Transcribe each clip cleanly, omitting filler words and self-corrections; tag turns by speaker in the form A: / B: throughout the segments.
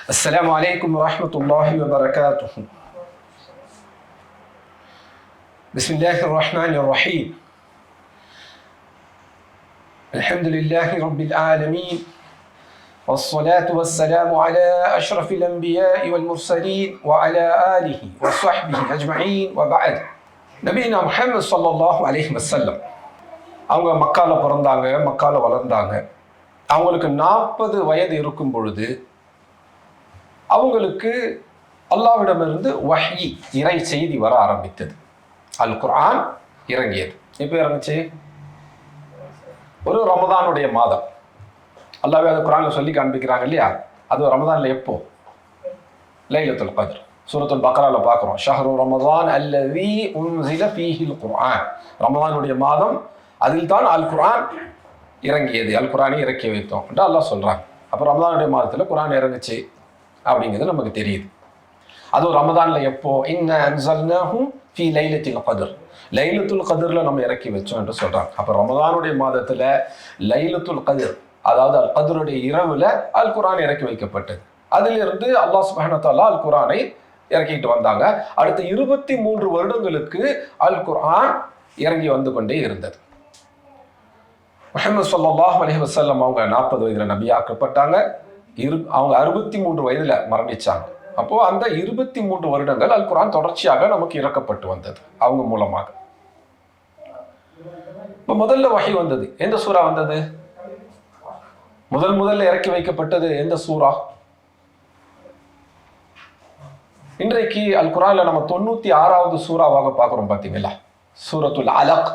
A: السلام عليكم ورحمة الله وبركاته. بسم الله الرحمن الرحيم. الحمد لله رب العالمين، والصلاة والسلام على أشرف الأنبياء والمرسلين وعلى آله وصحبه أجمعين وبعد. நபினா முஹம்மது ஸல்லல்லாஹு அலைஹி வஸல்லம் அவங்க மக்கால பிறந்தாங்க, மக்கால வளர்ந்தாங்க. அவங்களுக்கு 40 வயது இருக்கும் பொழுது அவங்களுக்கு அல்லாஹ்விடமிருந்து வஹ்யி, இறை செய்தி வர ஆரம்பித்தது. அல் குர்ஆன் இறங்கியது. எப்போ இறங்குச்சு? ஒரு ரமதானுடைய மாதம். அல்லாஹ்வே அது குர்ஆன்ல சொல்லி காண்பிக்கிறாங்க இல்லையா? அது ரமதான்ல எப்போ? லைலத்துல் கத்ர். சூரத்துல் பக்ரால பார்க்குறோம், ஷஹ்ரு ரமதான் அல்லதி உன்ஸில ஃபீஹில் குர்ஆன். ரமதானுடைய மாதம், அதில் தான் அல் குர்ஆன் இறங்கியது, அல் குர்ஆனை இறக்கி வைத்தோம் என்று அல்லாஹ் சொல்கிறாங்க. அப்போ ரமதானுடைய மாதத்தில் குர்ஆன் இறங்குச்சு அப்படிங்கிறது நமக்கு தெரியுது. அதுவும் ரமதானில் எப்போ? இன்ன அன்ஸல்னாஹு ஃபீ லைலத்துல் கத்ர். லைலத்துல் கத்ரில் நம்ம இறக்கி வச்சோம் என்று சொல்கிறாங்க. அப்போ ரமதானுடைய மாதத்தில் லைலத்துல் கத்ர், அதாவது அல் கத்ருடைய இரவில் அல் குர்ஆன் இறக்கி வைக்கப்பட்டது. அதிலிருந்து அல்லாஹ் சுப்ஹானஹு வ தஆலா அல் குர்ஆனை இறக்கிட்டு வந்தாங்க. அடுத்த 23 வருடங்களுக்கு அல் குர்ஆன் இறங்கி வந்து கொண்டே இருந்தது. முஹம்மது ஸல்லல்லாஹு அலைஹி வஸல்லம் அவங்க 40 வயதில் நபியாக்கப்பட்டாங்க. அவங்க 63 வயதில் மரணிச்சாங்க. அப்போ அந்த 23 வருடங்கள் அல் குர்ஆன் தொடர்ச்சியாக நமக்கு இறக்கப்பட்டு வந்தது அவங்க மூலமாக. இப்போ முதல்ல வஹி வந்தது. எந்த சூரா வந்தது? முதல்ல இறக்கி வைக்கப்பட்டது எந்த சூரா? இன்றைக்கு அல் குர்ஆன்ல நம்ம 96வது சூறாவாக பார்க்குறோம் பார்த்தீங்களா? சூரத்துல் அலக்.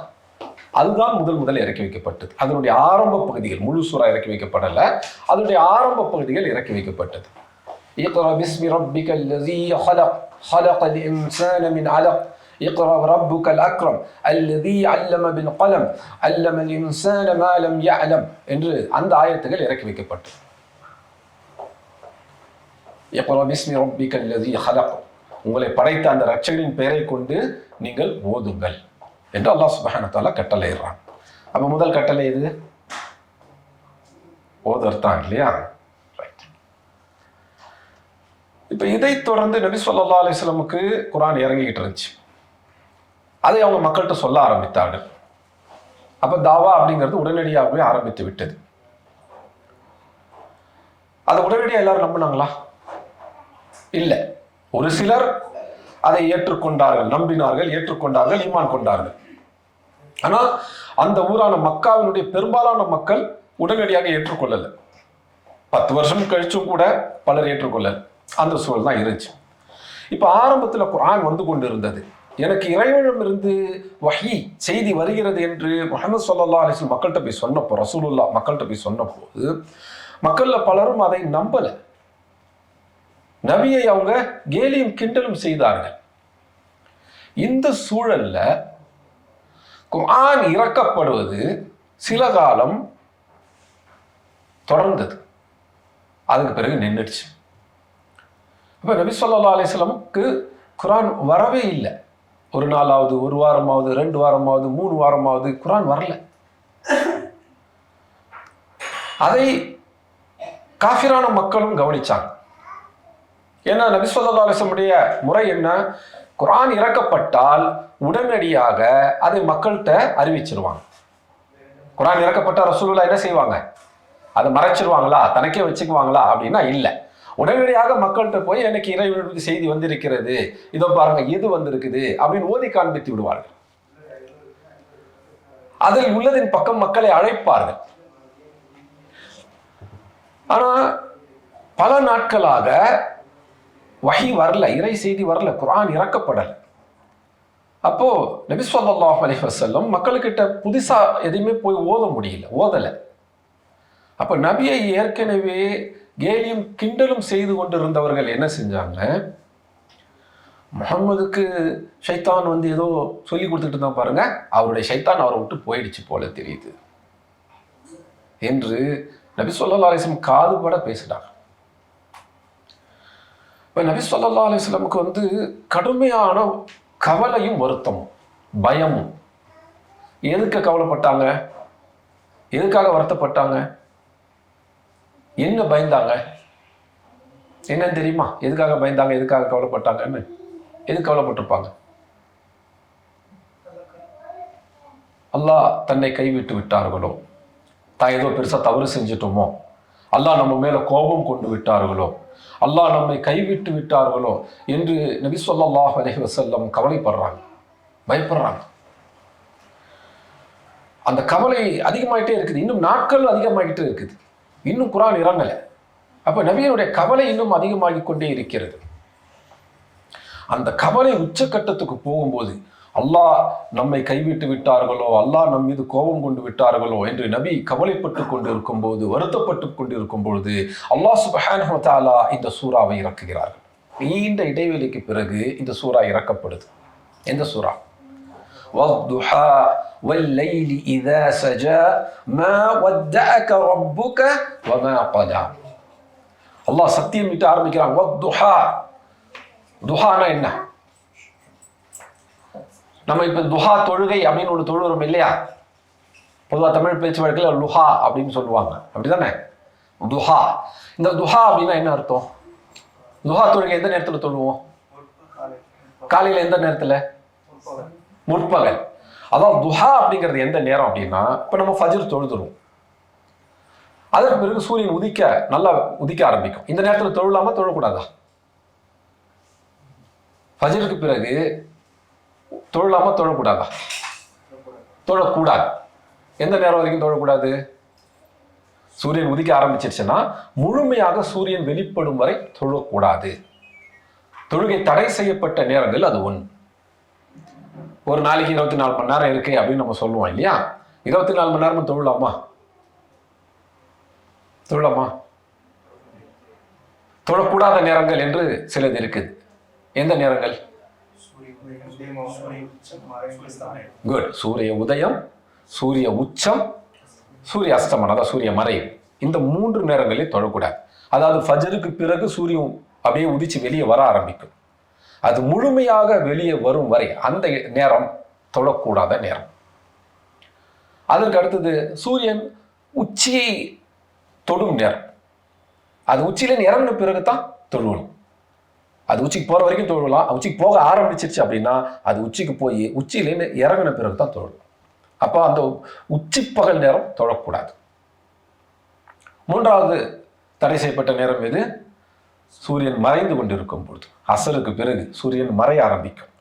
A: அதுதான் முதல் இறக்கி வைக்கப்பட்டது. அதனுடைய ஆரம்ப பகுதிகள், முழு சூறா இறக்கி வைக்கப்படல, அதனுடைய ஆரம்ப பகுதிகள் இறக்கி வைக்கப்பட்டது. இக்ரா பிஸ்மி ரப்பிக்கல் லஸீ ஹலக் ஹலகல் இன்சான மின் அலக் இக்ரா ரப்புக்கல் அக்ரம் அல்லதீ அல்லம பில் கலம் அல்லமல் இன்சான மா லம் யஅலம் என்று அந்த ஆயத்துகள் இறக்கி வைக்கப்பட்டது. இக்ரா பிஸ்மி ரப்பிக்கல் லஸீ ஹலக், உங்களை படைத்த அந்த இரட்சகனின் பெயரை கொண்டு நீங்கள் ஓதுங்கள் என்று அல்லாஹ் சுப்ஹானஹு வ தஆலா கட்டளையிடுறான். அப்போ முதல் கட்டளை எது? ஓதர்தான் இல்லையா? ரைட். இப்போ இதை தொடர்ந்து நபி ஸல்லல்லாஹு அலைஹி வஸல்லமுக்கு குர்ஆன் இறங்கிக்கிட்டு இருந்துச்சு. அதை அவங்க மக்கள்கிட்ட சொல்ல ஆரம்பித்தார்கள். அப்போ தாவா அப்படிங்கிறது உடனடியாகவே ஆரம்பித்து விட்டது. அதை உடனடியாக எல்லாரும் நம்பினாங்களா? இல்லை. ஒரு சிலர் அதை ஏற்றுக்கொண்டார்கள், நம்பினார்கள், ஏற்றுக்கொண்டார்கள், ஈமான் கொண்டார்கள். ஆனால் அந்த ஊரான மக்காவினுடைய பெரும்பாலான மக்கள் உடனடியாக ஏற்றுக்கொள்ளலை. 10 வருஷம் கழிச்சும் கூட பலர் ஏற்றுக்கொள்ளலை. அந்த சூழல் தான் இருந்துச்சு. இப்போ ஆரம்பத்தில் குர்ஆன் வந்து கொண்டு இருந்தது. எனக்கு இறைவனிடமிருந்து வஹி செய்தி வருகிறது என்று முஹம்மது ஸல்லல்லாஹு அலைஹி வஸல்லம் மக்கள்கிட்ட போய் சொன்னப்போ, ரசூலுல்லாஹ் மக்கள்கிட்ட போய் சொன்னபோது மக்களில் பலரும் அதை நம்பலை. நபியை அவங்க கேலியும் கிண்டலும் செய்தார்கள். இந்த சூழல்ல குர்ஆன் இறக்கப்படுவது சில காலம் தொடர்ந்தது. அதுக்கு பிறகு நின்றுடுச்சு. அப்ப நபி ஸல்லல்லாஹு அலைஹி வஸல்லமுக்கு குர்ஆன் வரவே இல்லை. ஒரு நாளாவது, ஒரு வாரமாவது, 2 வாரமாவது, 3 வாரமாவது குர்ஆன் வரல. அதை காஃபிரான மக்களும் கவனிச்சாங்க. ஏன்னா நபி ஸல்லல்லாஹு அலைஹி வஸல்லம் முறை என்ன? குர்ஆன் இறக்கப்பட்டால் உடனடியாக அதை மக்கள்கிட்ட அறிவிச்சிருவாங்க. குர்ஆன் இறக்கப்பட்ட ரசூலுல்லாஹ் என்ன செய்வாங்க? அதை மறைச்சிருவாங்களா, தனக்கே வச்சுக்குவாங்களா அப்படின்னா இல்லை. உடனடியாக மக்கள்கிட்ட போய் எனக்கு இறைவனுடைய செய்தி வந்திருக்கிறது, இதோ பாருங்க எது வந்திருக்குது அப்படின்னு ஓதி காண்பித்து விடுவார்கள். அதில் உள்ளதின் பக்கம் மக்களை அழைப்பார்கள். ஆனா பல நாட்களாக வஹி வரல, இறை செய்தி வரல, குர்ஆன் இறக்கப்படல. அப்போ நபி ஸல்லல்லாஹு அலைஹி வஸல்லம் மக்கள்கிட்ட புதுசா எதையுமே போய் ஓதல. அப்போ நபியை ஏற்கனவே கேலியும் கிண்டலும் செய்து கொண்டிருந்தவர்கள் என்ன செஞ்சாங்க? முஹம்மதுக்கு ஷைத்தான் வந்து ஏதோ சொல்லி கொடுத்துட்டு தான் பாருங்க, அவருடைய ஷைத்தான் அவரை விட்டு போயிடுச்சு போல தெரியுது என்று நபி ஸல்லல்லாஹு அலைஹி வஸல்லம் காதுபட பேசினாங்க. இப்போ நபி ஸல்லல்லாஹு அலைஹி வஸல்லமுக்கு வந்து கடுமையான கவலையும் வருத்தமும் பயமும். எதுக்கு கவலைப்பட்டாங்க? எதுக்காக வருத்தப்பட்டாங்க? என்ன பயந்தாங்க? என்னன்னு தெரியுமா? எதுக்காக பயந்தாங்க, எதுக்காக கவலைப்பட்டாங்கன்னு? எதுக்கு கவலைப்பட்டிருப்பாங்க? அல்லாஹ் தன்னை கைவிட்டு விட்டார்களோ, தான் ஏதோ பெருசா தவறு செஞ்சிட்டோமோ, அல்லாஹ் நம்ம மேல கோபம் கொண்டு விட்டார்களோ, அல்லாஹ் நம்மை கைவிட்டு விட்டார்களோ என்று நபி ஸல்லல்லாஹு அலைஹி வஸல்லம் கவலைப்படுறாங்க, பயப்படுறாங்க. அந்த கவலை அதிகமாயிட்டே இருக்குது. இன்னும் நாட்கள் அதிகமாகிட்டே இருக்குது. இன்னும் குர்ஆன் இறங்கல. அப்ப நபியினுடைய கவலை இன்னும் அதிகமாகி கொண்டே இருக்கிறது. அந்த கவலை உச்சக்கட்டத்துக்கு போகும்போது அல்லாஹ் நம்மை கைவிட்டு விட்டார்களோ, அல்லாஹ் நம் மீது கோபம் கொண்டு விட்டார்களோ என்று நபி கவலைப்பட்டு கொண்டிருக்கும் போது, வருத்தப்பட்டு கொண்டிருக்கும் பொழுது அல்லாஹ் சுப்ஹானஹு வ தஆலா இந்த சூறாவை இறக்குகிறார்கள். நீண்ட இடைவெளிக்கு பிறகு இந்த சூறா இறக்கப்படுது. எந்த சூறா? வத்துஹா வல்லைலி இதா சஜா மா வத்தஅக ரப்புக வமா கலா. அல்லாஹ் சத்தியம் விட்டு ஆரம்பிக்கிறான். வத்துஹா, துஹானா என்ன? நம்ம இப்ப துஹா தொழுகை அப்படின்னு ஒரு தொழுகிறோம் இல்லையா? பொதுவாக தமிழ் பேச்சு வழக்கில் லுஹா அப்படின்னு சொல்லுவாங்க, அப்படிதானே? துஹா. இந்த துஹா அப்படின்னா என்ன அர்த்தம்? துஹா தொழுகை எந்த நேரத்தில் தொழுவோம்? காலையில. எந்த நேரத்தில்? முற்பகல். அதாவது துஹா அப்படிங்கிறது எந்த நேரம் அப்படின்னா, இப்ப நம்ம ஃபஜ்ர் தொழுதுருவோம், அதற்கு பிறகு சூரியன் நல்லா உதிக்க ஆரம்பிக்கும். இந்த நேரத்தில் தொழலாமா தொழக்கூடாதா? ஃபஜ்ருக்கு பிறகு தொழலாமா தொழக்கூடாதா? தொழக்கூடாது. எந்த நேரம் வரைக்கும் தொழக்கூடாது? சூரியன் உதிக்க ஆரம்பிச்சிருச்சுன்னா முழுமையாக சூரியன் வெளிப்படும் வரை தொழக்கூடாது. தொழுகை தடை செய்யப்பட்ட நேரங்கள் அது ஒன்று. ஒரு நாளைக்கு 24 மணி நேரம் இருக்கு அப்படின்னு நம்ம சொல்லுவோம் இல்லையா? 24 மணி நேரமும் தொழலாமா? தொழலாமா? தொழக்கூடாத நேரங்கள் என்று சிலது இருக்குது. எந்த நேரங்கள்? குட். சூரிய உதயம், சூரிய உச்சம், சூரிய அஸ்தமனம், அதாவது சூரிய மறைவு. இந்த 3 நேரங்களில் தொழக்கூடாது. அதாவது ஃபஜ்ருக்கு பிறகு சூரியன் அப்படியே உதிச்சு வெளியே வர ஆரம்பிக்கும். அது முழுமையாக வெளியே வரும் வரை அந்த நேரம் தொழக்கூடாத நேரம். அதற்கு அடுத்தது சூரியன் உச்சியை தொடும் நேரம். அது உச்சியிலேருந்து இறங்கின பிறகு தான் தொழுவணும். அது உச்சிக்கு போற வரைக்கும் தொழலாம். உச்சிக்கு போக ஆரம்பிச்சிருச்சு அப்படின்னா அது உச்சிக்கு போய் உச்சியிலேருந்து இறங்கின பிறகு தான் தொழணும். அப்போ அந்த உச்சி பகல் நேரம் தொழக்கூடாது. 3வது தடை செய்யப்பட்ட நேரம் எது? சூரியன் மறைந்து கொண்டிருக்கும் பொழுது, அசருக்கு பிறகு சூரியன் மறைய ஆரம்பிக்கும்.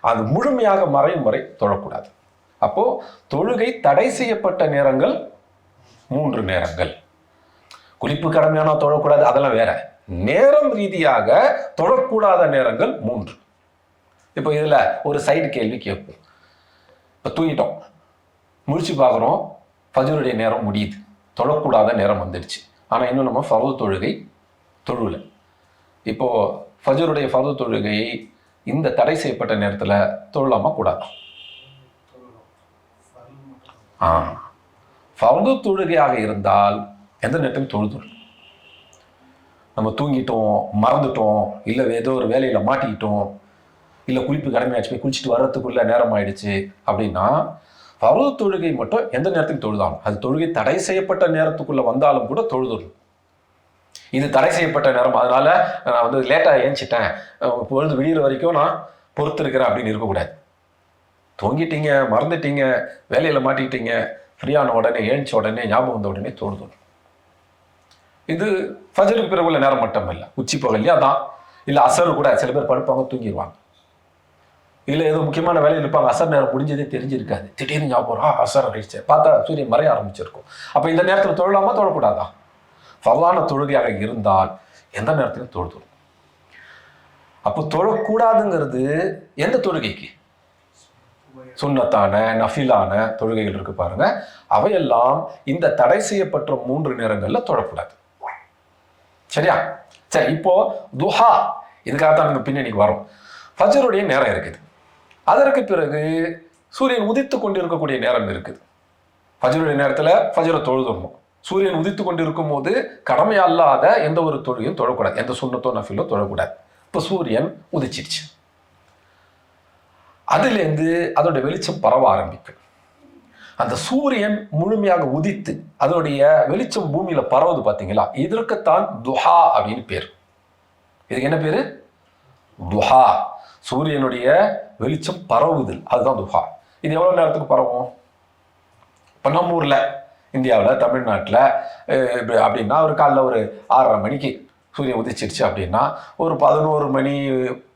A: அது முழுமையாக மறையும் வரை தொழக்கூடாது. அப்போ தொழுகை தடை செய்யப்பட்ட நேரங்கள் 3 நேரங்கள். குளிப்பு கடமையானா தொழக்கூடாது, அதெல்லாம் வேற. நேரம் ரீதியாக தொழக்கூடாத நேரங்கள் 3. இப்போ இதுல ஒரு சைடு கேள்வி கேட்போம். இப்போ தூங்கிட்டோம், முழிச்சு பார்க்குறோம், ஃபஜ்ருடைய நேரம் முடியுது, தொழக்கூடாத நேரம் வந்துடுச்சு. ஆனால் இன்னும் நம்ம ஃபர்து தொழுகை தொழுல. இப்போ ஃபஜ்ருடைய ஃபர்து தொழுகையை இந்த தடை செய்யப்பட்ட நேரத்தில் தொழலாமா கூடாதா? ஃபர்து தொழுகையாக இருந்தால் எந்த நேரத்தையும் தொழுதும். நம்ம தூங்கிட்டோம், மறந்துட்டோம், இல்லை ஏதோ ஒரு வேலையில் மாட்டிக்கிட்டோம், இல்லை குளிப்பு கடமையாச்சு போய் குளிச்சுட்டு வர்றதுக்குள்ள நேரம் ஆயிடுச்சு அப்படின்னா ஃபர்து தொழுகை மட்டும் எந்த நேரத்துக்கு தொழுதாலும், அது தொழுகை தடை செய்யப்பட்ட நேரத்துக்குள்ள வந்தாலும் கூட தொழுதுடும். இது தடை செய்யப்பட்ட நேரம், அதனால நான் லேட்டாக ஏஞ்சிட்டேன், பொழுது விடிகிற வரைக்கும் நான் பொறுத்து இருக்கிறேன் அப்படின்னு இருக்கக்கூடாது. தூங்கிட்டீங்க, மறந்துட்டீங்க, வேலையில் மாட்டிக்கிட்டீங்க, ஃப்ரீயான உடனே ஏழிச்ச உடனே ஞாபகம் வந்த உடனே தொழுதுடும். இது ஃபஜ்ருக்கு பிறகு உள்ள நேரம் மட்டும் இல்லை, உச்சி பகல்லையா தான். இல்லை அசர் கூட சில பேர் படுப்பாங்க, தூங்கிடுவாங்க. இல்லை ஏதோ முக்கியமான வேலையில் இருப்பாங்க, அசர் நேரம் முடிஞ்சதே தெரிஞ்சிருக்காது, திடீர்னு ஞாபகம் அசர் ஆயிடுச்சு, பார்த்தா சூரியன் மறைய ஆரம்பிச்சிருக்கும். அப்போ இந்த நேரத்தில் தொழலாமா தொழக்கூடாதா? ஃபர்லான தொழுகையாக இருந்தால் எந்த நேரத்திலும் தொழுதுடும். அப்போ தொழக்கூடாதுங்கிறது எந்த தொழுகைக்கு? சுன்னத்தான நஃபிலான தொழுகைகள் இருக்கு பாருங்க, அவையெல்லாம் இந்த தடை செய்யப்பட்ட 3 நேரங்கள்ல தொழக்கூடாது. சரியா? சரி, இப்போ துஹா, இதுக்காகத்தான் நம்ம பின்னணிக்கு வரும். ஃபஜ்ருடைய நேரம் இருக்குது, அதற்கு பிறகு சூரியன் உதித்து கொண்டிருக்கக்கூடிய நேரம் இருக்குது. ஃபஜ்ருடைய நேரத்தில் ஃபஜ்ரை தொழுதுடணும். சூரியன் உதித்து கொண்டிருக்கும் போது கடமை அல்லாத எந்த ஒரு தொழுகையும் தொழக்கூடாது, எந்த சுன்னத்தோ நஃபிலோ தொழக்கூடாது. இப்போ சூரியன் உதிச்சிருச்சு, அதுலேருந்து அதோட வெளிச்சம் பரவ ஆரம்பிக்கும். அந்த சூரியன் முழுமையாக உதித்து அதனுடைய வெளிச்சம் பூமியில பரவுது பார்த்தீங்களா, இதற்குத்தான் துஹா அப்படின்னு பேர். இதுக்கு என்ன பேரு? துஹா. சூரியனுடைய வெளிச்சம் பரவுதல், அதுதான் துஹா. இது எவ்வளவு நேரத்துக்கு பரவும்? இப்போ நம்ம ஊர்ல இந்தியாவில் தமிழ்நாட்டில் அப்படின்னா ஒரு காலைல ஒரு 6:30 மணிக்கு சூரியன் உதிச்சிருச்சு அப்படின்னா ஒரு 11 மணி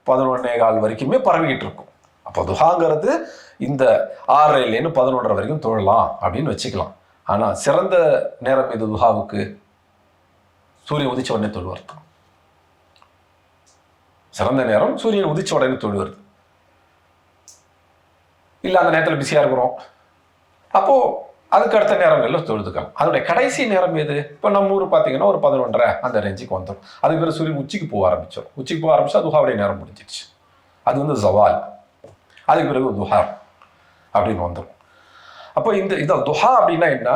A: 11:15 வரைக்குமே பரவிக்கிட்டு இருக்கும். அப்போ துஹாங்கிறது இந்த 6:30 11:30 வரைக்கும் தொழலாம் அப்படின்னு வச்சுக்கலாம். ஆனால் சிறந்த நேரம் இது துஹாவுக்கு சூரியன் உதிச்ச உடனே தொழுவது. சிறந்த நேரம் சூரியன் உதிச்ச உடனே தொழுவது. இல்லை அந்த நேரத்தில் பிஸியாக இருக்கிறோம், அப்போ அதுக்கு அடுத்த நேரங்களில் தொழுதுக்கலாம். அதனுடைய கடைசி நேரம் எது? இப்போ நம்ம ஊர் பார்த்தீங்கன்னா ஒரு 11:30 அந்த ரேஞ்சுக்கு வந்துடும். அதுக்கு பிறகு சூரியன் உச்சிக்கு போக ஆரம்பிச்சிடும். உச்சிக்கு போக ஆரம்பிச்சா துஹாவுடைய நேரம் முடிஞ்சிடுச்சு. அது வந்து ஜவால். அதுக்கு பிறகு துஹா அப்படின்னு வந்துடும். அப்போ இந்த துஹா அப்படின்னா என்ன?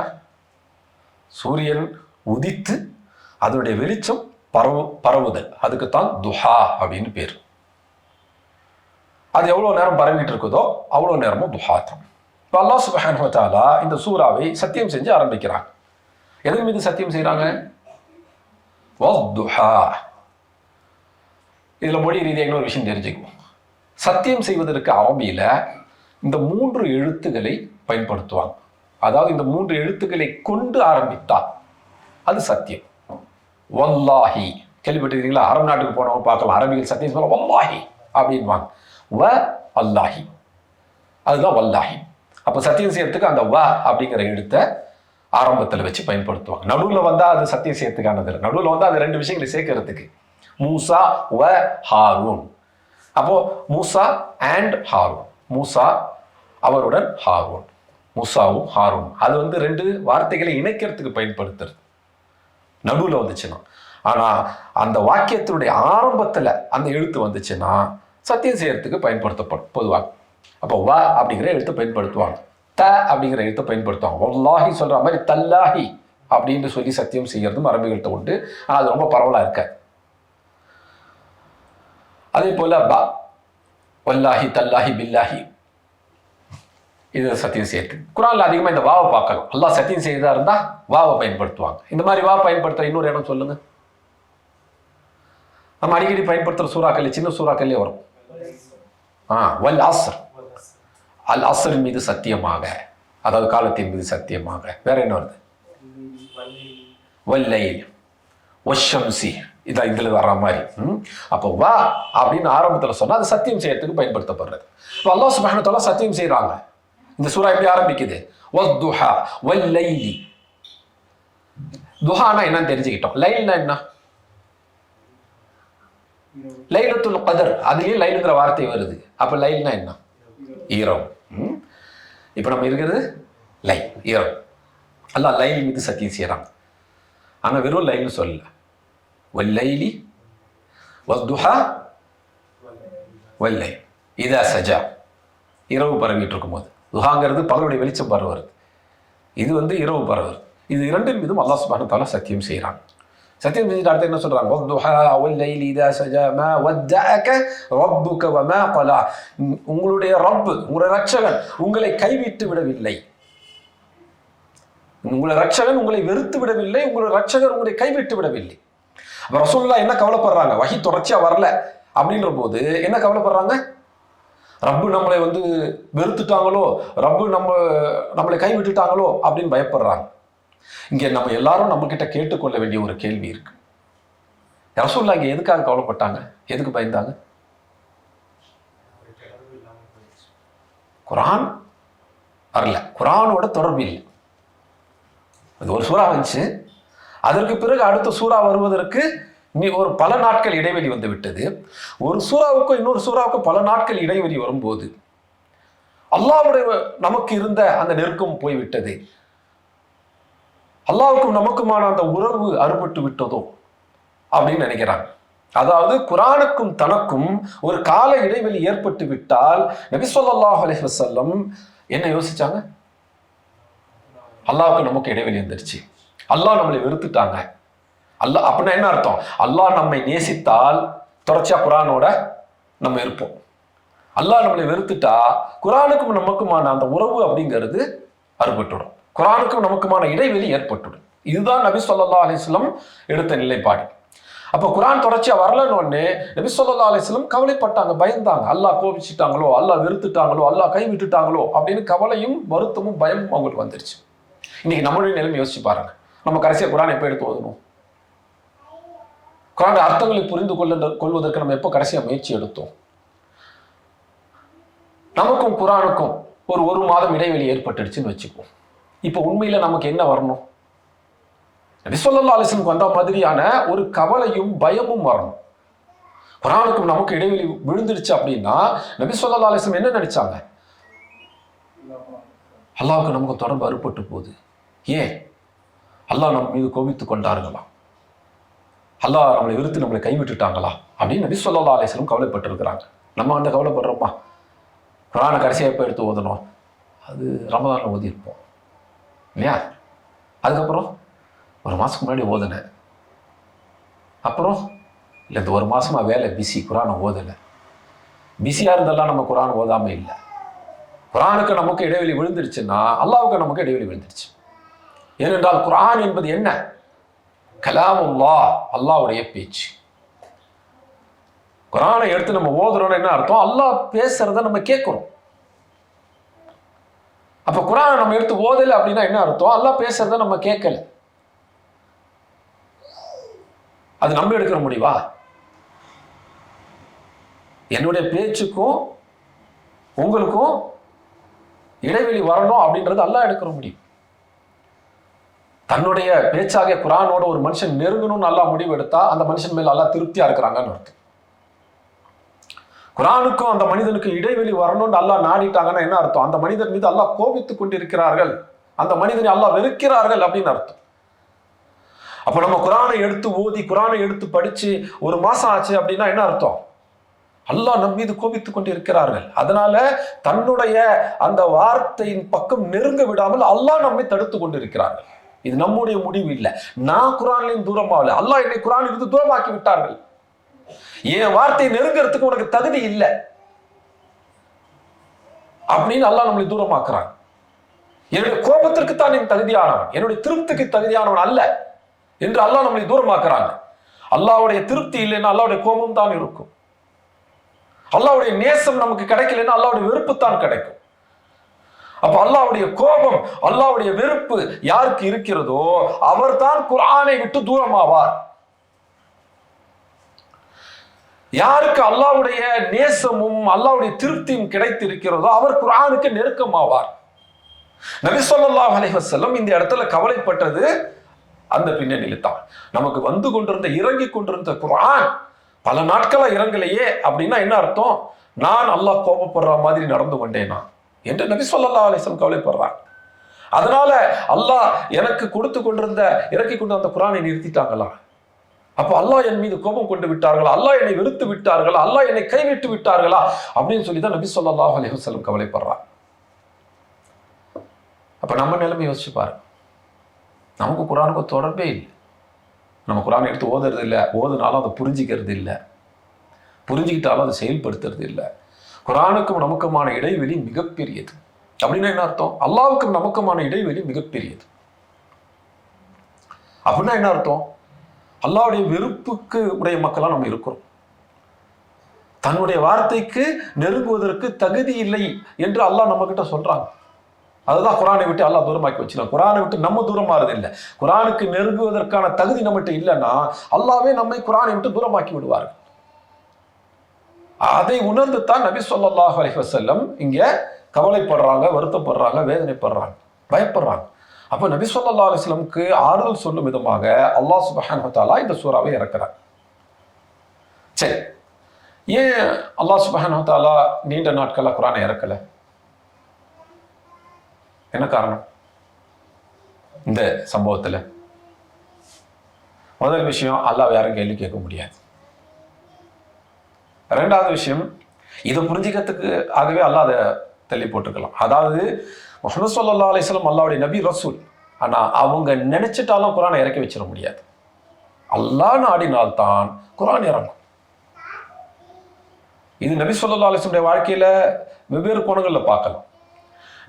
A: சூரியன் உதித்து அதனுடைய வெளிச்சம் பரவுதல், அதுக்குத்தான் துஹா அப்படின்னு பேர். அது எவ்வளோ நேரம் பரவிட்டு இருக்குதோ அவ்வளோ நேரமும் துஹா தான். இப்போ அல்லாஹ் சுப்ஹானஹு வ தஆலா இந்த சூறாவை சத்தியம் செஞ்சு ஆரம்பிக்கிறாங்க. எதன் மீது சத்தியம் செய்கிறாங்க? வத்துஹா. இதில் மொழி ரீதியாக இன்னொரு விஷயம் தெரிஞ்சுக்குவோம். சத்தியம் செய்வதற்கு அரபியில் இந்த 3 எழுத்துக்களை பயன்படுத்துவாங்க. அதாவது இந்த 3 எழுத்துக்களை கொண்டு ஆரம்பித்தால் அது சத்தியம். வல்லாஹி கேள்விப்பட்டிருக்கீங்களா? அரபு நாட்டுக்கு போனவங்க பார்க்கலாம், அரபிகள் சத்தியம் சொல்ல வல்லாஹி அப்படின்வாங்க. வ அல்லாஹி, அதுதான் வல்லாஹி. அப்போ சத்தியம் செய்யறதுக்கு அந்த வ அப்படிங்கிற எழுத்தை ஆரம்பத்தில் வச்சு பயன்படுத்துவாங்க. நடுவில் வந்தால் அது சத்தியம் செய்யறதுக்கானது இல்லை. நடுவில் வந்தால் அது 2 விஷயங்களை சேர்க்கறதுக்கு. மூசா வ ஹாரூன். அப்போ மூசா அண்ட் ஹாரூன், மூசா அவருடன் ஹாரூன், மூசாவும் ஹாரூன். அது வந்து 2 வார்த்தைகளை இணைக்கிறதுக்கு பயன்படுத்துறது நடுவில் வந்துச்சுன்னா. ஆனால் அந்த வாக்கியத்தினுடைய ஆரம்பத்தில் அந்த எழுத்து வந்துச்சுன்னா சத்தியம் செய்யறதுக்கு பயன்படுத்தப்படும் பொதுவாக. அப்போ வ அப்படிங்கிற எழுத்தை பயன்படுத்துவாங்க, த அப்படிங்கிற எழுத்தை பயன்படுத்துவாங்க. வல்லாஹி சொல்ற மாதிரி தல்லாஹி அப்படின்னு சொல்லி சத்தியம் செய்யறதும் அரபிகள்கிட்ட உண்டு. ஆனால் அது ரொம்ப பரவலாக இருக்க. அதே போல பா வல்லாஹி தல்லாஹி பில்லாஹி, இது சத்தியம் செய்யறது. குர்ஆன்ல அதிகமாக இந்த வாவை பார்க்கலாம். அல்லாஹ் சத்தியம் செய்யறதா இருந்தா வாவை பயன்படுத்துவாங்க. இந்த மாதிரி வா பயன்படுத்துற இன்னொரு இடம் சொல்லுங்க. நம்ம அடிக்கடி பயன்படுத்துற சூறாக்கள் சின்ன சூறாக்கள்லேயே வரும். வல் அஸ்ர், அல் அஸ்ர் மீது சத்தியமாக, அதாவது காலத்தின் மீது சத்தியமாக. வேற என்ன வருது? வல்லைல் வஷம்சி, இதான் இதுல வர்ற மாதிரி. அப்போ வா அப்படின்னு ஆரம்பத்தில் சொன்னா அது சத்தியம் செய்யறதுக்கு பயன்படுத்தப்படுறது. இப்போ அல்லாஹ் சுப்ஹானஹு வ தஆலா சத்தியம் செய்யறாங்க. இந்த சூரா எப்படி ஆரம்பிக்குது? வத்துஹா வல்லைலி. துஹானா என்னன்னு தெரிஞ்சுக்கிட்டோம். லைல்னா என்ன? லைலத்துல் கதர், அதுலயே லைலுங்கிற வார்த்தை வருது. அப்ப லைல்னா என்ன? இரவு. இப்ப நம்ம இருக்கிறது லைல், இரவு. அல்லாஹ் லைல் மீது சத்தியம் செய்யறாங்க. ஆனா வெறும் லைல்னு சொல்லல, வல்லைலி வத்துஹா வல்லைல் இதா சஜா, இரவு பரவிட்டு இருக்கும் போது. துஹாங்கிறது பகலுடைய வெளிச்சம் பரவுறது, இது வந்து இரவு பரவுறது. இது 2 மீதும் அல்லாஹ் சுப்ஹானஹு வ தஆலா சத்தியம் செய்யறாங்க. சத்தியம் செஞ்சுட்டு அடுத்து என்ன சொல்றாங்க? வத்துஹா வல்லைலி இதா சஜா மா வத்தஅக ரப்புக வமா கலா. உங்களுடைய ரப்பு, உங்களுடைய ரட்சகன் உங்களை கைவிட்டு விடவில்லை. உங்களுடைய ரட்சகன் உங்களை வெறுத்து விடவில்லை, உங்களுடைய ரட்சகர் உங்களை கைவிட்டு விடவில்லை. அப்ப ரசூலுல்லாஹ் என்ன கவலைப்படுறாங்க? வஹி தொடர்ச்சியா வரல அப்படின்ற போது என்ன கவலைப்படுறாங்க? ரப்பு நம்மளை வந்து வெறுத்துட்டாங்களோ, ரப்பு நம்மளை கைவிட்டுட்டாங்களோ அப்படின்னு பயப்படுறாங்க. இங்கே நம்ம எல்லாரும் நம்ம கிட்ட கேட்டுக்கொள்ள வேண்டிய ஒரு கேள்வி இருக்கு. ரசூலுல்லாஹ் இங்க எதுக்காக கவலைப்பட்டாங்க? எதுக்கு பயந்தாங்க? குர்ஆன் வரல, குர்ஆனோட தொடர்பு இல்லை. அது ஒரு சூறா வந்துச்சு, அதற்கு பிறகு அடுத்த சூறா வருவதற்கு ஒரு பல நாட்கள் இடைவெளி வந்து விட்டது. ஒரு சூறாவுக்கும் இன்னொரு சூறாவுக்கும் பல நாட்கள் இடைவெளி வரும்போது அல்லாஹ்வுடைய நமக்கு இருந்த அந்த நெருக்கம் போய்விட்டது, அல்லாஹ்வுக்கும் நமக்குமான அந்த உறவு அறுபட்டு விட்டதோ அப்படின்னு நினைக்கிறாங்க. அதாவது குர்ஆனுக்கும் தனக்கும் ஒரு கால இடைவெளி ஏற்பட்டு விட்டால் நபி ஸல்லல்லாஹு அலைஹி வஸல்லம் என்ன யோசிச்சாங்க? அல்லாஹ்வுக்கு நமக்கு இடைவெளி வந்துருச்சு, அல்லாஹ் நம்மளை வெறுத்துட்டாங்க. அல்லாஹ் அப்படின்னா என்ன அர்த்தம்? அல்லாஹ் நம்மை நேசித்தால் தொடர்ச்சியா குர்ஆனோட நம்ம இருப்போம். அல்லாஹ் நம்மளை வெறுத்துட்டா குர்ஆனுக்கும் நமக்குமான அந்த உறவு அப்படிங்கிறது அறுபட்டுடும், குர்ஆனுக்கும் நமக்குமான இடைவெளி ஏற்பட்டுடும். இதுதான் நபி ஸல்லல்லாஹு அலைஹி வஸல்லம் எடுத்த நிலைப்பாடு. அப்போ குர்ஆன் தொடர்ச்சியா வரலன்னு உடனே நபி ஸல்லல்லாஹு அலைஹி வஸல்லம் கவலைப்பட்டாங்க, பயந்தாங்க. அல்லாஹ் கோபிச்சிட்டாங்களோ, அல்லாஹ் வெறுத்துட்டாங்களோ, அல்லாஹ் கை விட்டுட்டாங்களோ அப்படின்னு கவலையும் வருத்தமும் பயமும் அவங்களுக்கு வந்துருச்சு. இன்னைக்கு நம்மளுடைய நிலைமை யோசிச்சு பாருங்க. நம்ம கடைசியா குர்ஆன் எப்போ எடுத்து ஓதணும்? குர்ஆன் அர்த்தங்களை புரிந்து கொள்வதற்கு நம்ம எப்போ கடைசியா முயற்சி எடுத்தோம்? நமக்கும் குர்ஆனுக்கும் ஒரு மாதம் இடைவெளி ஏற்பட்டுடுச்சுன்னு வச்சுக்குவோம். இப்போ உண்மையில நமக்கு என்ன வரணும்? நபி ஸல்லல்லாஹு அலைஹி வஸல்லம் வந்த மாதிரியான ஒரு கவலையும் பயமும் வரணும். குர்ஆனுக்கும் நமக்கு இடைவெளி விழுந்துடுச்சு அப்படின்னா நபி ஸல்லல்லாஹு அலைஹி வஸல்லம் என்ன நினைச்சாங்க? அல்லாஹ்வுக்கு நமக்கு தொடர்பு அறுபட்டு போகுது. ஏன்? அல்லாஹ் நம்ம மீது கோபித்துக் கொண்டார்களா? அல்லாஹ் நம்மளை வெறுத்து நம்மளை கைவிட்டுட்டாங்களா அப்படின்னு நபி ஸல்லல்லாஹு அலைஹி வஸல்லம் கவலைப்பட்டு இருக்கிறாங்க. நம்ம அந்த கவலைப்படுறோமா? குர்ஆனை கடைசியாக எப்போ எடுத்து ஓதணும்? அது ரமதானில் ஓதியிருப்போம் இல்லையா? அதுக்கப்புறம் ஒரு மாதத்துக்கு முன்னாடி ஓதுனேன், அப்புறம் இல்லை இந்த ஒரு மாதமாக வேலை பிஸி, குர்ஆனை ஓதலை. பிஸியாக இருந்தெல்லாம் நம்ம குர்ஆன் ஓதாமல் இல்லை. குர்ஆனுக்கு நமக்கு இடைவெளி விழுந்துருச்சுன்னா அல்லாஹ்வுக்கு நமக்கு இடைவெளி விழுந்துருச்சு. ஏனென்றால் குர்ஆன் என்பது என்ன? கலாமுல்லாஹ், அல்லாஹ்வுடைய பேச்சு. குர்ஆனை எடுத்து நம்ம ஓதுறோம்னு என்ன அர்த்தம்? அல்லாஹ் பேசுறத நம்ம கேட்கிறோம். அப்ப குர்ஆனை நம்ம எடுத்து ஓதலை அப்படின்னா என்ன அர்த்தம்? அல்லாஹ் பேசுறத நம்ம கேட்கல. அது நம்ம எடுக்கிற முடிவா? என்னுடைய பேச்சுக்கும் உங்களுக்கும் இடைவெளி வரணும் அப்படின்றது அல்லாஹ் எடுக்கிற முடிவு. தன்னுடைய பேச்சாக குர்ஆனோட ஒரு மனுஷன் நெருங்கணும்னு அல்லாஹ் முடிவு எடுத்தா அந்த மனுஷன் மேல அல்லாஹ் திருப்தியா இருக்கிறாங்கன்னு அர்த்தம். குர்ஆனுக்கும் அந்த மனிதனுக்கு இடைவெளி வரணும்னு அல்லாஹ் நாடிட்டாங்கன்னா என்ன அர்த்தம்? அந்த மனிதன் மீது அல்லாஹ் கோபித்துக் கொண்டிருக்கிறார்கள், அந்த மனிதனை அல்லாஹ் வெறுக்கிறார்கள் அப்படின்னு அர்த்தம். அப்ப நம்ம குர்ஆனை எடுத்து ஓதி குர்ஆனை எடுத்து படிச்சு ஒரு மாசம் ஆச்சு அப்படின்னா என்ன அர்த்தம்? அல்லாஹ் நம் மீது கோபித்துக் கொண்டிருக்கிறார்கள். அதனால தன்னுடைய அந்த வார்த்தையின் பக்கம் நெருங்க விடாமல் அல்லாஹ் நம்மை தடுத்து கொண்டிருக்கிறார்கள். இது நம்முடைய முடிவு இல்லை. நான் குர்ஆனிலிருந்து தூரமாகல, அல்லாஹ் என்னை குர்ஆனில் இருந்து தூரமாக்கி விட்டார்கள். என் வார்த்தையை நெருங்கிறதுக்கு உனக்கு தகுதி இல்லை அப்படின்னு அல்லாஹ் நம்மளை தூரமாக்குறாங்க. என்னுடைய கோபத்திற்கு தான் நீ தகுதியானவன், என்னுடைய திருப்திக்கு தகுதியானவன் அல்ல என்று அல்லாஹ் நம்மளை தூரமாக்குறாங்க. அல்லாஹ்வுடைய திருப்தி இல்லைன்னா அல்லாஹ்வுடைய கோபம் தான் இருக்கும். அல்லாஹ்வுடைய நேசம் நமக்கு கிடைக்கலன்னா அல்லாஹ்வுடைய வெறுப்பு தான் கிடைக்கும். அப்ப அல்லாஹ்வுடைய கோபம், அல்லாஹ்வுடைய வெறுப்பு யாருக்கு இருக்கிறதோ அவர் தான் குர்ஆனை விட்டு தூரமாவார். யாருக்கு அல்லாஹ்வுடைய நேசமும் அல்லாஹ்வுடைய திருப்தியும் கிடைத்திருக்கிறதோ அவர் குர்ஆனுக்கு நெருக்கமாவார். நபி ஸல்லல்லாஹு அலைஹி வஸல்லம் இந்த இடத்துல கவலைப்பட்டது அந்த பின்னணியில் தான். நமக்கு வந்து கொண்டிருந்த இறங்கி கொண்டிருந்த குர்ஆன் பல நாட்களா இறங்கலையே அப்படின்னா என்ன அர்த்தம்? நான் அல்லாஹ் கோபப்படுற மாதிரி நடந்து கொண்டேனா என்று நபி ஸல்லல்லாஹு அலைஹி வஸல்லம் கவலைப்படுறாங்க. அதனால அல்லாஹ் எனக்கு கொடுத்து கொண்டிருந்த இறக்கி கொண்டு அந்த குர்ஆனை நிறுத்திட்டாங்களா? அப்போ அல்லாஹ் என் மீது கோபம் கொண்டு விட்டார்களா? அல்லாஹ் என்னை வெறுத்து விட்டார்களா? அல்லாஹ் என்னை கைவிட்டு விட்டார்களா அப்படின்னு சொல்லி தான் நபி ஸல்லல்லாஹு அலைஹி வஸல்லம் கவலைப்படுறாங்க. அப்ப நம்ம நிலைமை யோசிச்சு பாருங்க. நமக்கு குர்ஆனுக்கு தொடர்பே இல்லை. நம்ம குர்ஆனை எடுத்து ஓதுறது இல்லை, ஓதுனாலும் அதை புரிஞ்சிக்கிறது இல்லை, புரிஞ்சுக்கிட்டாலும் அதை செயல்படுத்துறது இல்லை. குர்ஆனுக்கும் நமக்குமான இடைவெளி மிகப்பெரியது. அப்படின்னா என்ன அர்த்தம்? அல்லாஹ்வுக்கும் நமக்குமான இடைவெளி மிகப்பெரியது. அப்படின்னா என்ன அர்த்தம்? அல்லாஹ்வுடைய வெறுப்புக்கு உடைய மக்களாக நம்ம இருக்கிறோம். தன்னுடைய வார்த்தைக்கு நெருங்குவதற்கு தகுதி இல்லை என்று அல்லாஹ் நம்ம கிட்ட சொல்றாங்க. அதுதான் குர்ஆனை விட்டு அல்லாஹ் தூரமாக்கி வச்சிருக்கான். குர்ஆனை விட்டு நம்ம தூரமாறது இல்லை. குர்ஆனுக்கு நெருங்குவதற்கான தகுதி நம்மகிட்ட இல்லைன்னா அல்லாஹ்வே நம்மை குர்ஆனை விட்டு தூரமாக்கி விடுவார்கள். அதை உணர்ந்து தான் நபி ஸல்லல்லாஹு அலைஹி வஸல்லம் இங்க கவலைப்படுறாங்க, வருத்தப்படுறாங்க, வேதனைப்படுறாங்க, பயப்படுறாங்க. அப்ப நபி ஸல்லல்லாஹு அலைஹி வஸல்லம்க்கு ஆறுதல் சொல்லும் விதமாக அல்லாஹ் சுப்ஹானஹு வ தஆலா இந்த சூராவை இறக்குறார். சரி, ஏன் அல்லாஹ் சுப்ஹானஹு வ தஆலா நீண்ட நாட்களா குர்ஆனை இறக்கல? என்ன காரணம் இந்த சம்பவத்துல? முதல் விஷயம், அல்லாஹ் யாரும் கேள்வி கேட்க முடியாது. ரெண்டாவது விஷயம், இதை புரிஞ்சிக்கிறதுக்கு ஆகவே அல்லாஹ் அதை தள்ளி போட்டுக்கலாம். அதாவது முஹம்மது ஸல்லல்லாஹு அலைஹி வஸல்லம் அல்லாஹ்வுடைய நபி ரசூல், ஆனா அவங்க நினைச்சிட்டாலும் குர்ஆனை இறக்கி வச்சிட முடியாது. அல்லாஹ் நாடினால்தான் குர்ஆன் இறங்கும். இது நபி ஸல்லல்லாஹு அலைஹி வஸல்லம் வாழ்க்கையில வெவ்வேறு கோணங்கள்ல பார்க்கலாம்.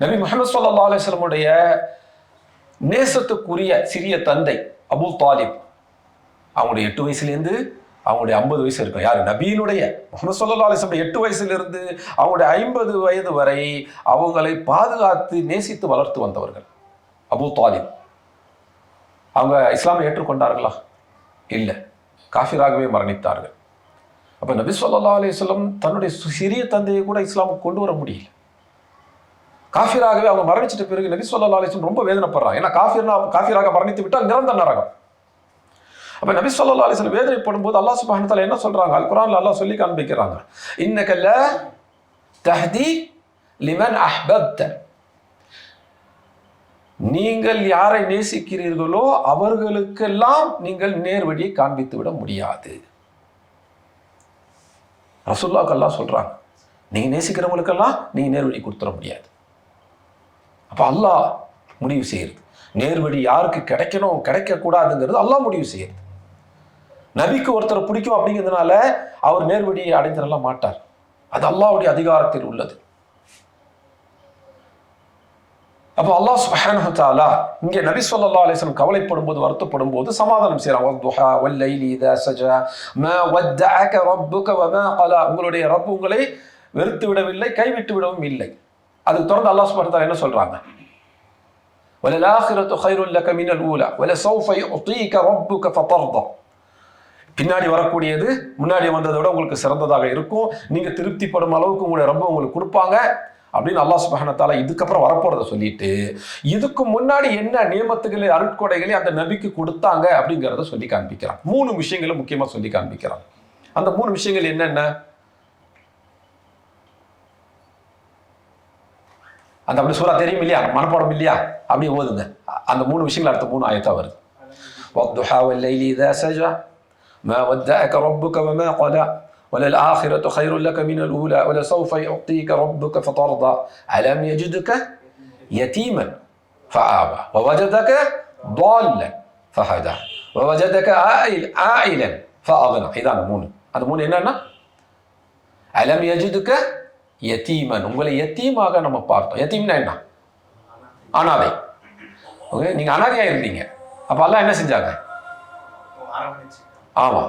A: நபி முஹம்மது ஸல்லல்லாஹு அலைஹி வஸல்லமுடைய நேசத்துக்குரிய சிறிய தந்தை அபூ தாலிப் அவங்களுடைய 8 வயசுலேருந்து அவங்களுடைய 50 வயசு இருக்கும். யார்? நபியினுடைய முஹம்மது ஸல்லல்லாஹு அலைஹி வஸல்லம் 8 வயசுலேருந்து அவங்களுடைய 50 வயது வரை அவங்களை பாதுகாத்து நேசித்து வளர்த்து வந்தவர்கள். அபூ தாலிப் அவங்க இஸ்லாமை ஏற்றுக்கொண்டார்களா? இல்லை, காஃபிராகவே மரணித்தார்கள். அப்போ நபி ஸல்லல்லாஹு அலைஹி வஸல்லம் தன்னுடைய சிறிய தந்தையை கூட இஸ்லாமுக்கு கொண்டு வர முடியல. காஃபிராகவே அவங்க மரணிச்சிட்ட பிறகு நபி ஸல்லல்லாஹு அலைஹி வஸல்லம் ரொம்ப வேதனைப்படுறாங்க. ஏன்னா காஃபிராக மரணித்து விட்டால் நிரந்தர நரகம். அப்ப நபி ஸல்லல்லாஹு அலைஹி வஸல்லம் வேதனைப்படும் போது அல்லாஹ் சுப்ஹானஹு வ தஆலா என்ன சொல்றாங்க? அல் குர்ஆன்ல அல்லாஹ் சொல்லி காண்பிக்கிறாங்க, இன்னக லா தஹ்தி லிமன் அஹ்பப்த, நீங்கள் யாரை நேசிக்கிறீர்களோ அவர்களுக்கெல்லாம் நீங்கள் நேர்வழியை காண்பித்து விட முடியாது. ரசூலுல்லாஹ் அல்லாஹ் சொல்றாங்க, நீங்க நேசிக்கிறவங்களுக்கெல்லாம் நீங்க நேர்வழி கொடுத்துட முடியாது. அப்ப அல்லாஹ் முடிவு செய்யுது, நேர்வழி யாருக்கு கிடைக்கணும் கிடைக்க கூடாதுங்கிறது அல்லாஹ் முடிவு செய்யுது. நபிக்கு ஒருத்தரை பிடிக்கும் அப்படிங்கிறதுனால அவர் நேர்வழியை அடைந்துடல மாட்டார். அது அல்லாஹ்வுடைய அதிகாரத்தில் உள்ளது. அப்போ அல்லாஹ் சுப்ஹானஹு வ தஆலா இங்கே நபி ஸல்லல்லாஹு அலைஹி வஸல்லம் கவலைப்படும் போது வருத்தப்படும் போது சமாதானம் செய்றாங்க. வத்துஹா வல்லைலி இதா சஜா மா வத்தஅக ரப்புக வமா கலா, உங்களுடைய ரப் உங்களை வெறுத்து விடவில்லை, கைவிட்டு விடவும் இல்லை. அதுக்கு தொடர்ந்து அல்லாஹ் சுப்ஹானஹு வ தஆலா என்ன சொல்றாங்க? வலல் ஆখিরাতু கைருல் லக மினல் ஊலா வலஸௌஃப யு'தீக ரப்புக ஃபதர்தா, பின்னாடி வரக்கூடியது முன்னாடி வந்ததை விட உங்களுக்கு சிறந்ததாக இருக்கும், நீங்க திருப்திப்படும் அளவுக்கு உங்களுடைய ரப்ப உங்களுக்கு கொடுப்பாங்க அப்படின்னு அல்லாஹ் சுப்ஹானஹு வ தஆலா இதுக்கப்புறம் வரப்போறதை சொல்லிட்டு இதுக்கு முன்னாடி என்ன நியமத்துகளை அருட்கொடைகளை அந்த நபிக்கு கொடுத்தாங்க அப்படிங்கிறத சொல்லி காண்பிக்கிறான். 3 விஷயங்களை முக்கியமா சொல்லி காண்பிக்கிறான். அந்த 3 விஷயங்கள் என்னென்ன? அந்த அப்படி சூரா தெரியும் இல்லையா, மனப்பாடம் இல்லையா, அப்படியே ஓதுங்க. அந்த 3 விஷயங்கள் அடுத்த 3 ஆயத்தா வருது. வத்துஹா வல்லைலி இதா சஜா மா வத்தஅக ரப்புக வமா கலா وللآخرة خير لك من الأولى ولسوف يعطيك ربك فترضى ألم يجدك يتيما فآوى ووجدك ضالا فهدى ووجدك عائلا فأغنى. إذا அந்த 3 என்னன்னா, அலம் யஜிதுக யதீமன், உங்களை யத்தீமாக நம்ம பார்த்தோம். யத்தீம்னா என்ன? அனாதை. ஓகே, நீங்க அனாதையா இருந்தீங்க. அப்ப அல்லாஹ் என்ன செஞ்சாங்க? ஆமா,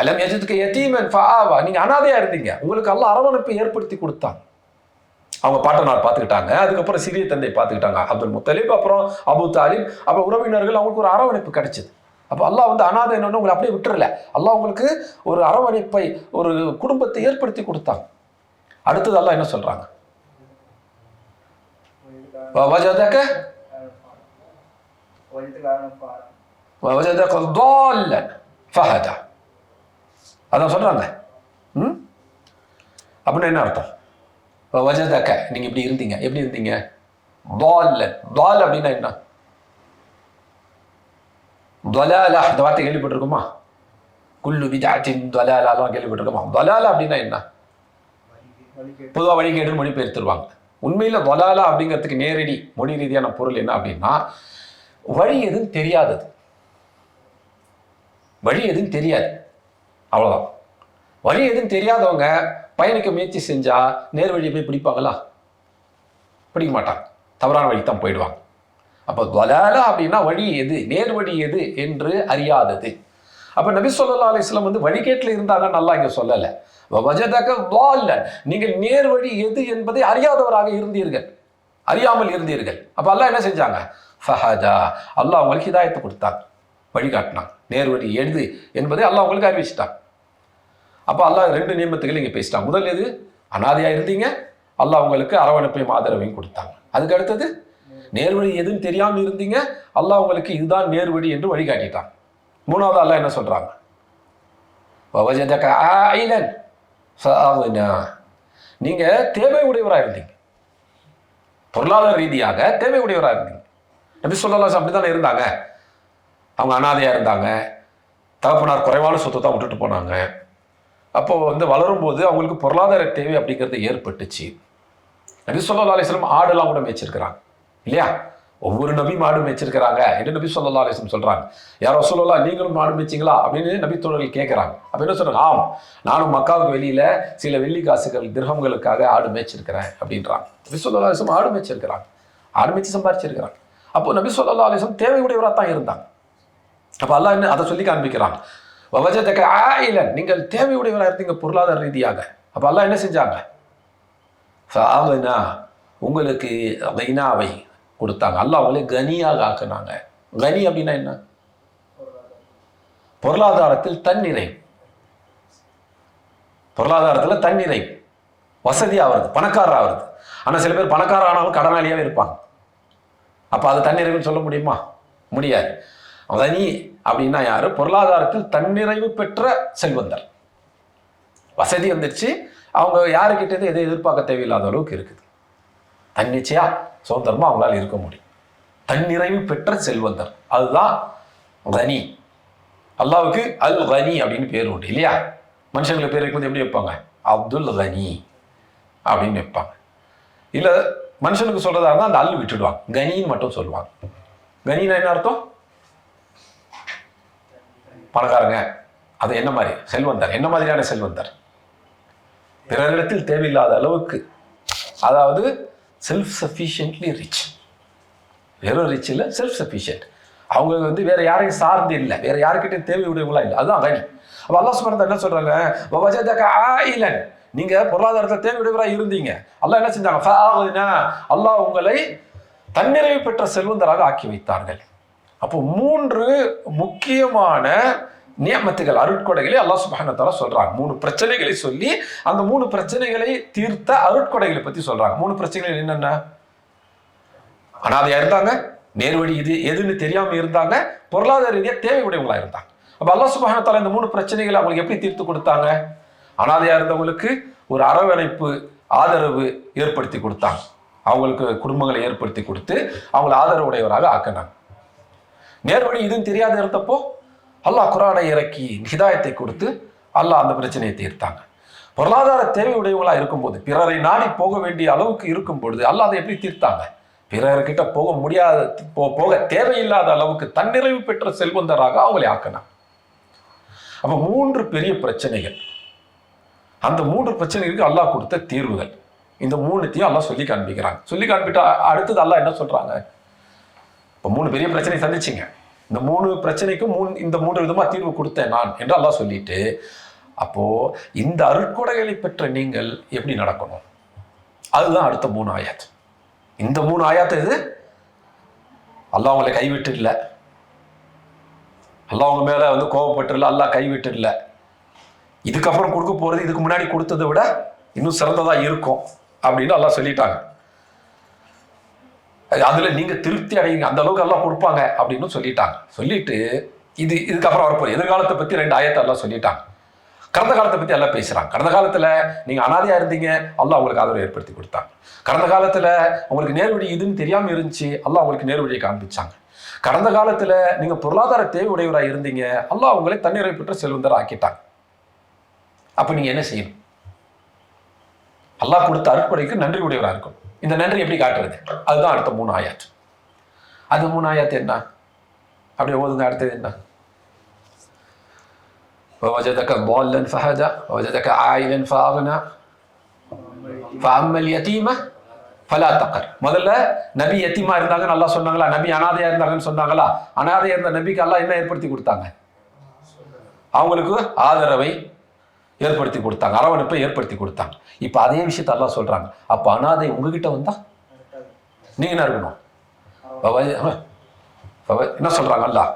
A: அலம் யஜிதுக யதீமன் ஃபஆவா, நீங்க அனாதையா இருந்தீங்க, உங்களுக்கு அல்லாஹ் அரவணைப்பை ஏற்படுத்தி கொடுத்தாங்க. அவங்க பாட்டனார் பார்த்துக்கிட்டாங்க, அதுக்கப்புறம் சிறிய தந்தை பார்த்துக்கிட்டாங்க அப்துல் முத்தலிப், அப்புறம் அபூ தாலிப், அப்புறம் உறவினர்கள், அவங்களுக்கு ஒரு அரவணைப்பு கிடைச்சது. அப்போ அல்லாஹ் வந்து அனாதை என்னன்னு உங்களை அப்படியே விட்டுறல, அல்லாஹ் உங்களுக்கு ஒரு அரவணைப்பை, ஒரு குடும்பத்தை ஏற்படுத்தி கொடுத்தாங்க. அடுத்தது அல்லாஹ் என்ன சொல்றாங்க? வவஜதக ضالًا فهدى, அதான் சொல்றாங்க. அப்படின்னு என்ன அர்த்தம்? வஜதக, நீங்க இப்படி இருந்தீங்க, எப்படி இருந்தீங்க? ضالًا, ضال அப்படின்னா என்ன? ضلالة, இந்த வார்த்தை கேள்விப்பட்டிருக்குமா? குல்லு பித்அத்தின் ضلالة கேள்விப்பட்டிருக்குமா? ضلالة அப்படின்னா என்ன? பொதுவாக வழிகேடு மொழிபெயர்த்துருவாங்க. உண்மையில ضلالة அப்படிங்கிறதுக்கு நேரடி மொழி ரீதியான பொருள் என்ன அப்படின்னா, வழி எதுவும் தெரியாதது, வழி எதுவும் தெரியாது, அவ்வளவுதான். வழி எதுவும் தெரியாதவங்க பயணிக்க முயற்சி செஞ்சா நேர் வழியை போய் பிடிப்பாங்களா? பிடிக்க மாட்டாங்க, தவறான வழி தான் போயிடுவாங்க. அப்போ ضلالة அப்படின்னா வழி எது, நேர் வழி எது என்று அறியாதது. அப்ப நபி ஸல்லல்லாஹு அலைஹி வஸல்லம் வந்து வழிகேட்டில் இருந்தாங்கன்னு அல்லாஹ் இங்க சொல்லல. வஜதக ضالًا, நீங்கள் நேர் வழி எது என்பதை அறியாதவராக இருந்தீர்கள், அறியாமல் இருந்தீர்கள். அப்ப அல்லாஹ் என்ன செஞ்சாங்க? ஃபஹதா, அல்லாஹ் உங்களுக்கு ஹிதாயத்தை கொடுத்தாங்க, வழிகாட்டினாங்க. நேர் வழி எது என்பதை அல்லாஹ் உங்களுக்கு அறிவிச்சிட்டாங்க. அப்போ அல்லாஹ் 2 நியமத்துகள் இங்கே பேசிட்டாங்க. முதல் எது? அனாதையா இருந்தீங்க, அல்லாஹ் உங்களுக்கு அரவணைப்பையும் ஆதரவையும் கொடுத்தாங்க. அதுக்கு அடுத்தது நேர்வழி எதுவும் தெரியாமல் இருந்தீங்க, அல்லாஹ் உங்களுக்கு இதுதான் நேர்வழி என்று வழிகாட்டிட்டாங்க. மூணாவது அல்லாஹ் என்ன சொல்றாங்க? வவஜதக ஆயிலன் ஃபஅக்னா, நீங்க தேவை உடையவராக இருந்தீங்க, பொருளாதார ரீதியாக தேவை உடையவராக இருந்தீங்க. நபி ஸல்லல்லாஹு அலைஹி வஸல்லம் அப்படித்தானே இருந்தாங்க. அவங்க அனாதையா இருந்தாங்க, தகப்பனார் குறைவான சொத்தை தான் விட்டுட்டு போனாங்க. அப்போ வந்து வளரும் போது அவங்களுக்கு பொருளாதார தேவை அப்படிங்கிறது ஏற்பட்டுச்சு. நபி ஸல்லல்லாஹு அலைஹி வஸல்லம் ஆடெல்லாம் கூட மேய்ச்சிருக்கிறாங்க இல்லையா? ஒவ்வொரு நபியும் மாடு மேய்ச்சிருக்கிறாங்க என்று நபி ஸல்லல்லாஹு அலைஹி வஸல்லம் சொல்றாங்க. யார் ரசூலுல்லாஹ், நீங்களும் மாடு மேய்ச்சிங்களா அப்படின்னு நபி தோழர்கள் கேட்கிறாங்க. அப்ப என்ன சொல்றாங்க? ஆம், நானும் மக்காவுக்கு வெளியில சில வெள்ளி காசுகள் திர்ஹம்களுக்காக ஆடு மேய்ச்சிருக்கிறேன் அப்படின்றாங்க. நபி ஸல்லல்லாஹு அலைஹி வஸல்லம் ஆடு மேய்ச்சிருக்கிறாங்க, ஆடு மேய்ச்சி சம்பாதிச்சிருக்கிறாங்க. அப்போ நபி ஸல்லல்லாஹு அலைஹி வஸல்லம் தேவை உடையவராக தான் இருந்தாங்க. அப்போ அல்லாஹ் என்ன அதை சொல்லி காண்பிக்கிறான். வவஜதக ஆயிலன், நீங்கள் தேவையுடையவராக இருந்தீங்க பொருளாதார ரீதியாக. அப்போ அல்லாஹ் என்ன செஞ்சாங்க? ஃபஅக்னா, உங்களுக்கு கனாவை கொடுத்தாங்க. அல்லாஹ் அவங்களே கனியாக ஆக்குனாங்க. கனி அப்படின்னா என்ன? பொருளாதாரத்தில் தன்னிறைவு. பொருளாதாரத்தில் தன்னிறைவு, வசதியாக வருது, பணக்காரராக வருது. ஆனால் சில பேர் பணக்காரர் ஆனாலும் கடனாளியாகவே இருப்பாங்க. அப்போ அது தன்னிறைவுன்னு சொல்ல முடியுமா? முடியாது. கனி அப்படின்னா யாரு? பொருளாதாரத்தில் தன்னிறைவு பெற்ற செல்வந்தர். வசதி வந்துருச்சு, அவங்க யாருக்கிட்டே எதை எதிர்பார்க்க தேவையில்லாத அளவுக்கு இருக்குது. தன்னிச்சையா சுதந்திரமா அவங்களால இருக்க முடியும். தன்னிறைவு பெற்ற செல்வந்தர், அதுதான் கனி. அல்லாவுக்கு அல் கனி அப்படின்னு பேர் உண்டு இல்லையா? மனுஷங்களுக்கு பேர் வைக்கும்போது எப்படி வைப்பாங்க? அப்துல் கனி அப்படின்னு வைப்பாங்க. இல்லை மனுஷனுக்கு சொல்றதா இருந்தால் அந்த அல் விட்டுடுவாங்க, கனின்னு மட்டும் சொல்லுவாங்க. கனின்னா என்ன அர்த்தம்? பணக்காரங்க. அது என்ன மாதிரி செல்வந்தர்? என்ன மாதிரியான செல்வந்தர்? பிறரிடத்தில் தேவையில்லாத அளவுக்கு, அதாவது செல்ஃப் சஃபிஷியன்ட்லி ரிச். வெறும் ரிச் இல்லை, செல்ஃப் சஃபிஷியன்ட். அவங்க வந்து வேற யாரையும் சார்ந்து இல்லை, வேற யாருக்கிட்டே தேவையுடையவங்களா இல்லை. அதுதான் கனி. அப்போ அல்லாஹ் சுப்ஹானஹு என்ன சொல்றாங்க? வவஜதக ஆயிலன், நீங்க பொருளாதாரத்தில் தேவையுடையவராக இருந்தீங்க. அல்லாஹ் என்ன செஞ்சாங்க? ஃபஅக்னா, அல்லாஹ் உங்களை தன்னிறைவு பெற்ற செல்வந்தராக ஆக்கி வைத்தார்கள். அப்போ 3 முக்கியமான நியமத்துகள், அருட்கொடைகளை அல்லாஹ் சுப்ஹானஹு தஆலா சொல்றாங்க. 3 பிரச்சனைகளை சொல்லி அந்த 3 பிரச்சனைகளை தீர்த்த அருட்கொடைகளை பத்தி சொல்றாங்க. 3 பிரச்சனைகள் என்னென்ன? அனாதையா இருந்தாங்க, நேர்வழி இது எதுன்னு தெரியாம இருந்தாங்க, பொருளாதார ரீதியா தேவையுடையவங்களா இருந்தாங்க. அப்ப அல்லாஹ் சுப்ஹானஹு தஆலா இந்த 3 பிரச்சனைகளை அவங்களுக்கு எப்படி தீர்த்து கொடுத்தாங்க? அனாதையா இருந்தவங்களுக்கு ஒரு அரவணைப்பு, ஆதரவு ஏற்படுத்தி கொடுத்தாங்க. அவங்களுக்கு குடும்பங்களை ஏற்படுத்தி கொடுத்து அவங்களை ஆதரவுடையவராக ஆக்கினாங்க. நேர்வழி இதுன்னு தெரியாத இருந்தப்போ அல்லாஹ் குர்ஆனை இறக்கி ஹிதாயத்தை கொடுத்து அல்லாஹ் அந்த பிரச்சனையை தீர்த்தாங்க. பொருளாதார தேவையுடையவங்களா இருக்கும்போது, பிறரை நாடி போக வேண்டிய அளவுக்கு இருக்கும் பொழுது அல்லாஹ் அதை எப்படி தீர்த்தாங்க? பிறர்கிட்ட போக முடியாத, போக தேவையில்லாத அளவுக்கு தன்னிறைவு பெற்ற செல்வந்தராக அவங்களை ஆக்கினாங்க. அப்ப 3 பெரிய பிரச்சனைகள். அந்த 3 பிரச்சனைகளுக்கு அல்லாஹ் கொடுத்த தீர்வுகள். இந்த 3த்தையும் அல்லாஹ் சொல்லி காண்பிக்கிறாங்க. சொல்லி காண்பிட்டா அடுத்தது அல்லாஹ் என்ன சொல்றாங்க? இப்போ 3 பெரிய பிரச்சனை சந்திச்சிங்க, இந்த 3 பிரச்சனைக்கும் இந்த 3 விதமா தீர்வு கொடுத்தேன் நான் என்று அல்லாஹ் சொல்லிட்டு, அப்போ இந்த அருட்கொடைகளை பெற்ற நீங்கள் எப்படி நடக்கணும்? அதுதான் அடுத்த 3 ஆயாத். இந்த 3 ஆயாத் இது அல்லாஹ் அவங்களை கைவிட்டு இல்லை, அல்லாஹ் அவங்க மேல வந்து கோபப்பட்டு இல்லை, அல்லாஹ் கைவிட்டு இல்லை. இதுக்கப்புறம் கொடுக்க போறது இதுக்கு முன்னாடி கொடுத்ததை விட இன்னும் சிறந்ததா இருக்கும் அப்படின்னு அல்லாஹ் சொல்லிட்டாங்க. அதுல நீங்க திருப்தி அடையுங்க, அந்த அளவுக்கு எல்லாம் கொடுப்பாங்க அப்படின்னு சொல்லிட்டாங்க. சொல்லிட்டு இதுக்கப்புறம் வரப்போகுது எதிர்காலத்தை பத்தி 2 ஆயத்தை எல்லாம் சொல்லிட்டாங்க. கடந்த காலத்தை பத்தி எல்லாம் பேசுறாங்க. கடந்த காலத்துல நீங்க அனாதையா இருந்தீங்க, அல்லாஹ் உங்களுக்கு ஆதரவு ஏற்படுத்தி கொடுத்தாங்க. கடந்த காலத்துல உங்களுக்கு நேர்வழி இதுன்னு தெரியாம இருந்துச்சு, அல்லாஹ் உங்களுக்கு நேர்வழியை காண்பிச்சாங்க. கடந்த காலத்துல நீங்க பொருளாதார தேவை உடையவராக இருந்தீங்க, அல்லாஹ் உங்களை தன்னிறைவு பெற்ற செல்வந்தர் ஆக்கிட்டாங்க. அப்ப நீங்க என்ன செய்யணும்? அல்லாஹ் கொடுத்த அருட்கொடைக்கு நன்றி உடையவராக இருக்கும். இந்த நன்றி எப்படி காட்டுறது? அதுதான் அடுத்த 3 ஆயாத். அது 3 ஆயாத் என்ன? அப்படியே ஓதுங்க. அடுத்தது என்ன? ووجدك ضالا فهدى ووجدك عائلا فأغنى فأما اليتيم فلا تقهر. முதல்ல நபி யத்தீமா இருந்தாங்கன்னு அல்லாஹ் சொன்னாங்களா? நபி அனாதையா இருந்தாங்கன்னு சொன்னாங்களா? அனாதையா இருந்த நபிக்கு அல்லாஹ் என்ன ஏற்படுத்தி கொடுத்தாங்க? அவங்களுக்கு ஆதரவை ஏற்படுத்தி கொடுத்தாங்க, அரவணைப்பை ஏற்படுத்தி கொடுத்தாங்க. இப்ப அதே விஷயத்தை அல்லாஹ் சொல்றாங்க. அப்ப அனாதை உங்ககிட்ட வந்தா நீங்க என்ன இருக்கணும்? என்ன சொல்றாங்க அல்லாஹ்?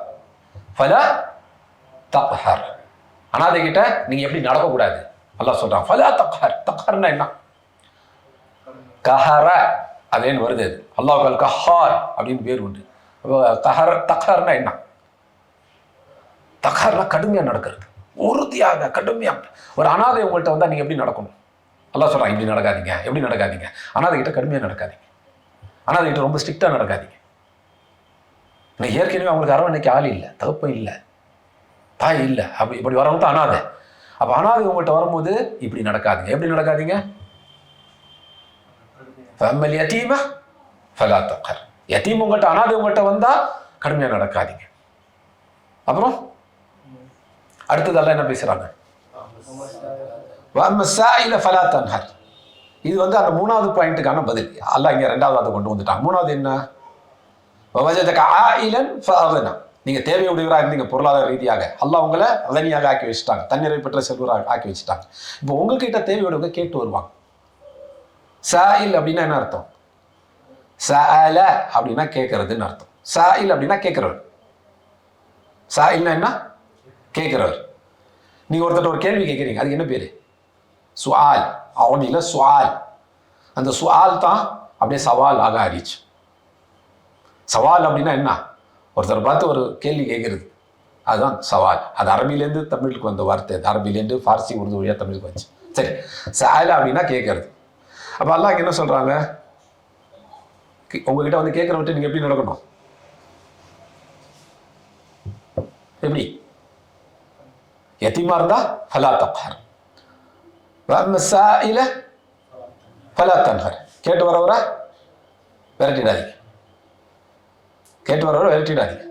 A: ஃபலா தக்ஹர். அனாதை கிட்ட நீங்க எப்படி நடக்கக்கூடாது அல்லாஹ் சொல்றாங்க. ஃபலா தக்ஹர். தக்ஹர்னா என்ன? கஹர அதேன்னு வருது. அல்லாஹ் கஹார் அப்படின்னு பேர் உண்டு. தக்ஹர்னா என்ன? தக்ஹர்னா கடுமையா நடக்கிறது, உறுதியாக கடுமையா. ஒரு அனாதை உங்கள்கிட்ட வந்தா நீங்க எப்படி நடக்கணும்? அல்லாஹ் சொல்றாங்க இப்படி நடக்காதீங்க. எப்படி நடக்காதீங்க? அனாதை கிட்ட கடுமையா நடக்காதீங்க, அனாதை கிட்ட ரொம்ப ஸ்ட்ரிக்டா நடக்காதீங்க. ஏற்கனவே அவங்களுக்கு அரவணைக்கு ஆள் இல்லை, தகப்பம் இல்லை, தாய் இல்லை, அப்படி இப்படி வரவங்க தான் அனாதை. அப்ப அனாதை உங்கள்கிட்ட வரும்போது இப்படி நடக்காதீங்க. எப்படி நடக்காதீங்க? யதீம ஃபலா தக்ஹர். யதீம் உங்கள்கிட்ட, அனாதை உங்கள்கிட்ட வந்தா கடுமையா நடக்காதீங்க. அப்புறம் அடுத்தது அல்லாஹ் என்ன பேசுறாங்க? இது வந்து அந்த 3வது பாயிண்ட்டுக்கான பதில். அல்லாஹ் இங்க 2வது அதை கொண்டு வந்துட்டாங்க. 3வது என்ன? நீங்கள் தேவையுடையவராக இருந்தீங்க பொருளாதார ரீதியாக, அல்லாஹ் உங்களை அதனியாக ஆக்கி வச்சுட்டாங்க, தன்னிறை பெற்ற செல்வராக ஆக்கி வச்சுட்டாங்க. இப்போ உங்ககிட்ட தேவையுடையவங்க கேட்டு வருவாங்க. சாயில் அப்படின்னா என்ன அர்த்தம்? சஅல அப்படின்னா கேட்கறதுன்னு அர்த்தம். சாயில் அப்படின்னா கேட்கிறவர். சாயில்னா என்ன? கேட்கிறவர். நீங்கள் ஒருத்தர் ஒரு கேள்வி கேட்குறீங்க, அதுக்கு என்ன பேர்? சுஆல். அவனில சுஆல். அந்த சுஆல் தான் அப்படியே சவால் ஆக ஆறிச்சு. சவால் அப்படின்னா என்ன? ஒருத்தர் பார்த்து ஒரு கேள்வி கேட்கறது, அதுதான் சவால். அது அரபிலேருந்து தமிழுக்கு வந்த வார்த்தை. அது அரபிலேருந்து ஃபார்சி உருது வழியாக தமிழுக்கு வந்துச்சு. சரி, சஅல அப்படின்னா கேட்கறது. அப்போ அல்லாஹ் என்ன சொல்கிறாங்க? உங்ககிட்ட வந்து கேட்குறவற்றை நீங்கள் எப்படி நடக்கணும்? எப்படி? யத்தீமா இருந்தா ஃபலா தக்ஹர், வஅம்மா ஸாயில ஃபலா தன்ஹர். கேட்டு வரவரை விரட்டிடாதீங்க, கேட்டு வரவரை விரட்டிடாதீங்க.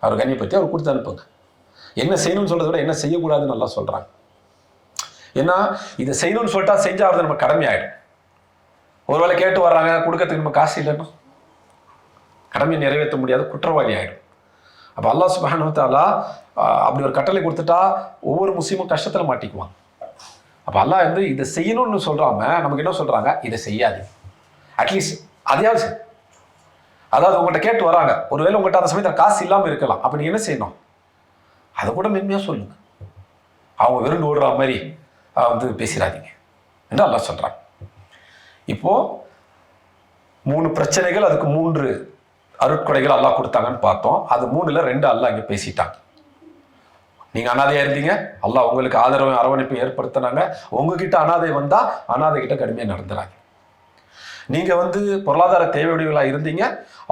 A: அவர் கண்ணியப்படுத்தி அவர் கொடுத்து அனுப்புங்க. என்ன செய்யணும்னு சொல்றதை விட என்ன செய்யக்கூடாதுன்னு நல்லா சொல்றாங்க. ஏன்னா இதை செய்யணும்னு சொல்லிட்டா செஞ்சா அவரது நம்ம கடமை ஆயிடும். ஒருவேளை கேட்டு வர்றாங்க, கொடுக்கறதுக்கு நம்ம காசு இல்லைன்னா கடமையை நிறைவேற்ற முடியாத குற்றவாளி ஆயிடும். அப்போ அல்லாஹ் சுப்ஹானஹு வ தஆலா அப்படி ஒரு கட்டளை கொடுத்துட்டா ஒவ்வொரு முஸ்லீமும் கஷ்டத்தில் மாட்டிக்குவாங்க. அப்போ அல்லாஹ் வந்து இதை செய்யணும்னு சொல்றாம நமக்கு என்ன சொல்றாங்க? இதை செய்யாது, அட்லீஸ்ட் அதையாவது. அதாவது உங்கள்கிட்ட கேட்டு வராங்க, ஒருவேளை உங்கள்கிட்ட அந்த சமயத்தில் காசு இல்லாமல் இருக்கலாம். அப்போ நீங்கள் என்ன செய்யணும்? அதை கூட மென்மையாக சொல்லுங்க. அவங்க விருண்டு ஓடுற மாதிரி வந்து பேசிடாதீங்க என்று அல்லாஹ் சொல்றாங்க. இப்போ 3 பிரச்சனைகள், அதுக்கு 3 அருட்கொடைகள் அல்லாஹ் கொடுத்தாங்கன்னு பார்த்தோம். அது 3ல் 2 அல்லாஹ் இங்கே பேசிட்டாங்க. நீங்க அனாதையா இருந்தீங்க, அல்லாஹ் உங்களுக்கு ஆதரவு அரவணைப்பு ஏற்படுத்தினாங்க. உங்ககிட்ட அனாதை வந்தா அனாதை கிட்ட கடுமையாக நடந்துறாங்க. நீங்க வந்து பொருளாதார தேவையுடையவர்களாக இருந்தீங்க,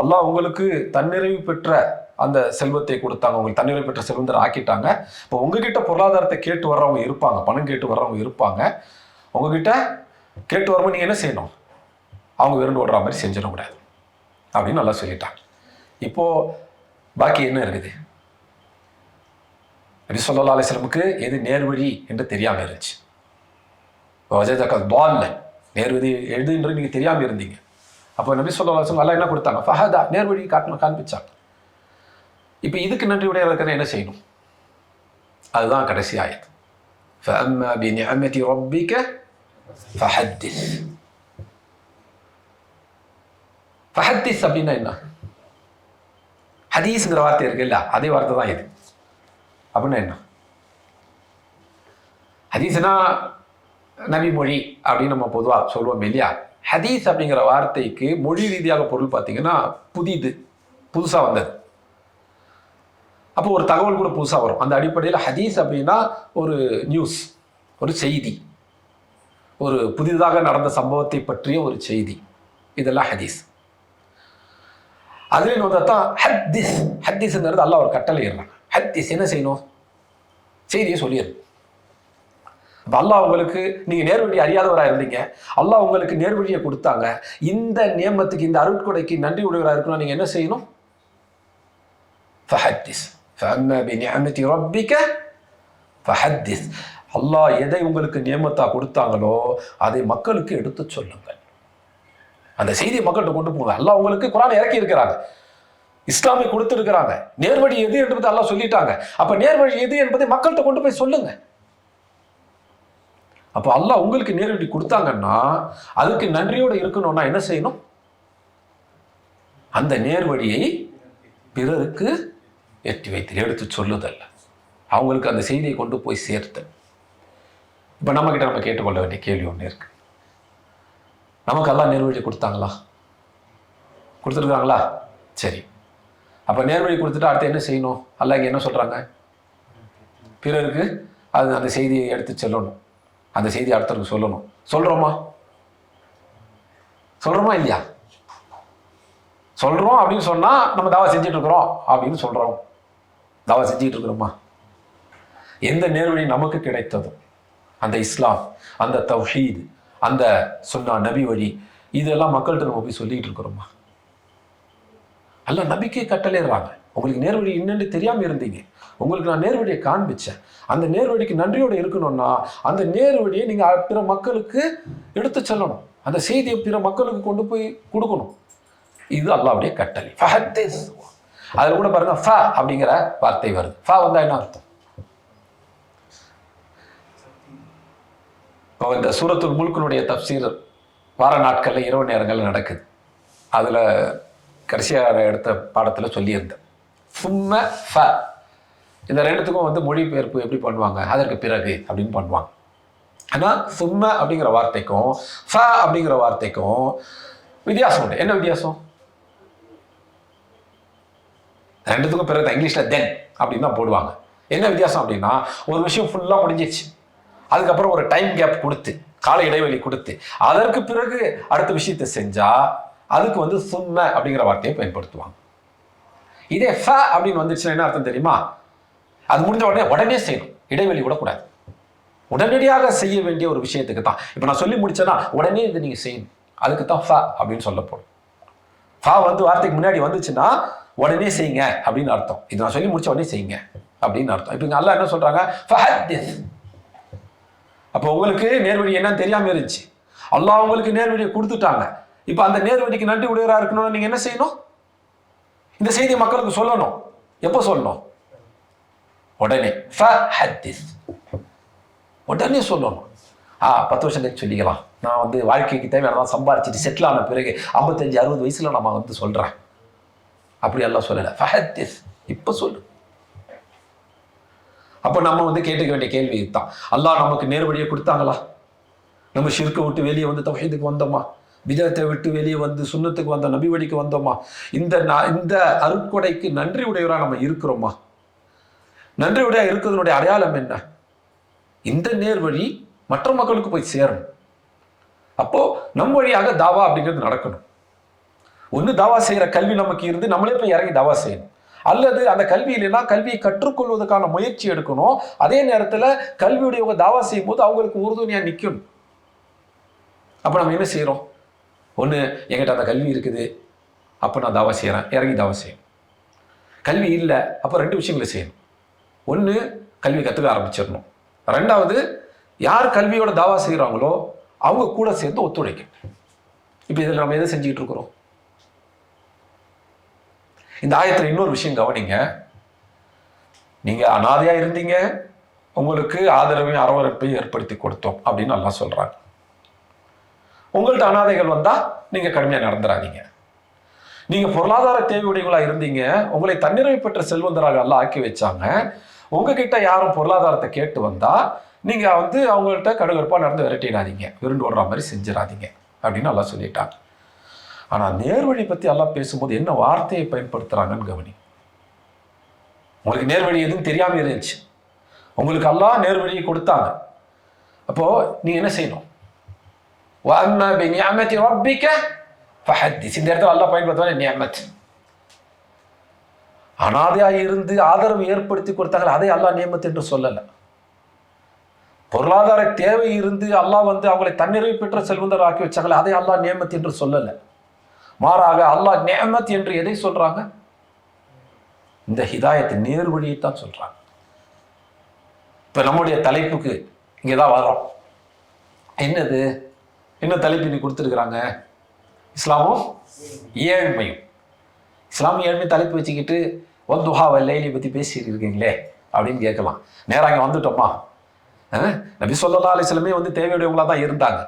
A: அல்லாஹ் உங்களுக்கு தன்னிறைவு பெற்ற அந்த செல்வத்தை கொடுத்தாங்க, உங்களுக்கு தன்னிறைவு பெற்ற செல்வந்தரை ஆக்கிட்டாங்க. இப்போ உங்ககிட்ட பொருளாதாரத்தை கேட்டு வர்றவங்க இருப்பாங்க, பணம் கேட்டு வர்றவங்க இருப்பாங்க. உங்ககிட்ட கேட்டு வரும்போது நீங்க என்ன செய்யணும்? அவங்க விருண்டு ஓடுற மாதிரி செஞ்சிடக்கூடாது அப்படின்னு நல்லா சொல்லிட்டாங்க. இப்போ பாக்கி என்ன இருக்குது? நபி ஸல்லல்லாஹு அலைஹி வஸல்லமுக்கு எது நேர்வழி என்று தெரியாமல் இருந்துச்சு. நேர்வழி எது என்று நீங்க தெரியாமல் இருந்தீங்க. அப்போ நபி ஸல்லல்லாஹு அலைஹி வஸல்லம் அல்லாஹ் என்ன கொடுத்தாங்க? ஃபஹதா, நேர்வழி காண்பிச்சாங்க. இப்போ இதுக்கு நன்றியுடைய இருக்கிற என்ன செய்யணும்? அதுதான் கடைசி ஆயத். ஃபஅம்மா பிநிஅமதி ரப்பிக ஃபஹத்திஸ். ஃபஹத்திஸ் அப்படின்னா என்ன? ஹதீஸ்ங்கிற வார்த்தை இருக்குல்ல, அதே வார்த்தை தான் இது. அப்படின்னா என்ன? ஹதீஸ்னா நபி மொழி அப்படின்னு நம்ம பொதுவாக சொல்லுவோம் இல்லையா? ஹதீஸ் அப்படிங்கிற வார்த்தைக்கு மொழி ரீதியாக பொருள் பார்த்தீங்கன்னா புதுசாக வந்தது. அப்போ ஒரு தகவல் கூட புதுசாக வரும். அந்த அடிப்படையில் ஹதீஸ் அப்படின்னா ஒரு நியூஸ், ஒரு செய்தி, ஒரு புதிதாக நடந்த சம்பவத்தை பற்றிய ஒரு செய்தி, இதெல்லாம் ஹதீஸ். அதுலேயும் வந்தால் தான் ஹத்தீஸ். ஹத்தீஸ்ங்கிறது அல்லாஹ் ஒரு கட்டளை இடுறாங்க. ஹத்தீஸ் என்ன செய்யணும்? செய்தியை சொல்லிடுது. அப்போ அல்லாஹ் உங்களுக்கு, நீங்கள் நேர்வழி அறியாதவராக இருந்தீங்க, அல்லாஹ் உங்களுக்கு நேர்வழியை கொடுத்தாங்க. இந்த நியமத்துக்கு, இந்த அருட்கொடைக்கு நன்றி உடையவராக இருக்கணும். நீங்கள் என்ன செய்யணும்? ஃபஹத்திஸ். ஃபஅம்மா பிநிஅமதி ரப்பிக ஃபஹத்திஸ். அல்லாஹ் எதை உங்களுக்கு நியமத்தா கொடுத்தாங்களோ அதை மக்களுக்கு எடுத்து சொல்லுங்கள். அந்த செய்தியை மக்கள்கிட்ட கொண்டு போங்க. அல்லாஹ் உங்களுக்கு குர்ஆனை இறக்கி இருக்கிறாங்க, இஸ்லாமை கொடுத்துருக்கிறாங்க. நேர்வழி எது என்பதை அல்லாஹ் சொல்லிட்டாங்க. அப்ப நேர்வழி எது என்பதை மக்கள்கிட்ட கொண்டு போய் சொல்லுங்க. அப்போ அல்லாஹ் உங்களுக்கு நேர்வழி கொடுத்தாங்கன்னா அதுக்கு நன்றியோடு இருக்கணும்னா என்ன செய்யணும்? அந்த நேர்வழியை பிறருக்கு எட்டி வைத்து எடுத்து சொல்லுதல்ல, அவங்களுக்கு அந்த செய்தியை கொண்டு போய் சேர்த்து. இப்போ நம்ம கிட்ட நம்ம கேட்டுக்கொள்ள வேண்டிய கேள்வி ஒன்று இருக்கு. நமக்கு அல்லாஹ் நேர்வழி கொடுத்தாங்களா? கொடுத்துருக்காங்களா? சரி, அப்போ நேர்வழி கொடுத்துட்டு அடுத்து என்ன செய்யணும்? அல்லாஹ் இங்கே என்ன சொல்கிறாங்க? பிறருக்கு அது அந்த செய்தியை எடுத்து சொல்லணும், அந்த செய்தியை அடுத்தவருக்கு சொல்லணும். சொல்கிறோமா? சொல்கிறோமா இல்லையா? சொல்கிறோம் அப்படின்னு சொன்னால் நம்ம தாவா செஞ்சுட்டு இருக்கிறோம் அப்படின்னு சொல்கிறோம். தாவா செஞ்சுட்டு இருக்கிறோமா? எந்த நேர்வழி நமக்கு கிடைத்ததும், அந்த இஸ்லாம், அந்த தௌஹீத், அந்த சுன்னா நபி வழி, இதெல்லாம் மக்கள்கிட்ட நம்ம போய் சொல்லிக்கிட்டு இருக்கிறோமா? அல்ல நபிக்கே கட்டளைறாங்க. உங்களுக்கு நேர்வழி என்னன்னு தெரியாமல் இருந்தீங்க, உங்களுக்கு நான் நேர்வழியை காண்பிச்சேன். அந்த நேர்வழிக்கு நன்றியோடு இருக்கணும்னா அந்த நேர்வழியை நீங்கள் பிற மக்களுக்கு எடுத்து செல்லணும், அந்த செய்தியை பிற மக்களுக்கு கொண்டு போய் கொடுக்கணும். இது அல்லாஹ்வுடைய கட்டளை. ஃபஹத்திஸ். அதில் கூட பாருங்க ஃப அப்படிங்கிற வார்த்தை வருது. ஃப வந்தா என்ன அர்த்தம்? இப்போ இந்த சூரத்துல் முல்கினுடைய தப்சீர் வார நாட்களில் இரவு நேரங்கள் நடக்குது. அதில் கடைசியாக எடுத்த பாடத்தில் சொல்லியிருந்தேன். சும்ம ஃப இந்த ரெண்டுத்துக்கும் வந்து மொழிபெயர்ப்பு எப்படி பண்ணுவாங்க? அதற்கு பிறகு அப்படின்னு பண்ணுவாங்க. ஆனால் சும்ம அப்படிங்கிற வார்த்தைக்கும் ஃப அப்படிங்கிற வார்த்தைக்கும் வித்தியாசம் உண்டு. என்ன வித்தியாசம்? ரெண்டுத்துக்கும் பிறகு தான் இங்கிலீஷில் தென் அப்படின்னு தான் போடுவாங்க. என்ன வித்தியாசம் அப்படின்னா, ஒரு விஷயம் ஃபுல்லாக முடிஞ்சிச்சு, அதுக்கப்புறம் ஒரு டைம் கேப் கொடுத்து, கால இடைவெளி கொடுத்து, அதற்கு பிறகு அடுத்த விஷயத்தை செஞ்சா அதுக்கு வந்து சும்ம அப்படிங்கிற வார்த்தையை பயன்படுத்துவாங்க. இதே ஃப அப்படின்னு வந்துச்சுன்னா என்ன அர்த்தம் தெரியுமா? அது முடிஞ்ச உடனே செய்யணும், இடைவெளி விடக்கூடாது. உடனடியாக செய்ய வேண்டிய ஒரு விஷயத்துக்கு தான். இப்போ நான் சொல்லி முடிச்சேன்னா உடனே இதை நீங்கள் செய்யணும், அதுக்கு தான் ஃப அப்படின்னு சொல்லப்படும். ஃப வந்து வார்த்தைக்கு முன்னாடி வந்துச்சுன்னா உடனே செய்யுங்க அப்படின்னு அர்த்தம். இது நான் சொல்லி முடிச்ச உடனே செய்யுங்க அப்படின்னு அர்த்தம். இப்போ அல்லாஹ் என்ன சொல்றாங்க? ஃபஹத்திஸ். அப்போ உங்களுக்கு நேர்வழி என்னன்னு தெரியாம இருந்துச்சு, அல்லாஹ் உங்களுக்கு நேர்வழியை கொடுத்துட்டாங்க. இப்போ அந்த நேர்வழிக்கு நன்றி உடையவராக இருக்கணும்னு நீங்க என்ன செய்யணும்? இந்த செய்தியை மக்களுக்கு சொல்லணும். எப்போ சொல்லணும்? உடனே. ஃபஹத்திஸ், உடனே சொல்லணும். 10 வருஷம் கழிச்சு சொல்லிக்கலாம், நான் வந்து வாழ்க்கைக்கு தேவையானதான் சம்பாரிச்சிட்டு செட்டில் ஆன பிறகு 55-60 வயசுல நம்ம வந்து சொல்றேன் அப்படி எல்லாம் சொல்லலை. ஃபஹத்திஸ், இப்போ சொல்லு. அப்போ நம்ம வந்து கேட்டுக்க வேண்டிய கேள்வி இதுதான். அல்லாஹ் நமக்கு நேர்வழியை கொடுத்தாங்களா? நம்ம ஷிர்க்கை விட்டு வெளியே வந்து தௌஹீதுக்கு வந்தோமா? பிதத்தை விட்டு வெளியே வந்து சுன்னத்துக்கு வந்த நபி வழிக்கு வந்தோமா? இந்த அருட்கொடைக்கு நன்றி உடையவராக நம்ம இருக்கிறோமா? நன்றி உடையா இருக்கிறதுனுடைய அடையாளம் என்ன? இந்த நேர்வழி மற்ற மக்களுக்கு போய் சேரணும். அப்போ நம் வழியாக தாவா அப்படிங்கிறது நடக்கணும். ஒன்று தாவா செய்கிற கல்வி நமக்கு இருந்து நம்மளே போய் இறங்கி தாவா செய்யணும், அல்லது அந்த கல்வி இல்லைன்னா கல்வியை கற்றுக்கொள்வதற்கான முயற்சி எடுக்கணும். அதே நேரத்தில் கல்வியுடைய தாவா செய்யும் போது அவங்களுக்கு உறுதுணையாக நிற்கணும். அப்போ நம்ம என்ன செய்கிறோம்? ஒன்று, என்கிட்ட அந்த கல்வி இருக்குது, அப்போ நான் தாவா செய்கிறேன், இறங்கி தாவா செய்யணும். கல்வி இல்லை, அப்போ 2 விஷயங்களை செய்யணும். ஒன்று, கல்வி கற்றுக்க ஆரம்பிச்சிடணும். ரெண்டாவது, யார் கல்வியோட தாவா செய்கிறாங்களோ அவங்க கூட சேர்ந்து ஒத்துழைக்கணும். இப்போ இதில் நம்ம எதை செஞ்சுக்கிட்டு இருக்கிறோம்? இந்த ஆயத்தில் இன்னொரு விஷயம் கவனிங்க. நீங்க அனாதையா இருந்தீங்க, உங்களுக்கு ஆதரவையும் அரவணைப்பையும் ஏற்படுத்தி கொடுத்தோம் அப்படின்னு அல்லாஹ் சொல்றாங்க. உங்கள்ட்ட அனாதைகள் வந்தா நீங்க கடுமையா நடந்துடாதீங்க. நீங்க பொருளாதார தேவையுடையவங்களா இருந்தீங்க, உங்களை தன்னிறைவு பெற்ற செல்வந்தராக அல்லாஹ் ஆக்கி வச்சாங்க. உங்ககிட்ட யாரும் பொருளாதாரத்தை கேட்டு வந்தா நீங்க வந்து அவங்கள்ட்ட கடுகடுப்பா நடந்து விரட்டிடாதீங்க, விருண்டு ஓடுற மாதிரி செஞ்சிடாதீங்க அப்படின்னு அல்லாஹ் சொல்லிட்டாங்க. ஆனால் நேர்வழி பற்றி அல்லாஹ் பேசும்போது என்ன வார்த்தையை பயன்படுத்துகிறாங்கன்னு கவனி. உங்களுக்கு நேர்வழி எதுவும் தெரியாமல் இருந்துச்சு, உங்களுக்கு அல்லாஹ் நேர்வழியை கொடுத்தாங்க. அப்போது நீங்கள் என்ன செய்யணும்? வஅம்மா பிநிஅமதி ரப்பிக ஃபஹத்திஸ். இந்த இடத்துல அல்லாஹ் பயன்படுத்துவாங்க நிஅமத். அனாதையாக இருந்து ஆதரவு ஏற்படுத்தி கொடுத்தாங்களே அதை அல்லாஹ் நியமத் என்று சொல்லலை. பொருளாதார தேவை இருந்து அல்லாஹ் வந்து அவங்களை தன்னிறைவு பெற்ற செல்வந்தர் ஆக்கி வச்சாங்களே அதை அல்லாஹ் நியமத் என்று சொல்லலை. மாறாக அல்லாஹ் நிஅமத் என்று எதை சொல்றாங்க? இந்த ஹிதாயத் நேர்வழியை தான் சொல்றாங்க. இப்ப நம்முடைய தலைப்புக்கு இங்கேதான் வரோம். என்னது, என்ன தலைப்பு நீ கொடுத்துருக்குறாங்க? இஸ்லாமும் ஏழ்மையும். இஸ்லாம் ஏழ்மை தலைப்பு வச்சுக்கிட்டு வந்துஹா லைலி பத்தி பேசிட்டு இருக்கீங்களே அப்படின்னு கேட்கலாம். நேராக இங்கே வந்துட்டோமா? நபி ஸல்லல்லாஹு அலைஹி வஸல்லம் வந்து தேவையுடையவங்களா தான் இருந்தாங்க.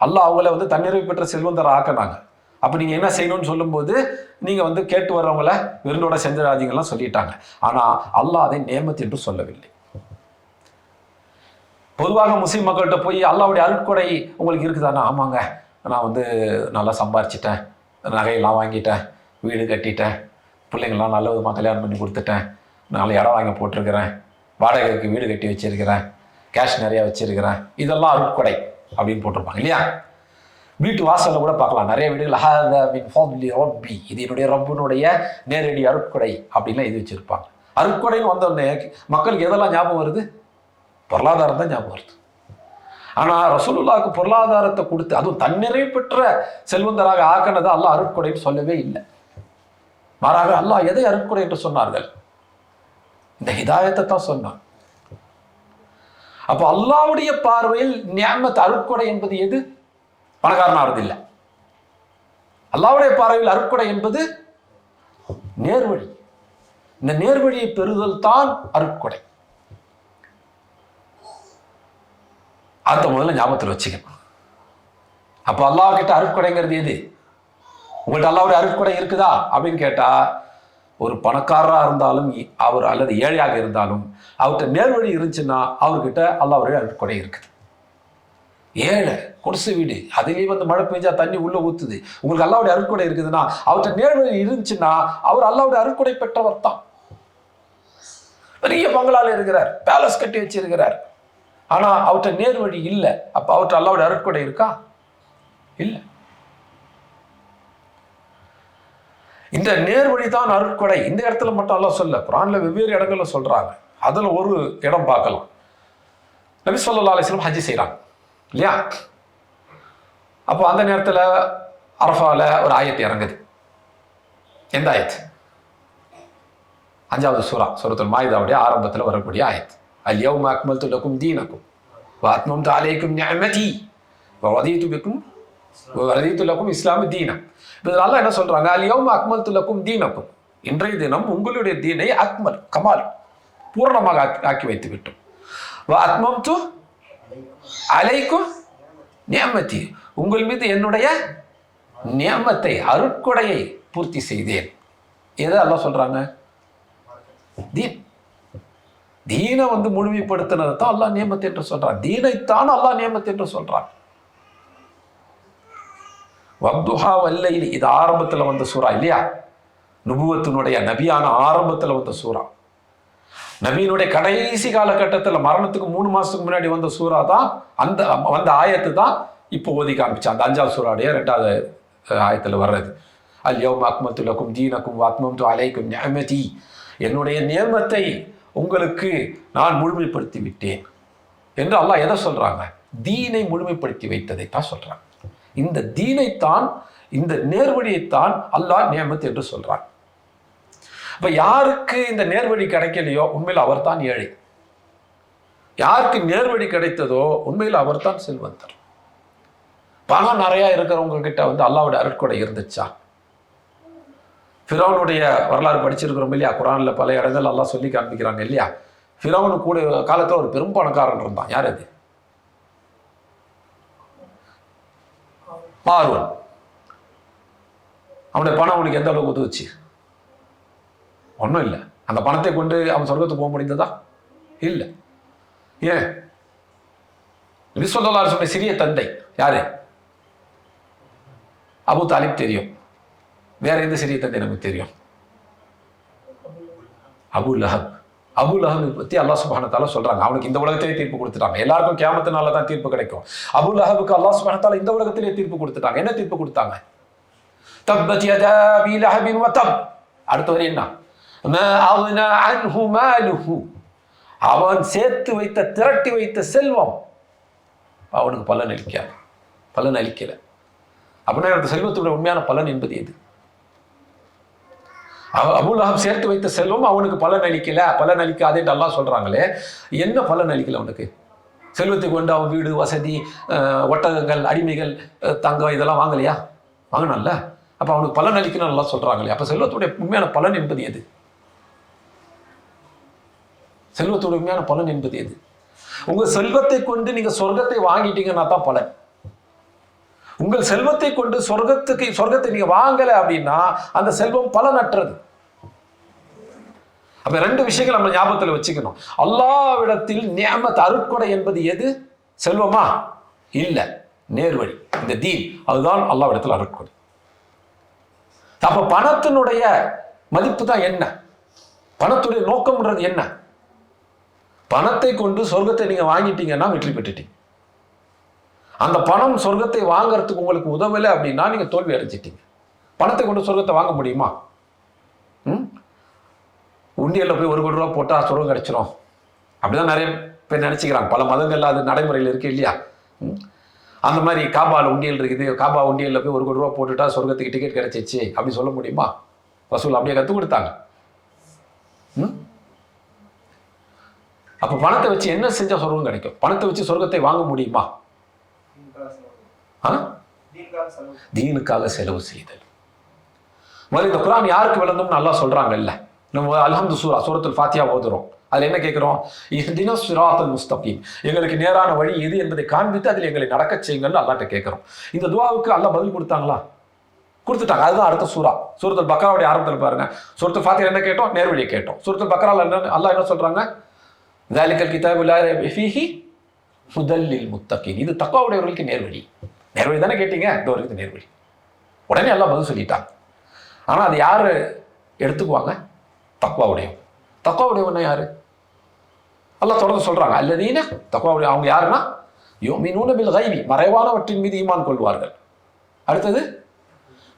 A: அல்லாஹ் அவங்கள வந்து தன்னிறைவு பெற்ற செல்வந்தர் ஆக்கினாங்க. அப்போ நீங்கள் என்ன செய்யணும்னு சொல்லும்போது நீங்கள் வந்து கேட்டு வர்றவங்கள விருந்தோட செஞ்சிடாதீங்கலாம் சொல்லிட்டாங்க. ஆனால் அல்லாஹ் அதை நியமத் என்று சொல்லவில்லை. பொதுவாக முஸ்லீம் மக்கள்கிட்ட போய் அல்லாஹ்வுடைய அருட்கொடை உங்களுக்கு இருக்குதானா? ஆமாங்க, நான் வந்து நல்லா சம்பாரிச்சிட்டேன், நகையெல்லாம் வாங்கிட்டேன், வீடு கட்டிட்டேன், பிள்ளைங்கள்லாம் நல்ல விதமாக கல்யாணம் பண்ணி கொடுத்துட்டேன், 4 இடம் வாங்கி போட்டிருக்கிறேன், வாடகைக்கு வீடு கட்டி வச்சிருக்கிறேன், கேஷ் நிறையா வச்சிருக்கிறேன், இதெல்லாம் அருட்கொடை அப்படின்னு போட்டிருப்பாங்க இல்லையா? வீட்டு வாசலில் கூட பார்க்கலாம் நிறைய வீடுகள் ஹாதா மின் ஃபத்லி ரப்பி, இது என்னுடைய ரப்பினுடைய நேரடி அருட்கொடை அப்படின்லாம் இது வச்சிருப்பாங்க. அருட்கொடைன்னு வந்தோடனே மக்களுக்கு எதெல்லாம் ஞாபகம் வருது? பொருளாதாரம் தான் ஞாபகம் வருது. ஆனால் ரசூலுல்லாஹ்வுக்கு பொருளாதாரத்தை கொடுத்து அதுவும் தன்னிறைவு பெற்ற செல்வந்தராக ஆக்கினதை அல்லாஹ் அருட்கொடைன்னு சொல்லவே இல்லை. மாறாக அல்லாஹ் எதை அருட்கொடை என்று சொன்னார்கள்? இந்த ஹிதாயத்தை தான் சொன்னான். அப்போ அல்லாஹ்வுடைய பார்வையில் நிஅமத் அருட்கொடை என்பது எது? பணக்காரனாவது இல்லை. அல்லாஹ்வுடைய பார்வையில் அருட்கொடை என்பது நேர்வழி. இந்த நேர்வழியை பெறுதல் தான் அருட்கொடை. அதை முதல்ல ஞாபகத்தில் வச்சுக்கணும். அப்போ அல்லாஹ் கிட்ட அருட்கொடைங்கிறது எது? உங்கள்கிட்ட அல்லாவுடைய அருட்கொடை இருக்குதா அப்படின்னு கேட்டா, ஒரு பணக்காரராக இருந்தாலும் அவர் அல்லது ஏழையாக இருந்தாலும் அவர்கிட்ட நேர்வழி இருந்துச்சுன்னா அவர்கிட்ட அல்லாவுடைய அருட்கொடை இருக்குது. ஏழை குடிசை வீடு, அதுலேயும் மழை பெஞ்சா தண்ணி உள்ள ஊத்துது, உங்களுக்கு அல்லாவுடைய அருட்கொடை இருக்குதுன்னா அவர்கிட்ட நேர்வழி இருந்துச்சுன்னா அவர் அல்லாவுடைய அருட்கொடை பெற்றவர் தான். பெரிய பங்களால இருக்கிறார், பேலஸ் கட்டி வச்சிருக்கிறார், ஆனா அவர்கிட்ட நேர்வழி இல்லை. அப்ப அவர்கிட்ட அல்லாவுடைய அருட்கொடை இருக்கா? இல்லை. இந்த நேர்வழி தான் அருட்கொடை. இந்த இடத்துல மட்டும் அல்லாஹ் சொல்ல, குர்ஆன்ல வெவ்வேறு இடங்கள்ல சொல்றாங்க. அதுல ஒரு இடம் பார்க்கலாம். நபி ஸல்லல்லாஹு அலைஹி வஸல்லம் ஹஜ் செய்றாங்க இல்லையா? அப்போ அந்த நேரத்தில் அரஃபால ஒரு ஆயத்து இறங்குது. எந்த ஆயத்து? 5வது சூரத்துல் மாயிதாவுடைய ஆரம்பத்தில் வரக்கூடிய ஆயத்து. அல் யௌம அக்மல்து லக்கும் தீனக்கும் வ அத்மம்து அலைக்கும் நிஅமதி வ ரதீது லக்கும் இஸ்லாமு தீனா. இதில் அல்லாஹ் என்ன சொல்றாங்க? அல் யௌம அக்மல்து லக்கும் தீனக்கும், இன்றைய தினம் உங்களுடைய தீனை அக்மல் கமால் பூரணமாக ஆக்கி வைத்து விட்டோம். வ அத்மம்து அலைக்கும் நிஅமதி, உங்கள் மீது என்னுடைய நியமத்தை அருட்கொடையை பூர்த்தி செய்தேன். எதை அல்லாஹ் சொல்றாங்க? தீன். தீனை முழுமைப்படுத்தினதை தான் அல்லாஹ் நியமத் என்று சொல்றான். தீனைத்தான் அல்லாஹ் நியமத் என்று சொல்றான். வப்துஹா வல்லைலி, இது ஆரம்பத்தில் வந்த சூறா இல்லையா? நுபுவத்தினுடைய நபியான ஆரம்பத்தில் வந்த சூறா. நபியினுடைய கடைசி காலகட்டத்தில் மரணத்துக்கு 3 மாசத்துக்கு முன்னாடி வந்த சூறா தான் அந்த வந்த ஆயத்து தான் இப்போ ஓதி காமிச்சு. அந்த 5வது சூறாவுடைய 2வது ஆயத்தில் வர்றது. அல் யௌம அக்மல்து லக்கும் தீனக்கும் வ அத்மம்து அலைக்கும் நிஅமதி, என்னுடைய நியமத்தை உங்களுக்கு நான் முழுமைப்படுத்தி விட்டேன் என்று அல்லாஹ் எதை சொல்றாங்க? தீனை முழுமைப்படுத்தி வைத்ததை தான் சொல்றாங்க. இந்த தீனைத்தான், இந்த நேர்வழியைத்தான் அல்லாஹ் நியமத் என்று சொல்றாங்க. அப்ப யாருக்கு இந்த நேர்வழி கிடைக்கலையோ உண்மையில் அவர் தான் ஏழை. யாருக்கு நேர்வழி கிடைத்ததோ உண்மையில் அவர் தான் செல்வந்தர். பணம் நிறைய இருக்கிறவங்க கிட்ட அல்லாஹ்வுடைய அருட்கொடை இருந்துச்சா? ஃபிரௌனுடைய வரலாறு படிச்சிருக்கிறோம் இல்லையா? குர்ஆன்ல பல இடங்கள் அல்லாஹ் சொல்லி காண்பிக்கிறாங்க இல்லையா? ஃபிரௌனு கூட காலத்தில் ஒரு பெரும் பணக்காரன் இருந்தான். யார் அது? பார்வன். அவனுடைய பணம் அவனுக்கு எந்த அளவுக்கு உதவுச்சு? ஒன்றும் இல்லை. அந்த பணத்தை கொண்டு அவன் சொர்க்கத்துக்கு போக முடிந்ததா? இல்லை. ஏன்? நபி ஸல்லல்லாஹு அலைஹி வஸல்லம் சிறிய தந்தை யாரு? அபூ தாலிப் தெரியும். வேற எந்த சிறிய தந்தை நமக்கு தெரியும்? அபூ லஹப். அபூ லஹப் பத்தி அல்லாஹ் சுப்ஹானஹு வ தஆலா சொல்றாங்க, அவனுக்கு இந்த உலகத்திலே தீர்ப்பு கொடுத்துட்டாங்க. எல்லாருக்கும் கியாமத் நாள்ல தான் தீர்ப்பு கிடைக்கும். அபூ லஹபுக்கு அல்லாஹ் சுப்ஹானஹு வ தஆலா இந்த உலகத்திலே தீர்ப்பு கொடுத்துட்டாங்க. என்ன தீர்ப்பு கொடுத்தாங்க? தப்பத் யதா அபீ லஹபின் வ தப். அடுத்த வரி என்ன? மா அக்னா அன்ஹு மாலுஹு, அவன் சேர்த்து வைத்த திரட்டி வைத்த செல்வம் அவனுக்கு பலன் அளிக்கல. அப்படின்னா அந்த செல்வத்துடைய உண்மையான பலன் என்பது எது? அபூ லஹப் சேர்த்து வைத்த செல்வம் அவனுக்கு பலன் அளிக்காது என்று அல்லாஹ் சொல்றாங்களே, என்ன பலன் அளிக்கல அவனுக்கு? செல்வத்தை கொண்டு அவன் வீடு வசதி, ஒட்டகங்கள், அடிமைகள், தங்கம் இதெல்லாம் வாங்கலையா? வாங்கினான்ல. அப்ப அவனுக்கு பலன் அளிக்கணும்னு அல்லாஹ் சொல்றாங்களே, அப்ப செல்வத்துடைய உண்மையான பலன் என்பது எது? செல்வத்துடைய உண்மையான பலன் என்பது எது? உங்க செல்வத்தை கொண்டு நீங்க சொர்க்கத்தை வாங்கிட்டீங்கன்னா தான் பலன். உங்கள் செல்வத்தை கொண்டு சொர்க்கத்தை நீங்க வாங்கல அப்படின்னா அந்த செல்வம் பலனற்றது. அப்ப 2 விஷயங்கள் நம்ம ஞாபகத்தில் வச்சுக்கணும். அல்லாஹ்விடத்தில் நிஅமத் அருட்கொடை என்பது எது? செல்வமா? இல்ல, நேர்வழி, இந்த தீன், அதுதான் அல்லாஹ்விடத்தில் அருட்கொடை. அப்ப பணத்தினுடைய மதிப்பு தான் என்ன? பணத்துடைய நோக்கம்ன்றது என்ன? பணத்தை கொண்டு சொர்க்கத்தை நீங்க வாங்கிட்டீங்கன்னா வெற்றி பெற்றுட்டீங்க. அந்த பணம் சொர்க்கத்தை வாங்கறதுக்கு உங்களுக்கு உதவலை அப்படின்னா நீங்க தோல்வி அடைஞ்சிட்டீங்க. பணத்தை கொண்டு சொர்க்கத்தை வாங்க முடியுமா? உண்டியல்ல போய் 1 கோடி ரூபா போட்டா சொர்க்கம் கிடைச்சிடும் அப்படிதான் நிறைய பேர் நினைச்சுக்கிறாங்க. பல மதங்கள்ல அது நடைமுறையில் இருக்கு இல்லையா? அந்த மாதிரி காபால உண்டியல் இருக்குது, காபா உண்டியல்ல போய் 1 கோடி ரூபா போட்டுட்டா சொர்க்கத்துக்கு டிக்கெட் கிடைச்சிச்சு அப்படி சொல்ல முடியுமா? ரசூல் அப்படியே கற்றுக் கொடுத்தாங்க. அப்ப பணத்தை வச்சு என்ன செஞ்சா சொர்க்கம் கிடைக்கும்? பணத்தை வச்சு சொர்க்கத்தை வாங்க முடியுமா? தீனுக்காக செலவு செய்தல். முதல்ல இந்த குர்ஆன் யாருக்கு விளங்கும்னு அல்லாஹ் சொல்றாங்கல்ல, நம்ம அல்ஹம்து சூரத்துல் ஃபாத்திஹா ஓதுறோம். அதில் என்ன கேட்குறோம்? இஹ்தின ஸிராத்தல் முஸ்தகீம், எங்களுக்கு நேரான வழி எது என்பதை காண்பித்து அதில் எங்களை நடக்க செய்யுங்கன்னு அல்லாஹ்ட்ட கேட்குறோம். இந்த துஆவுக்கு அல்லாஹ் பதில் கொடுத்தாங்களா? கொடுத்துட்டாங்க. அதுதான் அடுத்த சூரத்துல் பக்ராவுடைய ஆரம்பத்தில் பாருங்க. சூரத்துல் ஃபாத்திஹா என்ன கேட்டோம்? நேர்வழியை கேட்டோம். சூரத்துல் பக்ரால என்ன அல்லாஹ் என்ன சொல்றாங்க? ஸாலிகல் கிதாபு லா ரைப ஃபீஹி ஹுதல் லில் முத்தகீன், இது தக்வாவுடையவர்களுக்கு நேர்வழி. நேர்வழி தானே கேட்டீங்க, இந்த ஒரு நேர்வழி. உடனே அல்லாஹ் பதில் சொல்லிட்டாங்க. ஆனால் அது யார் எடுத்துக்குவாங்க? தக்வாவுடையவன். தக்வாவுடையவன் யாரு? அல்லாஹ் தொடர்ந்து சொல்றாங்க, அல்லதீன தக்வாவுடைய, அவங்க யாருன்னா யுமினூன பில் கைபி, மறைவானவற்றின் மீது ஈமான் கொள்வார்கள். அடுத்தது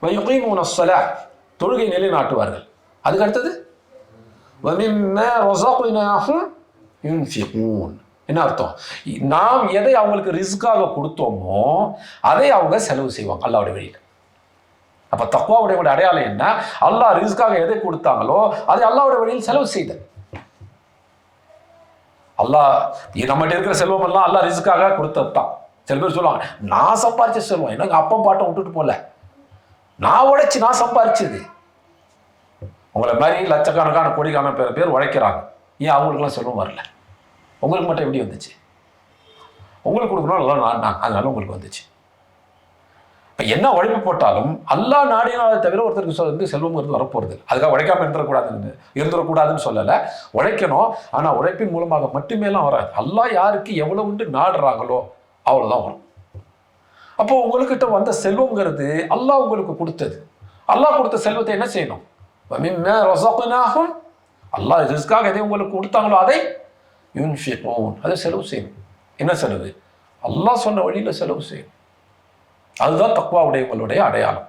A: வயுகீமூன ஸலாத், தொழுகை நிலைநாட்டுவார்கள். அதுக்கு அடுத்தது வமிம்மா ரஸக்னாஹும் யுன்ஃபிகூன், என்ன அர்த்தம்? நாம் எதை அவங்களுக்கு ரிஸ்காக கொடுத்தோமோ அதை அவங்க செலவு செய்வாங்க அல்லாஹ்வுடைய வழியில். அப்ப தக்வாவுடைய அடையாளம் என்ன? அல்லாஹ் ரிஸ்காக எதை கொடுத்தாங்களோ அதை அல்லாஹ்வுடைய வழியில் செலவு செய்தல். அல்லாஹ் நம்மகிட்ட இருக்கிற செல்வம் எல்லாம் அல்லாஹ் ரிஸ்காக கொடுத்தது தான். சில பேர் சொல்லுவாங்க, நான் சம்பாரிச்ச செல்வம், எனக்கு அப்பம் பாட்டம் விட்டுட்டு போல, நான் உழைச்சி நான் சம்பாரிச்சது. உங்களை மாதிரி லட்சக்கணக்கான கோடிக்கான பேர் உழைக்கிறாங்க, ஏன் அவங்களுக்குலாம் செல்வம் வரல? உங்களுக்கு மட்டும் எப்படி வந்துச்சு? உங்களுக்கு கொடுக்கணும் நல்லா, அதனால உங்களுக்கு வந்துச்சு. இப்போ என்ன உழைப்பு போட்டாலும் அல்லாஹ் நாடினால தவிர ஒருத்தருக்கு வந்து செல்வங்கிறது வரப்போகிறது. அதுக்காக உழைக்காம இருந்துடக்கூடாதுன்னு சொல்லலை, உழைக்கணும். ஆனால் உழைப்பின் மூலமாக மட்டுமேலாம் வராது. அல்லாஹ் யாருக்கு எவ்வளோ உண்டு நாடுறாங்களோ அவ்வளோதான் வரும். அப்போ உங்கள்கிட்ட வந்த செல்வங்கிறது அல்லாஹ் உங்களுக்கு கொடுத்தது. அல்லாஹ் கொடுத்த செல்வத்தை என்ன செய்யணும்? அல்லாஹ் ரிஸ்காக எதை உங்களுக்கு கொடுத்தாங்களோ அதை யுன்ஃபிகூன், அதை செலவு செய்யணும். என்ன செலவு? அல்லாஹ் சொன்ன வழியில் செலவு செய்யணும். அதுதான் தக்வாவுடையவங்களுடைய அடையாளம்.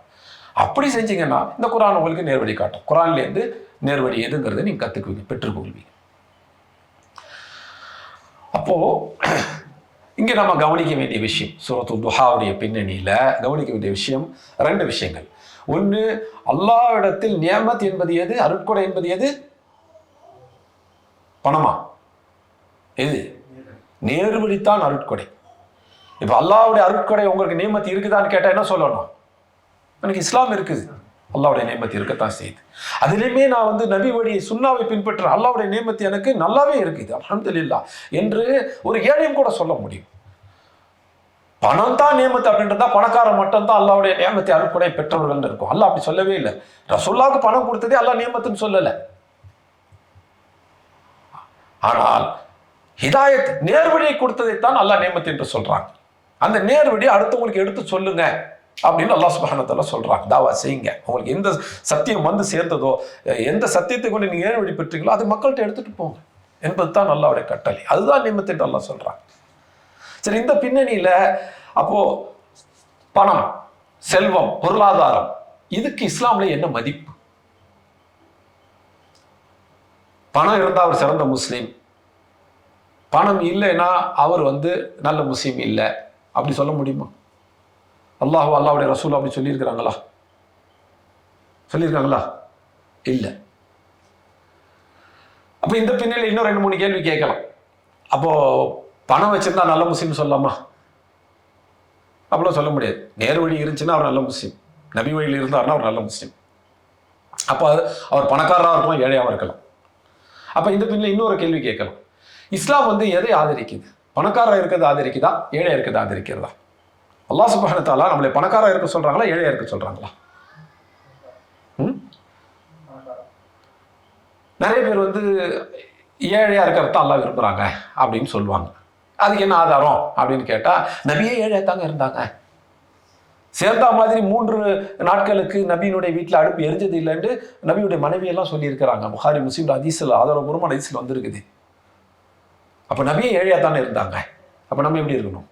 A: அப்படி செஞ்சீங்கன்னா இந்த குர்ஆன் உங்களுக்கு நேர்வழி காட்டும். குர்ஆன்லேருந்து நேர்வழி எதுங்கிறத நீங்கள் கற்றுக்குவீங்க, பெற்றுக்கொள்வீங்க. அப்போ இங்கே நம்ம கவனிக்க வேண்டிய விஷயம், சூரத்து துஹாவுடைய பின்னணியில் கவனிக்க வேண்டிய விஷயம் 2 விஷயங்கள். ஒன்று, அல்லாஹ்விடத்தில் நியமத் என்பது எது? அருட்கொடை என்பது எது? பணமா? எது? நேர்வழித்தான் அருட்கொடை. இப்போ அல்லாஹ்வுடைய அருட்கொடை உங்களுக்கு நியமத் இருக்குதான்னு கேட்டால் என்ன சொல்லணும்? எனக்கு இஸ்லாம் இருக்குது, அல்லாஹ்வுடைய நியமத் இருக்கத்தான் செய்யுது. அதுலேயுமே நான் வந்து நபி வழி சுன்னாவை பின்பற்றுறேன், அல்லாஹ்வுடைய நியமத் எனக்கு நல்லாவே இருக்குது, அல்ஹம்துலில்லாஹ் என்று ஒரு ஏழையும் கூட சொல்ல முடியும். பணம் தான் நியமத் அப்படின்றதா பணக்காரன் மட்டும்தான் அல்லாஹ்வுடைய நியமத்தை அருட்கொடை பெற்றவர்கள் இருக்கும். அல்லாஹ் அப்படி சொல்லவே இல்லை. ரசூலுல்லாஹ்வுக்கு பணம் கொடுத்ததே அல்லாஹ் நியமத்துன்னு சொல்லலை. ஆனால் ஹிதாயத் நேர்வழியை கொடுத்ததைத்தான் அல்லாஹ் நியமத் என்று சொல்றாங்க. அந்த நேர்வழி அடுத்தவங்களுக்கு எடுத்து சொல்லுங்க அப்படின்னு அல்லாஹ் சுப்ஹானஹு வ தஆலா சொல்றாங்க. தாவா செய்யுங்க. உங்களுக்கு எந்த சத்தியம் வந்து சேர்ந்ததோ, எந்த சத்தியத்தை கொண்டு நீங்க நேர்வழி பெற்றீங்களோ அது மக்கள்கிட்ட எடுத்துட்டு போங்க என்பது தான் அல்லாஹ்வுடைய கட்டளை. அதுதான் நியமத் என்று அல்லாஹ் சொல்றாங்க. சரி, இந்த பின்னணியில அப்போ பணம், செல்வம், பொருளாதாரம், இதுக்கு இஸ்லாம்ல என்ன மதிப்பு? பணம் இருந்தால் அவர் சிறந்த முஸ்லீம், பணம் இல்லைன்னா அவர் வந்து நல்ல முஸ்லீம் இல்லை அப்படி சொல்ல முடியுமா? அல்லாஹ்வுடைய ரசூல் அப்படி சொல்லியிருக்கிறாங்களா? சொல்லியிருக்காங்களா? இல்லை. அப்போ இந்த பின்னணியில் இன்னும் 2-3 கேள்வி கேட்கலாம். அப்போ பணம் வச்சிருந்தா நல்ல முஸ்லீம் சொல்லலாமா? அப்படிலாம் சொல்ல முடியாது. நேர் வழி இருந்துச்சுன்னா அவர் நல்ல முஸ்லீம், நபி வழியில் இருந்தார்னா அவர் நல்ல முஸ்லீம். அப்போ அவர் பணக்காரராக இருக்கலாம், ஏழையாக இருக்கலாம். அப்போ இந்த பின்னணியில் இன்னொரு கேள்வி கேட்கலாம். இஸ்லாம் வந்து எதை ஆதரிக்குது? பணக்காரராக இருக்கிறது ஆதரிக்குதா, ஏழையாக இருக்கிறது ஆதரிக்கிறதா? அல்லாஹ் சுப்ஹானஹு வ தஆலா நம்மளை பணக்காரராக இருக்க சொல்றாங்களா, ஏழையாக இருக்க சொல்றாங்களா? நிறைய பேர் வந்து ஏழையாக இருக்கிறத அல்லாஹ் விரும்புகிறாங்க அப்படின்னு சொல்லுவாங்க. அதுக்கு என்ன ஆதாரம் அப்படின்னு கேட்டால், நபியே ஏழையாக தாங்க இருந்தாங்க. சேர்ந்தா மாதிரி 3 நாட்களுக்கு நபியினுடைய வீட்டில் அடுப்பு எரிஞ்சது இல்லைன்னு நபியுடைய மனைவியெல்லாம் சொல்லியிருக்கிறாங்க. புகாரி, முஸ்லிம் ஹதீஸில் ஆதாரபூர்வமான ஹதீஸில் வந்திருக்குது. அப்போ நபியே ஏழையாக தானே இருந்தாங்க. அப்போ நம்ம எப்படி இருக்கணும்?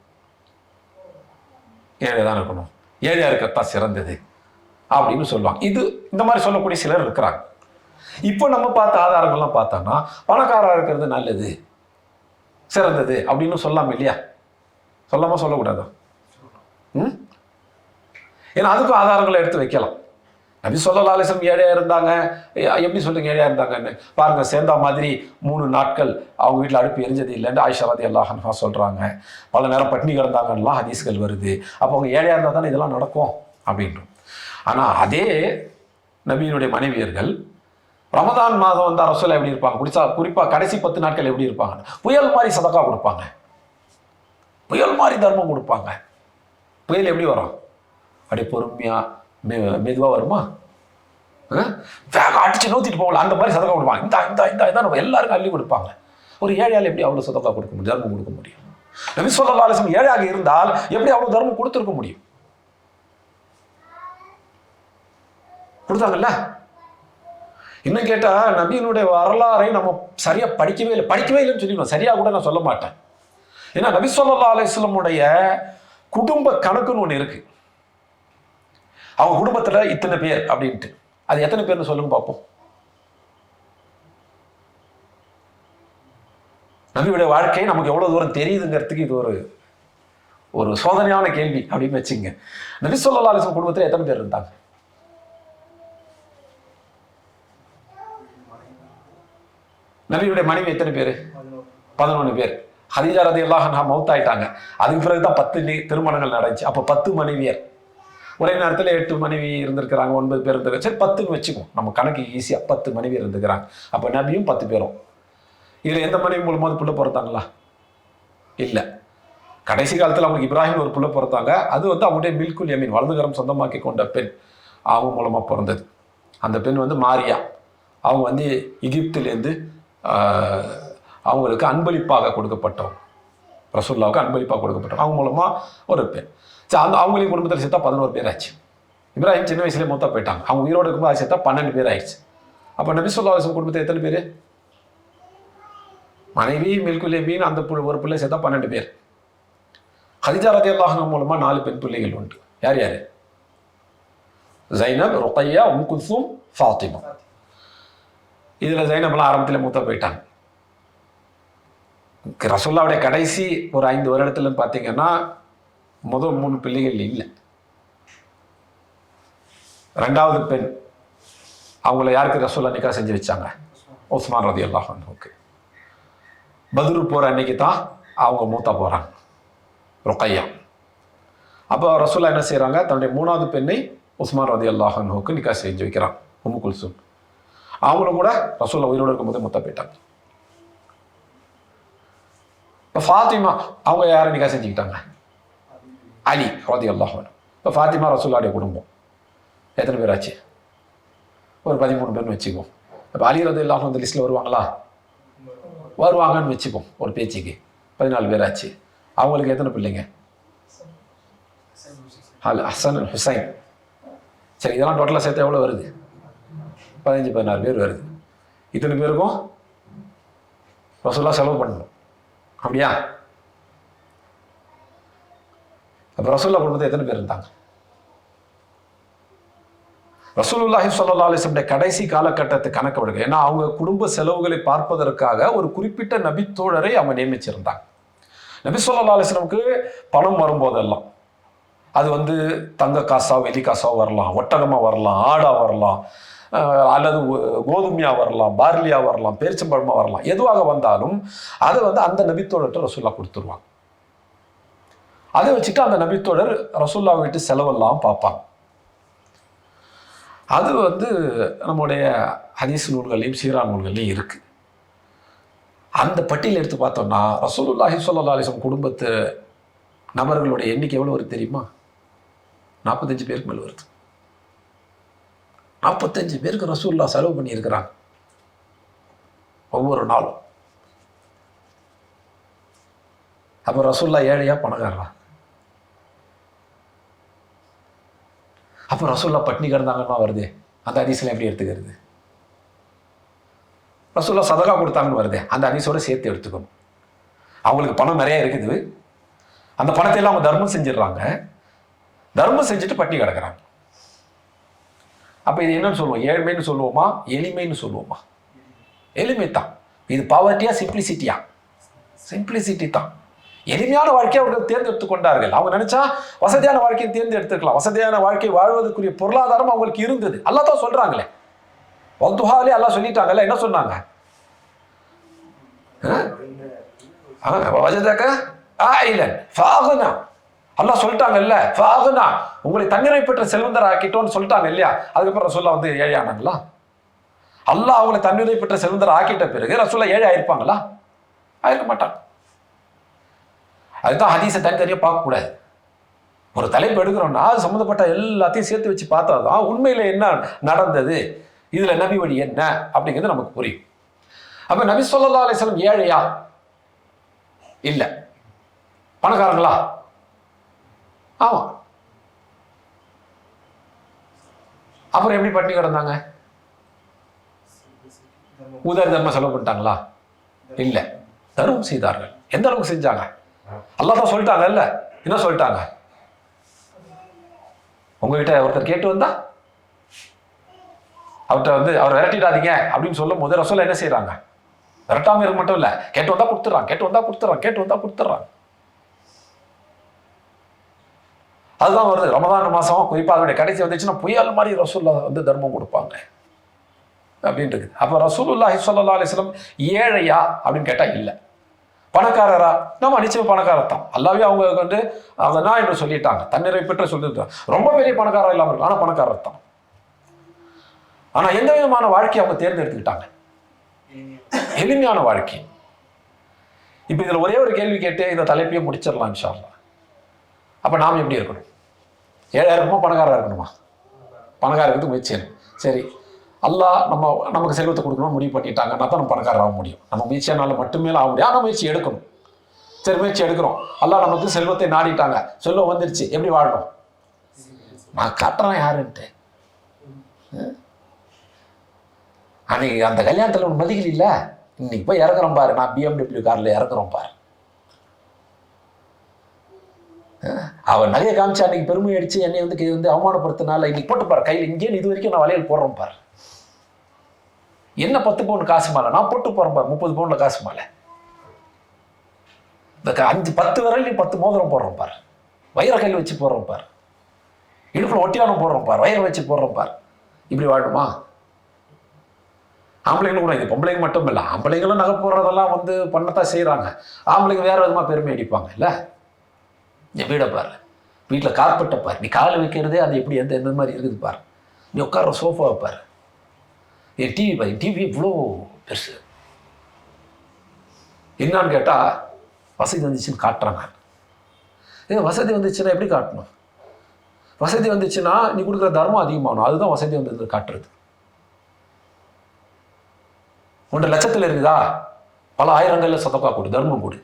A: ஏழையாக தான் இருக்கணும். ஏழையாக இருக்கிறதான் சிறந்தது அப்படின்னு சொல்லுவாங்க. இது இந்த மாதிரி சொல்லக்கூடிய சிலர் இருக்கிறாங்க. இப்போ நம்ம பார்த்த ஆதாரங்கள்லாம் பார்த்தோம்னா பணக்காரராக இருக்கிறது நல்லது, சிறந்தது அப்படின்னு சொல்லாம இல்லையா? சொல்லாம சொல்லக்கூடாதா? ஏன்னா அதுக்கும் ஆதாரங்களை எடுத்து வைக்கலாம். நபி ஸல்லல்லாஹு அலைஹி வஸல்லம் ஏழையாக இருந்தாங்க, எப்படி சொல்லுங்க ஏழையாக இருந்தாங்கன்னு? பாருங்க, சேர்ந்தா மாதிரி 3 நாட்கள் அவங்க வீட்டில் அடுப்பு எரிஞ்சது இல்லைன்னு ஆயிஷா ரலியல்லாஹு அன்ஹா சொல்றாங்க. பல நேரம் பட்டினி கிடந்தாங்கலாம் ஹதீஸ்கள் வருது. அப்போ அவங்க ஏழையாக இருந்தால் தானே இதெல்லாம் நடக்கும் அப்படின்ட்டு. ஆனால் அதே நபியினுடைய மனைவியர்கள் ரமதான் மாதம் வந்தா ரசூலா எப்படி இருப்பாங்க? குறிப்பா கடைசி 10 நாட்கள் எப்படி இருப்பாங்க? புயல் மாதிரி சதக்கா கொடுப்பாங்க, புயல் மாதிரி தர்மம் கொடுப்பாங்க. புயல் எப்படி வரும்? அப்படியே பொறுமையா மெதுவா வருமா? வேக அடிச்சு நோத்திட்டு போகல, அந்த மாதிரி சதக்கா கொடுப்பாங்க. இந்த நம்ம எல்லாருக்கும் அள்ளி கொடுப்பாங்க. ஒரு ஏழையால் எப்படி அவ்வளவு சதக்கா கொடுக்க முடியும், தர்மம் கொடுக்க முடியும்? நபி ஸல்லல்லாஹு அலைஹி வஸல்லம் ஏழையாக இருந்தால் எப்படி அவ்வளவு தர்மம் கொடுத்திருக்க முடியும்? கொடுத்தாங்கல்ல. இன்னும் கேட்டா நபியினுடைய வரலாறை நம்ம சரியா படிக்கவே இல்லைன்னு சொல்லிடுவோம். சரியா கூட நான் சொல்ல மாட்டேன். ஏன்னா நபி ஸல்லல்லாஹு அலைஹி வஸல்லமுடைய குடும்ப கணக்குன்னு ஒண்ணு இருக்கு. அவங்க குடும்பத்துல இத்தனை பேர் அப்படின்ட்டு, அது எத்தனை பேர்னு சொல்லுங்க பார்ப்போம். நபியுடைய வாழ்க்கை நமக்கு எவ்வளவு தூரம் தெரியுதுங்கிறதுக்கு இது ஒரு சோதனையான கேள்வி அப்படின்னு வச்சுங்க. நபி ஸல்லல்லாஹு அலைஹி வஸல்லம் குடும்பத்துல எத்தனை பேர் இருந்தாங்க? நபியுடைய மனைவி எத்தனை பேர்? 11 பேர். ஹதீஜா ரலியல்லாஹு அன்ஹா மௌத் ஆயிட்டாங்க. அதுக்கு பிறகுதான் 10 திருமணங்கள் நடந்துச்சு. அப்போ 10 மனைவியர். ஒரே நேரத்தில் 8 மனைவி இருந்திருக்கிறாங்க, 9 பேர் இருந்திருக்காங்க. சரி 10ன்னு வச்சுக்கோம், நம்ம கணக்கு ஈஸியா 10 மனைவி இருந்துக்கிறாங்க. அப்போ நபியும் 10 பேரும். இதுல எந்த மனைவி மூலமாவது புள்ள பிறந்தாங்களா? இல்லை. கடைசி காலத்தில் அவங்களுக்கு இப்ராஹிம் ஒரு புள்ள பிறந்தாங்க. அது அவங்களுடைய மில்குல் யமீன், வலதுகரம் சொந்தமாக்கி கொண்ட பெண், அவங்க மூலமா பிறந்தது. அந்த பெண் மாரியா. அவங்க எகிப்திலேருந்து அவங்களுக்கு அன்பளிப்பாக கொடுக்கப்பட்டவங்க, ரசூலுல்லாவுக்கு அன்பளிப்பாக கொடுக்கப்பட்டவங்க. அவங்க மூலமா ஒரு பெண். சரி, அவங்களையும் குடும்பத்தில் சேர்த்தா 11 பேர் ஆச்சு. இப்ராஹிம் சின்ன வயசுலேயே மொத்தா போயிட்டாங்க. அவங்க உயிரோடு இருக்கும்போது அது சேர்த்தா 12 பேர் ஆயிடுச்சு. அப்போ நபி ஸல்லல்லாஹு அலைஹி வஸல்லம் குடும்பத்தில் எத்தனை பேர்? மனைவி மில்குல் யமீன், அந்த ஒரு பிள்ளை சேர்த்தா 12 பேர். ஹதீஜா ரலியல்லாஹு அன்ஹா மூலமா 4 பெண் பிள்ளைகள் உண்டு. யார் யாரு? ஜைனப், ருக்கையா, உம் குல்சூம், ஃபாத்திமா. இதுல ஜைனப்லாம் ஆரம்பத்தில் மூத்தா போயிட்டாங்க. ரசூலுல்லாவுடைய கடைசி ஒரு 5 வருடத்துல பார்த்தீங்கன்னா முதல் 3 பிள்ளைகள் இல்லை. 2வது பெண் அவங்கள யாருக்கு ரசூலுல்லாஹ் நிக்காஹ் செஞ்சு வச்சாங்க? உஸ்மான் ரலியல்லாஹு அன்ஹுக்கு. பத்ரு போற அன்னைக்கு தான் அவங்க மூத்தா போறாங்க, ருக்கையா. அப்போ ரசூலுல்லாஹ் என்ன செய்யறாங்க? தன்னுடைய 3வது பெண்ணை உஸ்மான் ரலியல்லாஹு அன்ஹுக்கு நிக்காஹ் செஞ்சு வைக்கிறாங்க, உம்மு குல்சூம். அவங்களும் கூட ரசூலுல்லாஹ் உயிரோடு இருக்கும்போது மூத்தா போயிட்டாங்க. இப்போ ஃபாத்திமா அவங்க யாரை நிக்காஹ் செஞ்சுக்கிட்டாங்க? அலி ரலியல்லாஹு அன்ஹு. இப்போ ஃபாத்திமா ரசூலுல்லாஹ்வுடைய குடும்பம் எத்தனை பேர் ஆச்சு? ஒரு 13 பேர்னு வச்சுக்குவோம். இப்போ அலி ரலியல்லாஹு அன்ஹு அந்த லிஸ்ட்டில் வருவாங்களா? வருவாங்கன்னு வச்சுப்போம் ஒரு பேச்சுக்கு. 14 பேர் ஆச்சு. அவங்களுக்கு எத்தனை பிள்ளைங்க? ஹசன், ஹுசைன். சரி, இதெல்லாம் டோட்டலாக சேர்த்து எவ்வளோ வருது? 15-16 பேர் வருது. இத்தனை பேருக்கும் ரசூலுல்லாஹ் செலவு பண்ணணும், அப்படியா? அப்போ ரசூலுல்லாஹ் குடும்பத்தில் எத்தனை பேர் இருந்தாங்க? ரசூலுல்லாஹி ஸல்லல்லாஹு அலைஹி வஸல்லம் கடைசி காலகட்டத்தை கணக்கு விடுங்க. ஏன்னா அவங்க குடும்ப செலவுகளை பார்ப்பதற்காக ஒரு குறிப்பிட்ட நபித்தோழரை அவங்க நியமிச்சிருந்தாங்க. நபி ஸல்லல்லாஹு அலைஹி வஸல்லமுக்கு பணம் வரும்போதெல்லாம் அது தங்க காசா, வெள்ளி காசா வரலாம், ஒட்டகமா வரலாம், ஆடா வரலாம், அல்லது கோதுமையா வரலாம், பார்லியா வரலாம், பேரிச்சம்பழமா வரலாம். எதுவாக வந்தாலும் அதை அந்த நபித்தோழர்கிட்ட ரசூலுல்லாஹ் கொடுத்துருவாங்க. அதை வச்சுட்டு அந்த நபித்தோழர் ரசூலுல்லாஹ் வீட்டு செலவெல்லாம் பார்ப்பாங்க. அது நம்முடைய ஹதீஸ் நூல்களையும் சீரா நூல்களையும் இருக்கு. அந்த பட்டியல் எடுத்து பார்த்தோம்னா ரசூலுல்லாஹி ஸல்லல்லாஹு அலைஹி வஸல்லம் குடும்பத்து நபர்களுடைய எண்ணிக்கை எவ்வளவு வருது தெரியுமா? 45 பேருக்கு மேல் வருது. 45 பேருக்கு ரசூலுல்லாஹ் செலவு பண்ணி இருக்கிறாங்க ஒவ்வொரு நாளும். அப்ப ரசூலுல்லாஹ் ஏழையா பணக்காரரா? அப்போ ரசூலுல்லாஹ் பட்னி கிடந்தாங்கன்னா வருது, அந்த ஹதீஸ்ல எப்படி எடுத்துக்கிறது? ரசூலுல்லாஹ் சதகா கொடுத்தாங்கன்னு வருது, அந்த ஹதீஸோட சேர்த்து எடுத்துக்கணும். அவங்களுக்கு பணம் நிறைய இருக்குது, அந்த பணத்தை எல்லாம் அவங்க தர்மம் செஞ்சிடறாங்க, தர்மம் செஞ்சுட்டு பட்னி கிடக்குறாங்க. அப்ப இது என்னன்னு சொல்லுவோம்? ஏழ்மைன்னு சொல்லுவோமா, எளிமைன்னு சொல்லுவோமா? எளிமை தான். இது பாவர்ட்டியா, சிம்பிளிசிட்டியா? சிம்பிளிசிட்டி தான். எளிமையான வாழ்க்கையை அவர்கள் தேர்ந்தெடுத்துக் கொண்டார்கள். அவங்க நினைச்சா வசதியான வாழ்க்கையை தேர்ந்தெடுத்துக்கலாம். வசதியான வாழ்க்கை வாழ்வதற்குரிய பொருளாதாரம் அவங்களுக்கு இருந்தது. அல்லாஹ் தான் சொல்றாங்களே, வதுஹாலே அல்லாஹ் சொல்லிட்டாங்கல்ல. என்ன சொன்னாங்க? வஜதக ஆயிலன் ஃபஅக்னா. அல்லாஹ் சொல்லிட்டாங்கல்ல, ஃபஅக்னா, உங்களை தன்னிறை பெற்ற செல்வந்தர் ஆக்கிட்டோன்னு சொல்லிட்டாங்க இல்லையா? அதுக்கப்புறம் ரசூலுல்லாஹ் ஏழையானாங்களா? அல்லாஹ் அவங்களை தன்னுரை பெற்ற செல்வந்தர் ஆக்கிட்ட பிறகு ரசூலுல்லாஹ் ஏழை ஆயிருப்பாங்களா? ஆயிருக்க மாட்டாங்க. அதுதான் ஹதீஸை தனித்தனியாக பார்க்கக்கூடாது. ஒரு தலைப்பு எடுக்கிறோம்னா அது சம்மந்தப்பட்ட எல்லாத்தையும் சேர்த்து வச்சு பார்த்தா தான் உண்மையில என்ன நடந்தது, இதுல நபி வழி என்ன அப்படிங்கிறது நமக்கு புரியும். அப்ப நபி ஸல்லல்லாஹு அலைஹி வஸல்லம் ஏழையா? இல்ல. பணக்காரங்களா? ஆமா. அப்புறம் எப்படி பட்டினி கிடந்தாங்க? உதவி தர்மம் செலவு பண்ணிட்டாங்களா? இல்ல. தர்மம் செய்தார்கள். எந்த அளவுக்கு செஞ்சாங்க? அல்லாஹ் தான் சொல்லிட்டாங்க. இல்ல என்ன சொல்லிட்டாங்க? உங்ககிட்ட ஒருத்தர் கேட்டு வந்தா அவர்கிட்ட அவர் விரட்டிடாதீங்க அப்படின்னு சொல்லும் போது ரசூலுல்லாஹ் என்ன செய்யறாங்க? விரட்டாம இருக்க மட்டும் இல்ல, கேட்டு வந்தா கொடுத்துறாங்க, கேட்டு வந்தா கொடுத்துறாங்க, கேட்டு வந்தா கொடுத்துறாங்க. அதுதான் வருது ரமதான் மாசம், குறிப்பா அதனுடைய கடைசி வந்துச்சுன்னா புயல் மாதிரி ரசூலுல்லாஹ் தர்மம் கொடுப்பாங்க அப்படின்றது. அப்ப ரசூலுல்லாஹி ஸல்லல்லாஹு அலைஹி வஸல்லம் ஏழையா அப்படின்னு கேட்டா இல்ல. பணக்காரரா? நம்ம நிச்சயம் பணக்காரர் தான். அல்லாவே அவங்க அதனா என்று சொல்லிட்டாங்க, தன்னிறை பெற்ற சொல்லிட்டாங்க. ரொம்ப பெரிய பணக்காரர் இல்லாம இருக்கு, ஆனா பணக்காரர் தான். ஆனா எந்த விதமான வாழ்க்கையை அவங்க தேர்ந்தெடுத்துக்கிட்டாங்க? எளிமையான வாழ்க்கை. இப்ப இதுல ஒரே ஒரு கேள்வி கேட்டு இந்த தலைப்பையே முடிச்சிடலாம் இன்ஷா அல்லாஹ். அப்ப நாம எப்படி இருக்கணும்? ஏழையா இருக்கணுமா பணக்காரா இருக்கணுமா? பணக்காரர் இருக்கிறதுக்கு முயற்சி. சரி, அல்லாஹ் நமக்கு செல்வத்தை கொடுக்கணும் முடிவு பண்ணிட்டாங்கன்னா தான் நம்ம பணக்காரர் ஆக முடியும். நம்ம முயற்சியானால மட்டுமே ஆக முடியும். ஆனால் முயற்சி எடுக்கணும். சரி, முயற்சி எடுக்கிறோம். அல்லாஹ் நமக்கு செல்வத்தை நாடிட்டாங்க, செல்வம் வந்துருச்சு, எப்படி வாழணும்? நான் காட்டுறேன் யாருன்ட்டு. அன்னைக்கு அந்த கல்யாணத்தில் ஒன்று மதிக்கல இல்லை, இன்னைக்கு போய் இறங்குறோம் பாரு, நான் BMW காரில் இறங்குறோம் பாரு. அவன் நகையை காமிச்சு அன்னைக்கு பெருமை அடிச்சு என்னை அவமானப்படுத்தினால இன்னைக்கு போட்டு பாரு கையில், இங்கே இது வரைக்கும் நான் வளையல் போடுறோம் பாரு. என்ன 10 பவுன் காசு மாலை நான் போட்டு போறேன் பாரு, 30 பவுன்ல காசு மாலை. இந்த 10 விரல் 10 மோதிரம் போடுறோம் பாரு, வயிற கையில் வச்சு போடுறோம் பாரு, இடுப்புல ஒட்டியானம் போடுறோம் பாரு, வயிறு வச்சு போடுறோம் பாரு. இப்படி வாழணுமா? ஆம்பளைங்களும் கூட, இது பொம்பளைங்க மட்டும் இல்லை, ஆம்பளைங்களும் நகை போடுறதெல்லாம் பண்ணத்தான் செய்யறாங்க. ஆம்பளைங்க வேற விதமா பெருமை அடிப்பாங்க இல்ல. என் வீடை பாரு, வீட்டில் கார்பெட்டை பாரு, நீ காலை வைக்கிறதே அது எப்படி எந்த மாதிரி இருக்குது பாரு, நீ உட்கார்ற சோஃபாவை பாரு, என் டிவி பாரு, டிவி இவ்வளோ பெருசு. என்னான்னு கேட்டா வசதி வந்துச்சுன்னு காட்டுறாங்க. வசதி வந்துச்சுன்னா எப்படி காட்டணும்? வசதி வந்துச்சுன்னா நீ கொடுக்குற தர்மம் அதிகமாகணும், அதுதான் வசதி வந்தது காட்டுறது. 1 லட்சத்தில் இருக்குதா, பல ஆயிரங்கள்ல சதக்கா கொடு, தர்மம் கொடு.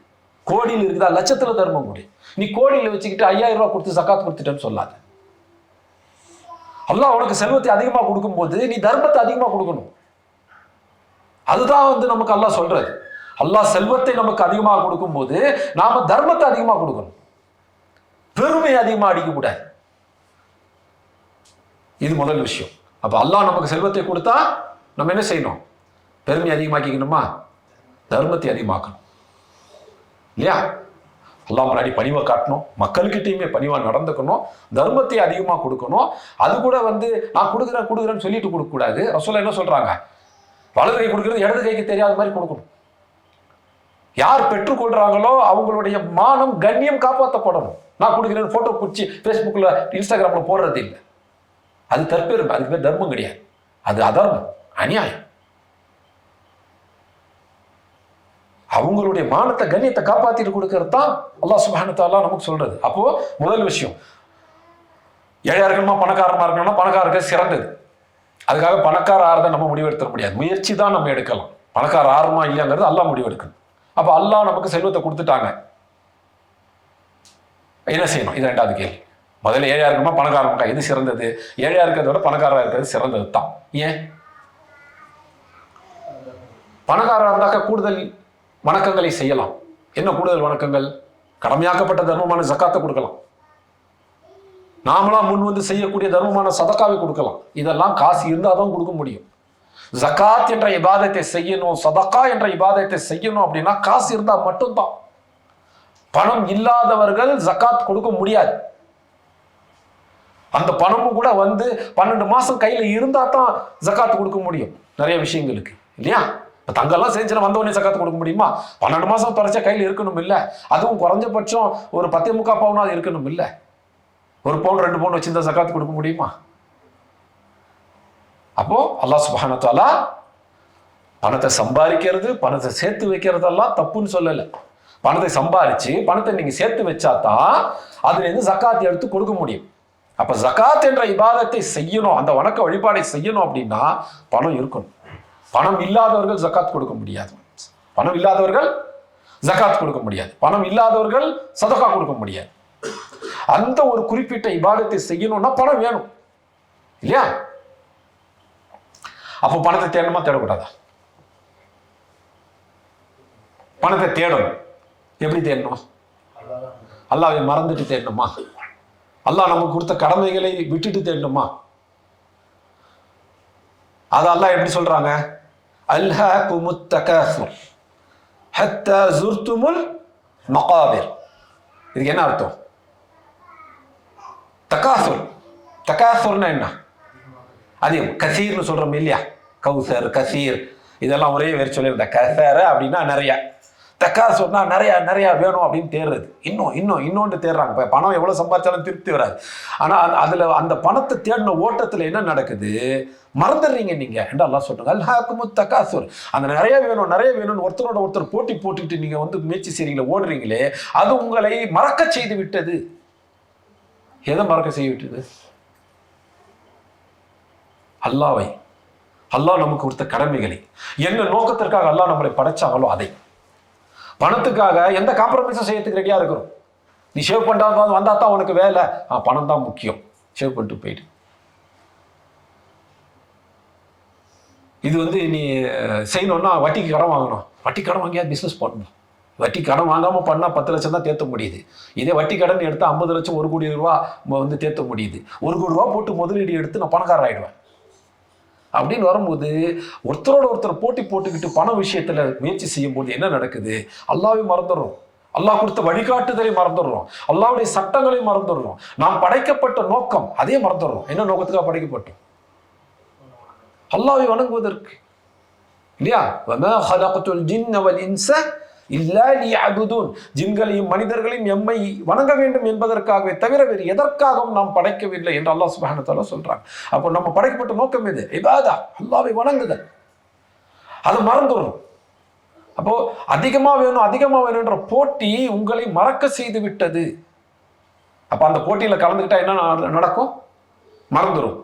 A: கோடியில் இருக்குதா, லட்சத்துல தர்மம் கொடு. நீ கோடியில் வச்சுக்கிட்டு 5000 ரூபாய் கொடுத்து சக்காத் கொடுத்துட்டேன்னு சொல்லாது. அல்லாஹ் உனக்கு செல்வத்தை அதிகமா கொடுக்கும் போது நீ தர்மத்தை அதிகமா கொடுக்கணும். அதுதான் நமக்கு அல்லாஹ் சொல்றது. அல்லாஹ் செல்வத்தை நமக்கு அதிகமாக கொடுக்கும் போது நாம தர்மத்தை அதிகமா கொடுக்கணும், பெருமையை அதிகமா அடிக்க கூடாது. இது முதல் விஷயம். அப்ப அல்லாஹ் நமக்கு செல்வத்தை கொடுத்தா நம்ம என்ன செய்யணும்? பெருமை அதிகமாக்கிக்கணுமா? தர்மத்தை அதிகமாக்கணும் இல்லையா? அல்லாஹ் முன்னாடி பணிவை காட்டணும், மக்கள்கிட்டையுமே பணிவா நடந்துக்கணும், தர்மத்தை அதிகமா கொடுக்கணும். அது கூட நான் கொடுக்குறேன்னு சொல்லிட்டு கொடுக்க கூடாது. ரசூலுல்லாஹ் என்ன சொல்றாங்க? வலது கை கொடுக்கறது இடது கைக்கு தெரியாத மாதிரி கொடுக்கணும். யார் பெற்றுக்கொள்றாங்களோ அவங்களுடைய மானம் கண்ணியம் காப்பாற்றப்படணும். நான் கொடுக்குறேன்னு போட்டோ பிடிச்சி ஃபேஸ்புக்ல இன்ஸ்டாகிராம்ல போடுறது இல்லை, அது தற்பெருமை, அதுக்கு பேர் தர்மம் கிடையாது, அது அதர்மம், அநியாயம். அவங்களுடைய மானத்தை கண்ணியத்தை காப்பாத்திட்டு கொடுக்கறது தான் அல்லாஹ் சுப்ஹானஹு வ தஆலா நமக்கு சொல்றது. அப்போ முதல் விஷயம், ஏழையா இருக்கணுமா பணக்காரமா இருக்கணும்னா பணக்காரருக்கு சிறந்தது. அதுக்காக பணக்கார ஆறுதான் நம்ம முடிவெடுத்த முடியாது, முயற்சி தான் நம்ம எடுக்கலாம். பணக்கார ஆறுமா இல்லையாங்கிறது அல்லாஹ் முடிவெடுக்கணும். அப்ப அல்லாஹ் நமக்கு செல்வத்தை கொடுத்துட்டாங்க, என்ன செய்யணும்? இது 2வது கேள்வி. முதல்ல ஏழையா இருக்கணுமா பணக்காரமா, எது சிறந்தது? ஏழையா இருக்கிறத விட பணக்காரா இருக்கிறது சிறந்தது தான். ஏன்? பணக்காரா இருந்தாக்க கூடுதல் வணக்கங்களை செய்யலாம். என்ன கூடுதல் வணக்கங்கள்? கடமையாக்கப்பட்ட தர்மமான ஜக்காத்தை கொடுக்கலாம், நாமளா முன் செய்யக்கூடிய தர்மமான சதக்காவை கொடுக்கலாம். இதெல்லாம் காசு இருந்தாதான் கொடுக்க முடியும். ஜக்காத் என்ற இபாதத்தை செய்யணும், சதக்கா என்ற இபாதத்தை செய்யணும் அப்படின்னா காசு இருந்தா மட்டும்தான். பணம் இல்லாதவர்கள் ஜக்காத் கொடுக்க முடியாது. அந்த பணமும் கூட 12 மாசம் கையில இருந்தா தான் ஜக்காத் கொடுக்க முடியும் நிறைய விஷயங்களுக்கு இல்லையா? தங்கெல்லாம் செஞ்சுனா வந்தவொடனே சக்காத்து கொடுக்க முடியுமா? 12 மாசம் தொடர்ச்சியா கையில் இருக்கணும் இல்ல? அதுவும் குறைஞ்சபட்சம் ஒரு 10.25 பவுனாவது இருக்கணும் இல்ல? 1 பவுன் 2 பவுன் வச்சிருந்தா சக்காத்து கொடுக்க முடியுமா? அப்போ அல்லாஹ் சுப்ஹானஹு வ தஆலா பணத்தை சம்பாதிக்கிறது, பணத்தை சேர்த்து வைக்கிறதெல்லாம் தப்புன்னு சொல்லலை. பணத்தை சம்பாதிச்சு பணத்தை நீங்க சேர்த்து வச்சாதான் அதுல இருந்து ஜக்காத் எடுத்து கொடுக்க முடியும். அப்ப ஜக்காத் என்ற இபாதத்தை செய்யணும், அந்த வணக்க வழிபாடை செய்யணும் அப்படின்னா பணம் இருக்கணும். பணம் இல்லாதவர்கள் ஜக்காத் கொடுக்க முடியாது. பணம் இல்லாதவர்கள் ஜக்காத் கொடுக்க முடியாது. பணம் இல்லாதவர்கள் சதகா கொடுக்க முடியாது. அந்த ஒரு குறிப்பிட்ட இபாதத்தை செய்யணும்னா பணம் வேணும் இல்லையா? அப்போ பணத்தை தேடணுமா தேடக்கூடாதா? பணத்தை தேடணும். எப்படி தேடணும்? அல்லாஹ்வை மறந்துட்டு தேடணுமா? அல்லாஹ் நமக்கு கொடுத்த கடமைகளை விட்டுட்டு தேடணுமா? அது அல்லாஹ் எப்படி சொல்றாங்க? அல்ஹாகுமுத் தகாசுர் ஹத்தா ஜுர்துமுல் மகாபிர். இதுக்கு என்ன அர்த்தம்? தகாசுர், தகாசுர்னா என்ன? அதிகம். கசீர்னு சொல்றோம் இல்லையா? கௌசர், கசீர் இதெல்லாம் ஒரே வேறு சொல்லியிருந்தேன். கசர அப்படின்னா நிறைய, தக்காசுர்னா நிறைய நிறைய வேணும் அப்படின்னு தேடுறது. இன்னொன்று தேடுறாங்க. இப்போ பணம் எவ்வளோ சம்பாதிச்சாலும் திருப்தி வராது. ஆனால் அதில் அந்த பணத்தை தேடின ஓட்டத்தில் என்ன நடக்குது? மறந்துடுறீங்க நீங்க என்று அல்லாஹ் சொல்றாங்க. அல்ஹாகுமுத் தகாசுர். அந்த நிறைய வேணும்னு ஒருத்தரோட ஒருத்தர் போட்டி போட்டுக்கிட்டு நீங்க வந்து முயற்சி செய்றீங்களே, ஓடுறீங்களே, அது உங்களை மறக்க செய்து விட்டது. எதை மறக்க செய்து விட்டது? அல்லாஹ்வை, அல்லாஹ் நமக்கு கொடுத்த கடமைகளை, என்ன நோக்கத்திற்காக அல்லாஹ் நம்மளை படைச்சாங்களோ அதை. பணத்துக்காக எந்த காம்ப்ரமைஸும் செய்யறதுக்கு ரெடியா இருக்கிறோம். நீ ஷேவ் பண்ணா வந்தா தான் உனக்கு வேலை, பணம் தான் முக்கியம், ஷேவ் பண்ணிட்டு போயிடு. இது வந்து நீ செய்யணும்னா வட்டிக்கு கடன் வாங்கணும், வட்டி கடன் வாங்கியா பிஸ்னஸ் பண்ணணும். வட்டி கடன் வாங்காம பண்ணா 10 லட்சம் தான் தேர்த்த முடியுது. இதே வட்டி கடன் எடுத்தா 50 லட்சம் 1 கோடி ரூபா வந்து தேர்த்த முடியுது. 1 கோடி ரூபா போட்டு முதலீடு எடுத்து நான் பணக்காரர் ஆயிடுவேன் அப்படின்னு வரும்போது ஒருத்தரோட ஒருத்தர் போட்டி போட்டுக்கிட்டு பண விஷயத்துல முயற்சி செய்யும் போது என்ன நடக்குது? அல்லாஹ்வை மறந்துடுறோம், அல்லாஹ் கொடுத்த வழிகாட்டுதலை மறந்துடுறோம், அல்லாஹ்வுடைய சட்டங்களை மறந்துடுறோம், நாம் படைக்கப்பட்ட நோக்கம் அதே மறந்துடுறோம். என்ன நோக்கத்துக்காக படைக்கப்பட்டோம்? அல்லாஹ்வை வணங்குவதற்கு இல்லையா? வமா ஹலக்துல் ஜின்ன வல் இன்ஸ இல்லா லியஅபுதூன். ஜின்களையும் மனிதர்களையும் எம்மை வணங்க வேண்டும் என்பதற்காகவே தவிர வேறு எதற்காகவும் நாம் படைக்கவில்லை என்று அல்லாஹ் சுப்ஹானஹு வ தஆலா சொல்றாங்க. அப்போ நம்ம படைக்கப்பட்ட நோக்கம் எது? இபாதா, அல்லாஹ்வை வணங்குதல். அதை மறந்துடுறோம். அப்போ அதிகமா வேணும்ன்ற போட்டி உங்களை மறக்க செய்து விட்டது. அப்ப அந்த போட்டியில கலந்துக்கிட்டா என்ன நடக்கும்? மறந்துடும்.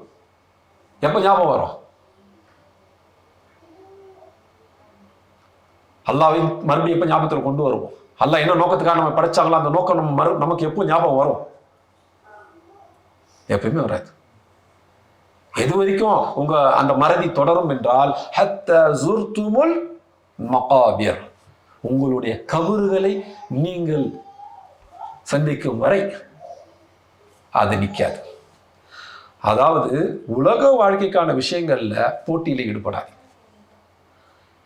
A: எப்ப ஞாபகம் வரும்? அல்லாஹ்வின் மறுபடியும் எப்போ ஞாபகத்தில் கொண்டு வருவோம்? அல்லாஹ் என்ன நோக்கத்துக்காக நம்ம படைச்சாங்களோ அந்த நோக்கம் நமக்கு எப்போ ஞாபகம் வரும்? எப்பயுமே வராது. எது வரைக்கும் உங்க அந்த மறதி தொடரும் என்றால் ஹத்தா ஜுர்துமுல் மகாபிர், உங்களுடைய கபறுகளை நீங்கள் சந்திக்கும் வரை அது நிற்காது. அதாவது உலக வாழ்க்கைக்கான விஷயங்கள்ல போட்டியில ஈடுபடாது.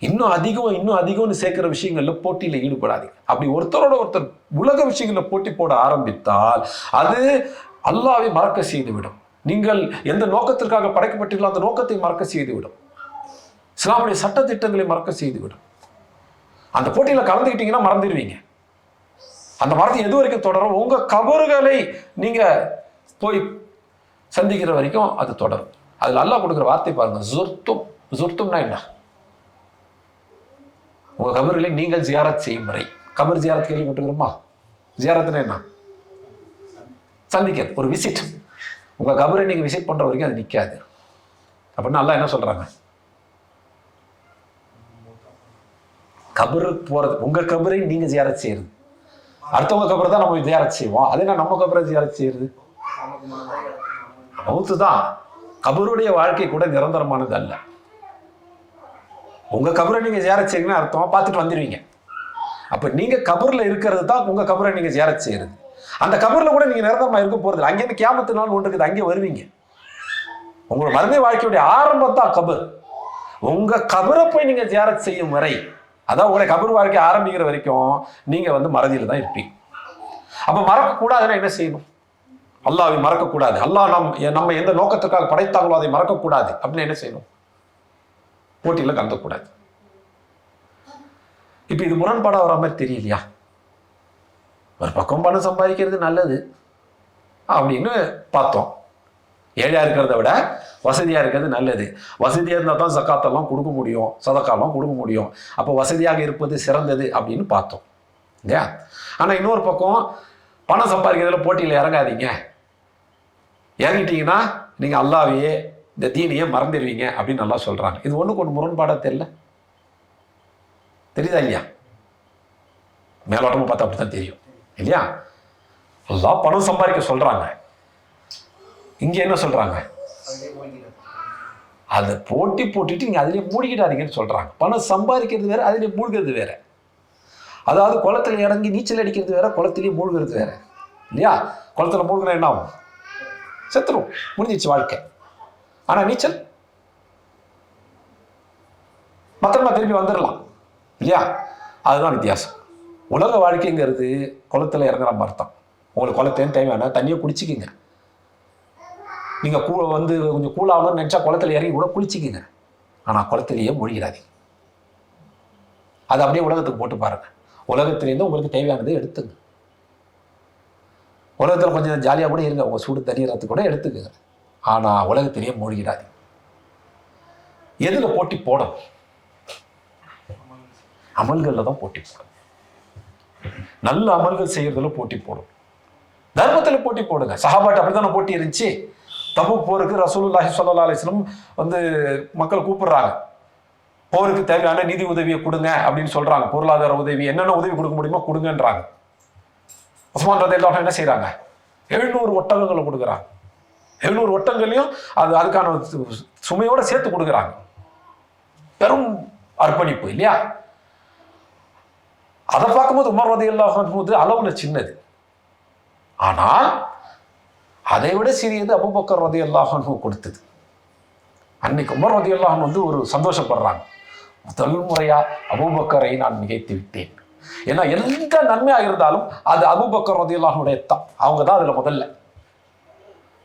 A: இன்னும் அதிகம்னு சேர்க்கிற விஷயங்கள்ல போட்டியில ஈடுபடாதீங்க. அப்படி ஒருத்தரோட ஒருத்தர் உலக விஷயங்கள்ல போட்டி போட ஆரம்பித்தால் அது அல்லாஹ்வை மறக்க செய்துவிடும். நீங்கள் எந்த நோக்கத்திற்காக படைக்கப்பட்டீர்களோ அந்த நோக்கத்தை மறக்க செய்துவிடும். இஸ்லாமுடைய சட்ட திட்டங்களை மறக்க செய்துவிடும். அந்த போட்டியில கலந்துக்கிட்டீங்கன்னா மறந்துடுவீங்க. அந்த மறதி எது வரைக்கும் தொடரும்? உங்க கபறுகளை நீங்க போய் சந்திக்கிற வரைக்கும் அது தொடரும். அதுல அல்லாஹ் கொடுக்குற வார்த்தை பாருங்க, ஜுர்தும்னா என்ன? உங்க கபர்களை நீங்கள் ஜியாரத் செய்யும் வரை. கபர் ஜியாரத் கேள்விப்பட்டிருக்கிறோமா? ஜியாரத்னா என்ன? சந்திக்கிறது, ஒரு விசிட். உங்க கபரை நீங்க விசிட் பண்ற வரைக்கும் அது நிற்காது. அப்படின்னா அல்லாஹ் என்ன சொல்றாங்க? கபருக்கு போறது, உங்க கபரை நீங்க ஜியாரத் செய்யறது. அடுத்தவங்க கபரை தான் நம்ம ஜியாரத் செய்வோம். அதே நம்ம கபரை ஜியாரத் செய்யறது மௌத்து தான். கபருடைய வாழ்க்கை கூட நிரந்தரமானது அல்ல. உங்க கபரை நீங்க ஜியாரத் செய்யணும்னு அர்த்தம் பார்த்துட்டு வந்துடுவீங்க. அப்ப நீங்க கபர்ல இருக்கிறது தான் உங்க கபரை நீங்க ஜியாரத் செய்யறது. அந்த கபர்ல கூட நீங்க நிரந்தரமா இருக்க போறது இல்லை. அங்கேருந்து கியாமத்து நாள் ஒன்று இருக்குது, அங்கே வருவீங்க. உங்களோட மறுமை வாழ்க்கையுடைய ஆரம்பம் தான் கபர். உங்க கபரை போய் நீங்க ஜியாரத் செய்யும் வரை, அதான் உங்களுடைய கபர் வாழ்க்கை ஆரம்பிக்கிற வரைக்கும் நீங்க வந்து மறதியில தான் இருப்பீங்க. அப்ப மறக்க கூடாதுன்னா என்ன செய்யணும்? அல்லாஹ்வை மறக்கக்கூடாது. அல்லாஹ் நம்ம எந்த நோக்கத்துக்காக படைத்தாங்களோ அதை மறக்கக்கூடாது அப்படின்னு என்ன செய்யணும்? போட்டியில கலந்துக்கூடாது. இப்ப இது முரண்பாடா வர மாதிரி தெரியலையா? ஒரு பக்கம் பணம் சம்பாதிக்கிறது நல்லது அப்படின்னு பார்த்தோம். ஏழையா இருக்கிறத விட வசதியா இருக்கிறது நல்லது. வசதியா இருந்தால் தான் ஜக்காத்தெல்லாம் கொடுக்க முடியும், சதக்காலாம் கொடுக்க முடியும். அப்போ வசதியாக இருப்பது சிறந்தது அப்படின்னு பார்த்தோம் இல்லையா? ஆனா இன்னொரு பக்கம் பணம் சம்பாதிக்கிறதுல போட்டியில் இறங்காதீங்க. இறங்கிட்டீங்கன்னா நீங்க அல்லாவையே இந்த தீனையே மறந்துடுவீங்க அப்படின்னு நல்லா சொல்றாங்க. இது ஒண்ணுக்கு ஒன்று முரண்பாடா தெரியுதா இல்லையா? மேலோட்டமா பார்த்தா அப்படித்தான் தெரியும் இல்லையா? அல்லாஹ் பணம் சம்பாதிக்க சொல்றாங்க, இங்க என்ன சொல்றாங்க? அதை போட்டி போட்டுட்டு நீங்க அதிலே மூழ்கிடாதீங்கன்னு சொல்றாங்க. பணம் சம்பாதிக்கிறது வேற, அதிலே மூழ்கிறது வேற. அதாவது குளத்துல இறங்கி நீச்சல் அடிக்கிறது வேற, குளத்திலேயே மூழ்கிறது வேற இல்லையா? குளத்துல மூழ்கினா என்ன ஆகும்? செத்துரும், முடிஞ்சிச்சு வாழ்க்கை. ஆனா நீச்சல் மற்றவங்க திருப்பி வந்துடலாம் இல்லையா? அதுதான் வித்தியாசம். உலக வாழ்க்கைங்கிறது குளத்துல இறங்குற மாதிரி தான். உங்களுக்கு குளத்தையும் தேவையான தண்ணியை குடிச்சிக்கிங்க. நீங்க கொஞ்சம் கூலாகணும்னு நினைச்சா குளத்துல இறங்கி கூட குளிச்சிக்கிங்க. ஆனா குளத்திலேயே மூழ்கிடாதீங்க. அது அப்படியே உலகத்துக்கு போட்டு பாருங்க. உலகத்திலேருந்து உங்களுக்கு தேவையானதை எடுத்துங்க. உலகத்தில் கொஞ்சம் ஜாலியாக கூட இருங்க, உங்க சூடு தண்ணீரத்து கூட எடுத்துக்குங்க. ஆனா உலகத்திலேயே மூழ்கிடாதீங்க. எதுல போட்டி போடணும்? அமல்கள்ல தான் போட்டி போடும். நல்ல அமல்கள் செய்யறதுல போட்டி போடும். தர்மத்துல போட்டி போடுங்க. சஹாபாட்டு அப்படித்தானே போட்டி இருந்துச்சு. தபூக் போருக்கு ரசூலுல்லாஹி ஸல்லல்லாஹு அலைஹி வஸல்லம் மக்கள் கூப்பிடுறாங்க, போருக்கு தேவையான நிதி உதவியை கொடுங்க அப்படின்னு சொல்றாங்க. பொருளாதார உதவி, என்னென்ன உதவி கொடுக்க முடியுமோ கொடுங்கன்றாங்க. உஸ்மான் ரலியல்லாஹு அன்ஹு என்ன செய்யறாங்க? 700 ஒட்டகங்களை கொடுக்குறாங்க. 700 ஒட்டங்களையும் அதுக்கான சுமையோட சேர்த்து கொடுக்குறாங்க. பெரும் அர்ப்பணிப்பு இல்லையா? அதை பார்க்கும்போது உமர் ரலியல்லாஹு அன்ஹு அளவுல சின்னது, ஆனால் அதை விட சிறியது அபூபக்கர் ரலியல்லாஹு அன்ஹு கொடுத்தது. அன்னைக்கு உமர் ரலியல்லாஹு அன்ஹு ஒரு சந்தோஷப்படுறாங்க, முதல் முறையா அபூபக்கரை நான் மிகைத்து விட்டேன். ஏன்னா எந்த நன்மையாக இருந்தாலும் அது அபூபக்கர் ரலியல்லாஹு அன்ஹுடைய தான். அவங்க தான் அதுல முதல்ல.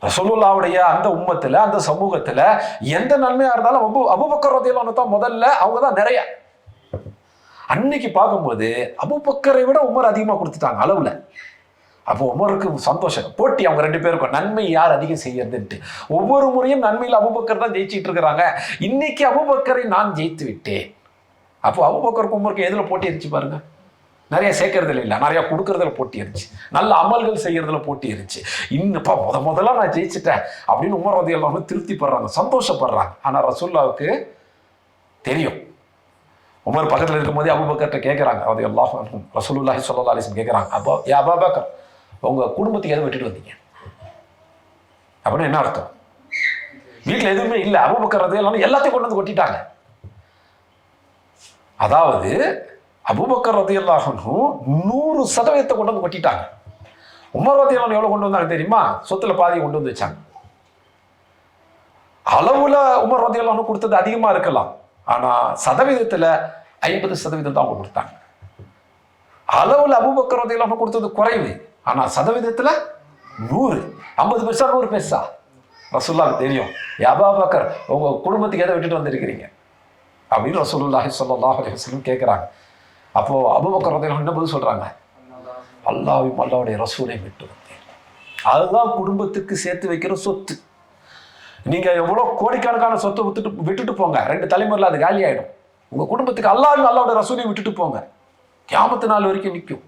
A: ரசூலுல்லாஹ்வுடைய அந்த உம்மத்துல, அந்த சமூகத்துல எந்த நன்மையா இருந்தாலும் அபூபக்கர் ரலியல்லாஹு அன்ஹு தான் முதல்ல. அவங்க தான் நிறைய. அன்னைக்கு பார்க்கும்போது அபூபக்கரை விட உமர் அதிகமா கொடுத்துட்டாங்க அளவுல. அப்போ உமருக்கு சந்தோஷம், போட்டி அவங்க 2 பேருக்கும், நன்மை யார் அதிகம் செய்யறதுன்ட்டு. ஒவ்வொரு முறையும் நன்மையில் அபூபக்கர் தான் ஜெயிச்சிட்டு இருக்கிறாங்க. இன்னைக்கு அபூபக்கரை நான் ஜெயித்து விட்டேன். அப்போ அபூபக்கருக்கு உமருக்கு எதுல போட்டி இருந்துச்சு பாருங்க. நிறைய சேர்க்கறதுல இல்லை, நிறைய கொடுக்கறதுல போட்டி இருந்துச்சு. நல்ல அமல்கள் செய்யறதுல போட்டி இருந்துச்சு. இன்னப்பா முதல்ல நான் ஜெயிச்சிட்டேன் அப்படின்னு உமர் ரலியல்லாஹு அன்ஹு திருப்தி படுறாங்க, சந்தோஷப்படுறாங்க. ஆனா ரசூலுல்லாஹ்வுக்கு தெரியும். உமர் பக்கத்துல இருக்கும் போதே அபூபக்கர்ட்ட கேட்கறாங்க ரலியல்லாஹு அன்ஹு, ரசூலுல்லாஹி ஸல்லல்லாஹு அலைஹி வஸல்லம் கேட்கறாங்க, அப்போ யா அபூபக்கர், உங்க குடும்பத்துக்கு எதை விட்டுட்டு வந்தீங்க அப்படின்னு என்ன அர்த்தம்? வீட்டுல எதுவுமே இல்லை, அபூபக்கர் ரலியல்லாஹு அன்ஹு எல்லாத்தையும் கொண்டு வந்து கொட்டிட்டாங்க. அதாவது அபூபக்கர் ரலியல்லாஹு அன்ஹு 100% கொண்டு வந்து கொட்டிட்டாங்க. உமர் ரலியல்லாஹு அன்ஹு எவ்வளவு கொண்டு வந்தாங்க தெரியுமா? சொத்துல பாதியை கொண்டு வந்து வச்சாங்க. அளவுல உமர் ரலியல்லாஹு அன்ஹு கொடுத்தது அதிகமா இருக்கலாம், ஆனா சதவீதத்துல 50% தான் அவங்க கொடுத்தாங்க. அளவுல அபூபக்கர் ரலியல்லாஹு அன்ஹு கொடுத்தது குறைவு, ஆனா சதவீதத்துல 100, 50 பைசா 100 பைசா. ரசூலுல்லாஹ்வுக்கு தெரியும், யா அபூபக்கர், உங்க குடும்பத்துக்கு எதை விட்டுட்டு வந்திருக்கிறீங்க அப்படின்னு ரசூலுல்லாஹி ஸல்லல்லாஹு அலைஹி வஸல்லம் கேட்கிறாங்க. அப்போ அபூபக்கர் ரலியல்லாஹு அன்ஹு என்ன பதில் சொல்றாங்க? அல்லாஹ்வையும் அல்லாஹ்வுடைய ரசூலையும் விட்டு வந்தேன். அதுதான் குடும்பத்துக்கு சேர்த்து வைக்கிற சொத்து. நீங்க எவ்வளவு கோடிக்கணக்கான சொத்தை விட்டுட்டு போங்க, 2 தலைமுறையில் அது காலி ஆயிடும். உங்க குடும்பத்துக்கு அல்லாஹ்வையும் அல்லாஹ்வுடைய ரசூலையும் விட்டுட்டு போங்க, கியாமத்து நாள் வரைக்கும் நிற்கும்.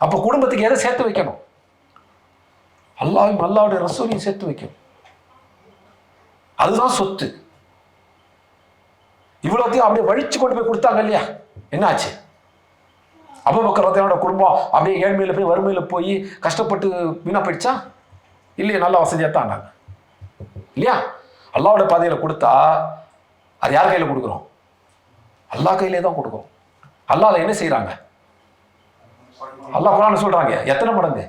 A: அப்ப குடும்பத்துக்கு எதை சேர்த்து வைக்கணும்? அல்லாஹ்வையும் அல்லாஹ்வுடைய ரசூலையும் சேர்த்து வைக்கணும். அதுதான் சொத்து. இவ்வளோத்தையும் அப்படியே வழிச்சு கொண்டு போய் கொடுத்தாங்க இல்லையா? என்னாச்சு? அபூபக்கர் ரலியல்லாஹு அன்ஹு குடும்பம் அப்படியே ஏழ்மையில போய் வறுமையில போய் கஷ்டப்பட்டு வீணா போயிடுச்சா? இல்லையா? நல்ல வசதியாக தான் ஆனாங்க இல்லையா? அல்லாஹ்வுடைய பாதையில கொடுத்தா அது யார் கையில கொடுக்குறோம்? அல்லாஹ் கையிலே தான் கொடுக்குறோம். அல்லாஹ் என்ன செய்யறாங்க? அல்லாஹ் குர்ஆன்ல சொல்றாங்க, எத்தனை மடங்கு?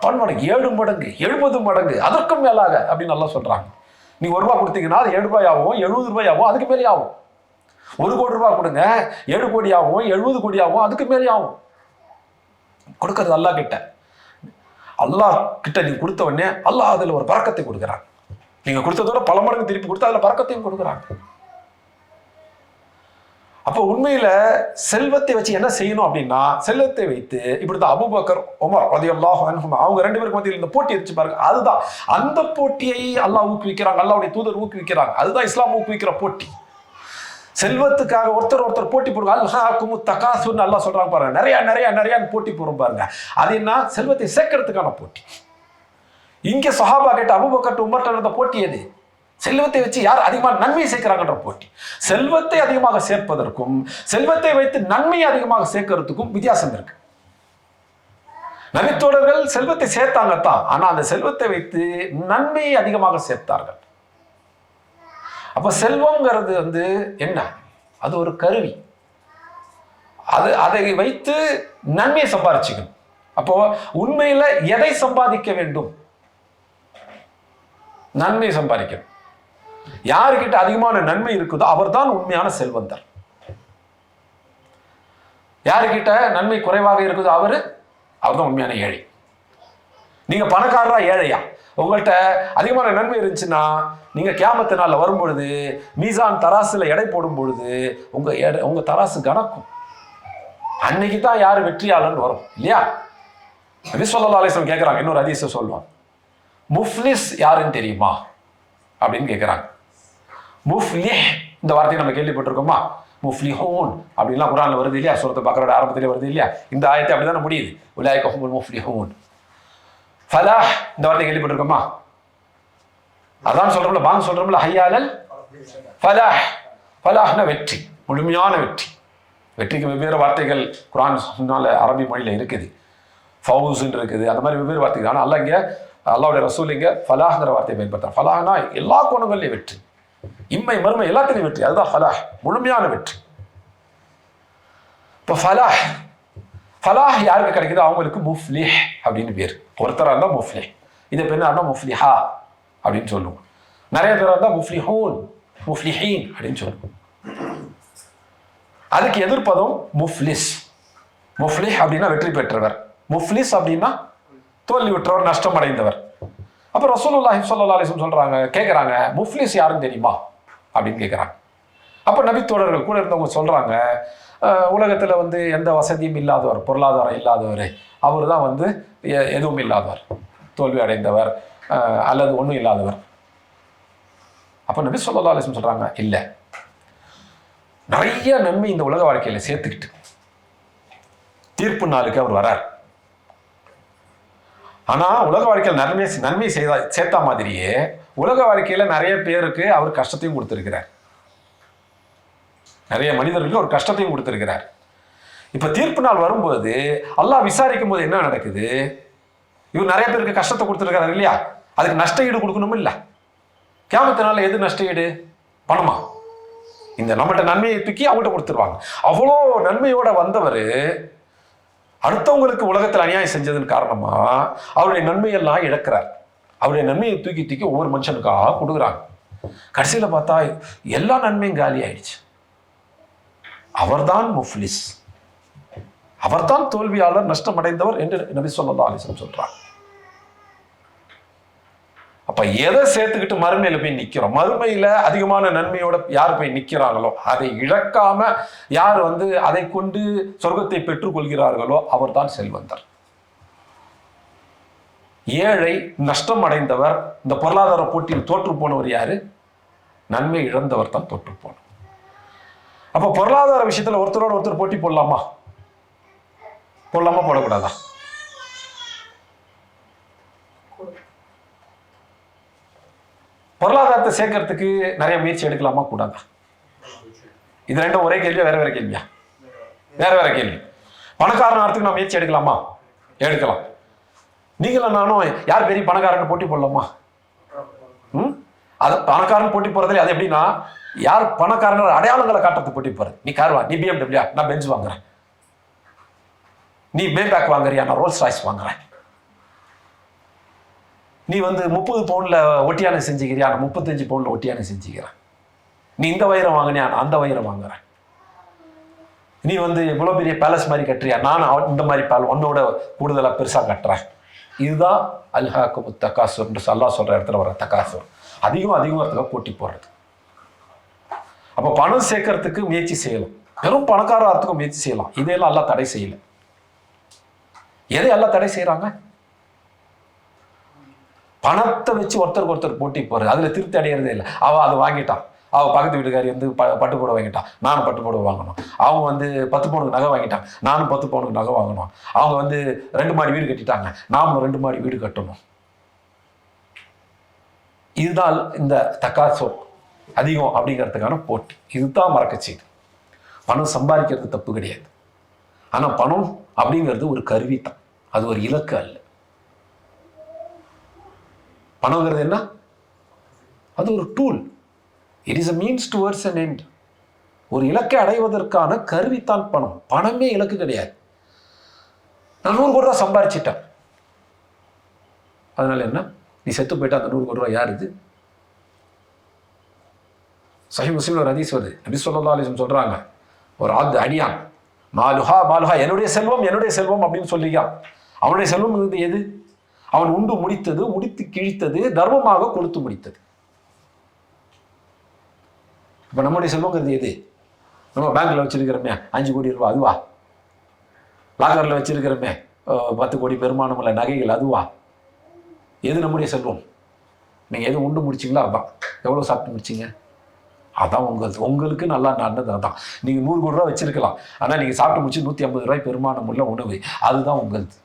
A: 1 மடங்கு, 7 மடங்கு, 70 மடங்கு, அதற்கும் மேலாக அப்படின்னு நல்லா சொல்றாங்க. நீங்க ₹1 கொடுத்தீங்கன்னா அது 7 ரூபாய் ஆகும், 70 ரூபாய் ஆகும், அதுக்கு மேலே ஆகும். 1 கோடி ரூபாய் கொடுங்க, 7 கோடி ஆகும், 70 கோடி ஆகும், அதுக்கு மேலே ஆகும். கொடுக்கறது அல்லாஹ் கிட்ட. அல்லாஹ் கிட்ட நீங்க கொடுத்த உடனே அல்லாஹ் அதுல ஒரு பரக்கத்தை கொடுக்குறாங்க. நீங்க கொடுத்ததோட பல மடங்கு திருப்பி கொடுத்தா அதுல பரக்கத்தையும் கொடுக்குறாங்க. அப்போ உண்மையில செல்வத்தை வச்சு என்ன செய்யணும் அப்படின்னா, செல்வத்தை வைத்து இப்படிதான் அபூபக்கர் உமர் ரலியல்லாஹு அன்ஹும் அவங்க 2 பேருக்கு மத்தியில் இந்த போட்டி இருந்துச்சு பாருங்க. அதுதான் அந்த போட்டியை அல்லாஹ் ஊக்குவிக்கிறாங்க, அல்லாஹ்வுடைய தூதர் ஊக்குவிக்கிறாங்க. அதுதான் இஸ்லாம் ஊக்குவிக்கிற போட்டி. செல்வத்துக்காக ஒருத்தர் போட்டி போடுவாங்க. அல்ஹாக்குமு தகாசுர்னு அல்லாஹ் சொல்றாங்க பாருங்க. நிறைய போட்டி போடுறோம் பாருங்க. அது என்ன? செல்வத்தை சேர்க்கறதுக்கான போட்டி. இங்க சஹாபா கிட்ட அபூபக்கர் உமர்ட்ட இருந்த போட்டி எது? செல்வத்தை வச்சு யார் அதிகமாக நன்மை சேர்க்கிறாங்கன்ற போட்டி. செல்வத்தை அதிகமாக சேர்ப்பதற்கும் செல்வத்தை வைத்து நன்மையை அதிகமாக சேர்க்கறதுக்கும் வித்தியாசம் இருக்கு. நபித்தோழர்கள் செல்வத்தை சேர்த்தாங்கத்தான், ஆனா அந்த செல்வத்தை வைத்து நன்மையை அதிகமாக சேர்த்தார்கள். அப்ப செல்வம்ங்கிறது என்ன? அது ஒரு கருவி. அதை வைத்து நன்மையை சம்பாதிச்சுக்கணும். அப்போ உண்மையில எதை சம்பாதிக்க வேண்டும்? நன்மையை சம்பாதிக்கணும். யாருக்கிட்ட அதிகமான நன்மை இருக்குதோ அவர் தான் உண்மையான செல்வந்தர். யாருக்கிட்ட நன்மை குறைவாக இருக்குதோ அவர் தான் உண்மையான ஏழை. நீங்க பணக்காரரா ஏழையா? உங்கள்கிட்ட அதிகமான நன்மை இருந்துச்சுன்னா நீங்க கியாமத்து நாள்ல வரும்பொழுது மீசான் தராசுல எடை போடும் பொழுது உங்க தராசு கணக்கும். அன்னைக்கு தான் யாரு வெற்றியாளர் வரும் இல்லையா? நபி ஸல்லல்லாஹு அலைஹி வஸல்லம் கேட்கறாங்க, இன்னொரு ஹதீஸை சொல்லுவாங்க, முஃப்லிஸ் யாருன்னு தெரியுமா அப்படின்னு கேட்கறாங்க. முஃப்லிஹ் இந்த வார்த்தையை நம்ம கேள்விப்பட்டிருக்கோமா? முஃப்லிஹூன் அப்படின்லாம் குர்ஆன்ல வருது இல்லையா? சூரத்துல் பக்ராவோட ஆரம்பத்திலே வருது இல்லையா? இந்த ஆயத்தை அப்படிதான் முடியுது, உலாயிக ஹுமுல் முஃப்லிஹூன். ஃபலாஹ் இந்த வார்த்தை கேள்விப்பட்டிருக்கோமா? அதான் சொல்றோம்ல, பாங்க சொல்றோம்ல, ஹய்யாலல் ஃபலாஹ். ஃபலாஹ்னா வெற்றி, முழுமையான வெற்றி. வெற்றிக்கு வெவ்வேறு வார்த்தைகள் குர்ஆன் சொன்னால அரபி மொழியில இருக்குது. ஃபவுஸ்ன்னு இருக்குது, அந்த மாதிரி வெவ்வேறு வார்த்தைகள். ஆனால் அல்லாஹ் இங்க அல்லாஹ்வுடைய ரசூல் இங்க ஃபலாஹ்ங்கிற வார்த்தையை பயன்படுத்துறாங்க. ஃபலாஹ்னா எல்லா கோணங்கள்லையும் வெற்றி, இம்மை மறுமை எல்லாத்திலையும் வெற்றி. அதுதான் ஃபலாஹ், முழுமையான வெற்றி. இப்போ ஃபலாஹ் யாருக்கு கிடைக்குதோ அவங்களுக்கு முஃப்லிஹ் அப்படின்னு பேர். ஒருத்தராக இருந்தால் முஃப்லிஹ், இதை பேர் என்ன முஃப்லிஹா அப்படின்னு சொல்லுவோம். நிறைய பேர் இருந்தால் முஃப்லிஹூன், முஃப்லிஹீன் அப்படின்னு சொல்லுவோம். அதுக்கு எதிர்ப்பதும் முஃப்லிஸ். முஃப்லிஹ் அப்படின்னா வெற்றி பெற்றவர், முஃப்லிஸ் அப்படின்னா தோல்வி விட்டவர், நஷ்டம் அடைந்தவர். அப்போ ரசூலுல்லாஹி ஸல்லல்லாஹு அலைஹி வஸல்லம் சொல்றாங்க, கேட்குறாங்க, முஃப்லிஸ் யாருன்னு தெரியுமா அப்படின்னு கேட்குறாங்க. அப்போ நபித்தோழர்கள் கூட இருந்தவங்க சொல்றாங்க, உலகத்தில் எந்த வசதியும் இல்லாதவர், பொருளாதாரம் இல்லாதவர், அவர் தான் எதுவும் இல்லாதவர், தோல்வி அடைந்தவர் அல்லது ஒன்றும் இல்லாதவர். அப்போ நபி ஸல்லல்லாஹு அலைஹி வஸல்லம் சொல்றாங்க, இல்லை, நிறைய நன்மை இந்த உலக வாழ்க்கையில் சேர்த்துக்கிட்டு தீர்ப்பு நாளுக்கு அவர் வரார். ஆனா உலக வாழ்க்கையில் நன்மை சேர்த்தா மாதிரியே உலக வாழ்க்கையில நிறைய பேருக்கு அவர் கஷ்டத்தையும் கொடுத்திருக்கிறார், நிறைய மனிதர்களுக்கு ஒரு கஷ்டத்தையும் கொடுத்திருக்கிறார். இப்ப தீர்ப்பு நாள் வரும்போது அல்லாஹ் விசாரிக்கும் போது என்ன நடக்குது? இவர் நிறைய பேருக்கு கஷ்டத்தை கொடுத்திருக்கிறார் இல்லையா? அதுக்கு நஷ்ட ஈடு கொடுக்கணும் இல்ல? கியாமத்தினால எது நஷ்ட ஈடு? பணமா? இந்த நம்மகிட்ட நன்மையை தூக்கி அவங்கள்ட்ட கொடுத்துருவாங்க. அவ்வளோ நன்மையோட வந்தவர் அடுத்தவங்களுக்கு உலகத்தில் அநியாயம் செஞ்சதன் காரணமா அவருடைய நன்மையெல்லாம் இழக்கிறார். அவருடைய நன்மையை தூக்கி ஒவ்வொரு மனுஷனுக்காக கொடுக்குறாங்க. கடைசியில பார்த்தா எல்லா நன்மையும் காலி ஆயிடுச்சு. அவர்தான் முஃப்லிஸ், அவர்தான் தோல்வியாளர், நஷ்டம் அடைந்தவர் என்று நபி ஸல்லல்லாஹு அலைஹி வஸல்லம் சொல்றாங்க. அப்ப எதை சேர்த்துக்கிட்டு மறுமையில போய் நிக்கிறோம்? மறுமையில அதிகமான நன்மையோட யார் போய் நிக்கிறாங்களோ, அதை இழக்காம யார் அதை கொண்டு சொர்க்கத்தை பெற்றுக் கொள்கிறார்களோ அவர் தான் செல்வந்தர். ஏழை, நஷ்டம் அடைந்தவர், இந்த பொருளாதார போட்டியில் தோற்று போனவர் யாரு? நன்மை இழந்தவர் தான் தோற்று போனவர். அப்ப பொருளாதார விஷயத்துல ஒருத்தரோட ஒருத்தர் போட்டி போடலாமா? போடக்கூடாதா? பொருளாதாரத்தை சேர்க்கறதுக்கு நிறைய முயற்சி எடுக்கலாமா கூடாதா? இது ரெண்டும் ஒரே கேள்வியா வேற கேள்வியா? வேற கேள்வி. பணக்காரனாகிறதுக்கு நான் முயற்சி எடுக்கலாமா? எடுக்கலாம். நீங்களும் நானும் யார் பெரிய பணக்காரன் போட்டி போடலாமா? அது பணக்காரன் போட்டி போறதுல அது எப்படின்னா, யார் பணக்காரன் அடையாளங்களை காட்டுறது போட்டி போறது. நீ கார் வா, நீ BMW, நான் பென்ஸ் வாங்குறேன். நீ மேபேக் வாங்குறியா, நான் ரோல்ஸ் ராய்ஸ் வாங்குறேன். நீ 30 பவுன்ல ஒட்டியானை செஞ்சுக்கிறியா, நான் 35 பவுன்ல ஒட்டியானை செஞ்சுக்கிறேன். நீ இந்த வைரம் வாங்கினியா, நான் அந்த வைரம் வாங்குறேன். நீ இவ்வளோ பெரிய பேலஸ் மாதிரி கட்டுறியா, நான் இந்த மாதிரி உன்னோட கூடுதலாக பெருசாக கட்டுறேன். இதுதான் அல்ஹாக்குமுத் தகாசுர் என்று அல்லாஹ் சொல்ற இடத்துல வர தகாசுர். அதிகம் இடத்துல போட்டி போடுறது. அப்போ பணம் சேர்க்கறதுக்கு முயற்சி செய்யலாம். வெறும் பணக்கார ஆகிறதுக்கு முயற்சி செய்யலாம். இதையெல்லாம் அல்லாஹ் தடை செய்யல. எதை எல்லாம் தடை செய்யறாங்க? பணத்தை வச்சு ஒருத்தருக்கு ஒருத்தர் போட்டி போறது, அதுல திருப்தி அடையிறதே இல்லை. அவ அதை வாங்கிட்டான், அவ பக்கத்து வீட்டுக்காரி வந்து பட்டு புடவை வாங்கிட்டான், நானும் பட்டு புடவை வாங்கணும். அவங்க வந்து 10 பவுனுக்கு நகை வாங்கிட்டான், நானும் 10 பவுனுக்கு நகை வாங்கணும். அவங்க வந்து 2 மாடி வீடு கட்டிட்டாங்க, நாமளும் 2 மாடி வீடு கட்டணும். இதுதான் இந்த தக்காசோ அதிகம் அப்படிங்கிறதுக்கான போட்டி. இதுதான் மறக்கச்சீடு. பணம் சம்பாதிக்கிறது தப்பு கிடையாது. ஆனா பணம் அப்படிங்கிறது ஒரு கருவி தான், அது ஒரு இலக்கு அல்ல. பணங்கிறது என்ன? அது ஒரு tool. It is a means towards an end. ஒரு இலக்கை அடைவதற்கான கருவித்தான் பணம். பணமே இலக்கு கிடையாது. நான் 100 கோடி ரூபா சம்பாரிச்சிட்டேன், அதனால என்ன? நீ செத்து போயிட்டா அந்த 100 கோடி ரூபா யார்? இது சஹீஹ் முஸ்லிம்ல ஒரு ஹதீஸ் வருது. நபி ஸல்லல்லாஹு அலைஹி வஸல்லம் சொல்றாங்க, ஒரு அடியான் மாலுஹா மாலுஹா, என்னுடைய செல்வம் என்னுடைய செல்வம் அப்படின்னு சொல்லியா. அவனுடைய செல்வம் எது? அவன் உண்டு முடித்தது, முடித்து கிழித்தது, தர்மமாக கொடுத்து முடித்தது. இப்ப நம்முடைய செல்வங்கிறது எது? நம்ம பேங்க்ல வச்சிருக்கிறோமே 5 கோடி ரூபாய், அதுவா? லாக்கர்ல வச்சிருக்கிறோமே 10 கோடி பெருமானம் உள்ள நகைகள், அதுவா? எது நம்முடைய செல்வம்? நீங்க எது உண்டு முடிச்சிங்களோ அதான். எவ்வளவு சாப்பிட்டு முடிச்சிங்க? அதான் உங்களுக்கு நல்லா நடந்தது. அதான் நீங்க 100 கோடி ரூபாய் வச்சிருக்கலாம், ஆனா நீங்க சாப்பிட்டு முடிச்சு 150 ரூபாய் பெருமானம் உள்ள உணவு, அதுதான் உங்களது.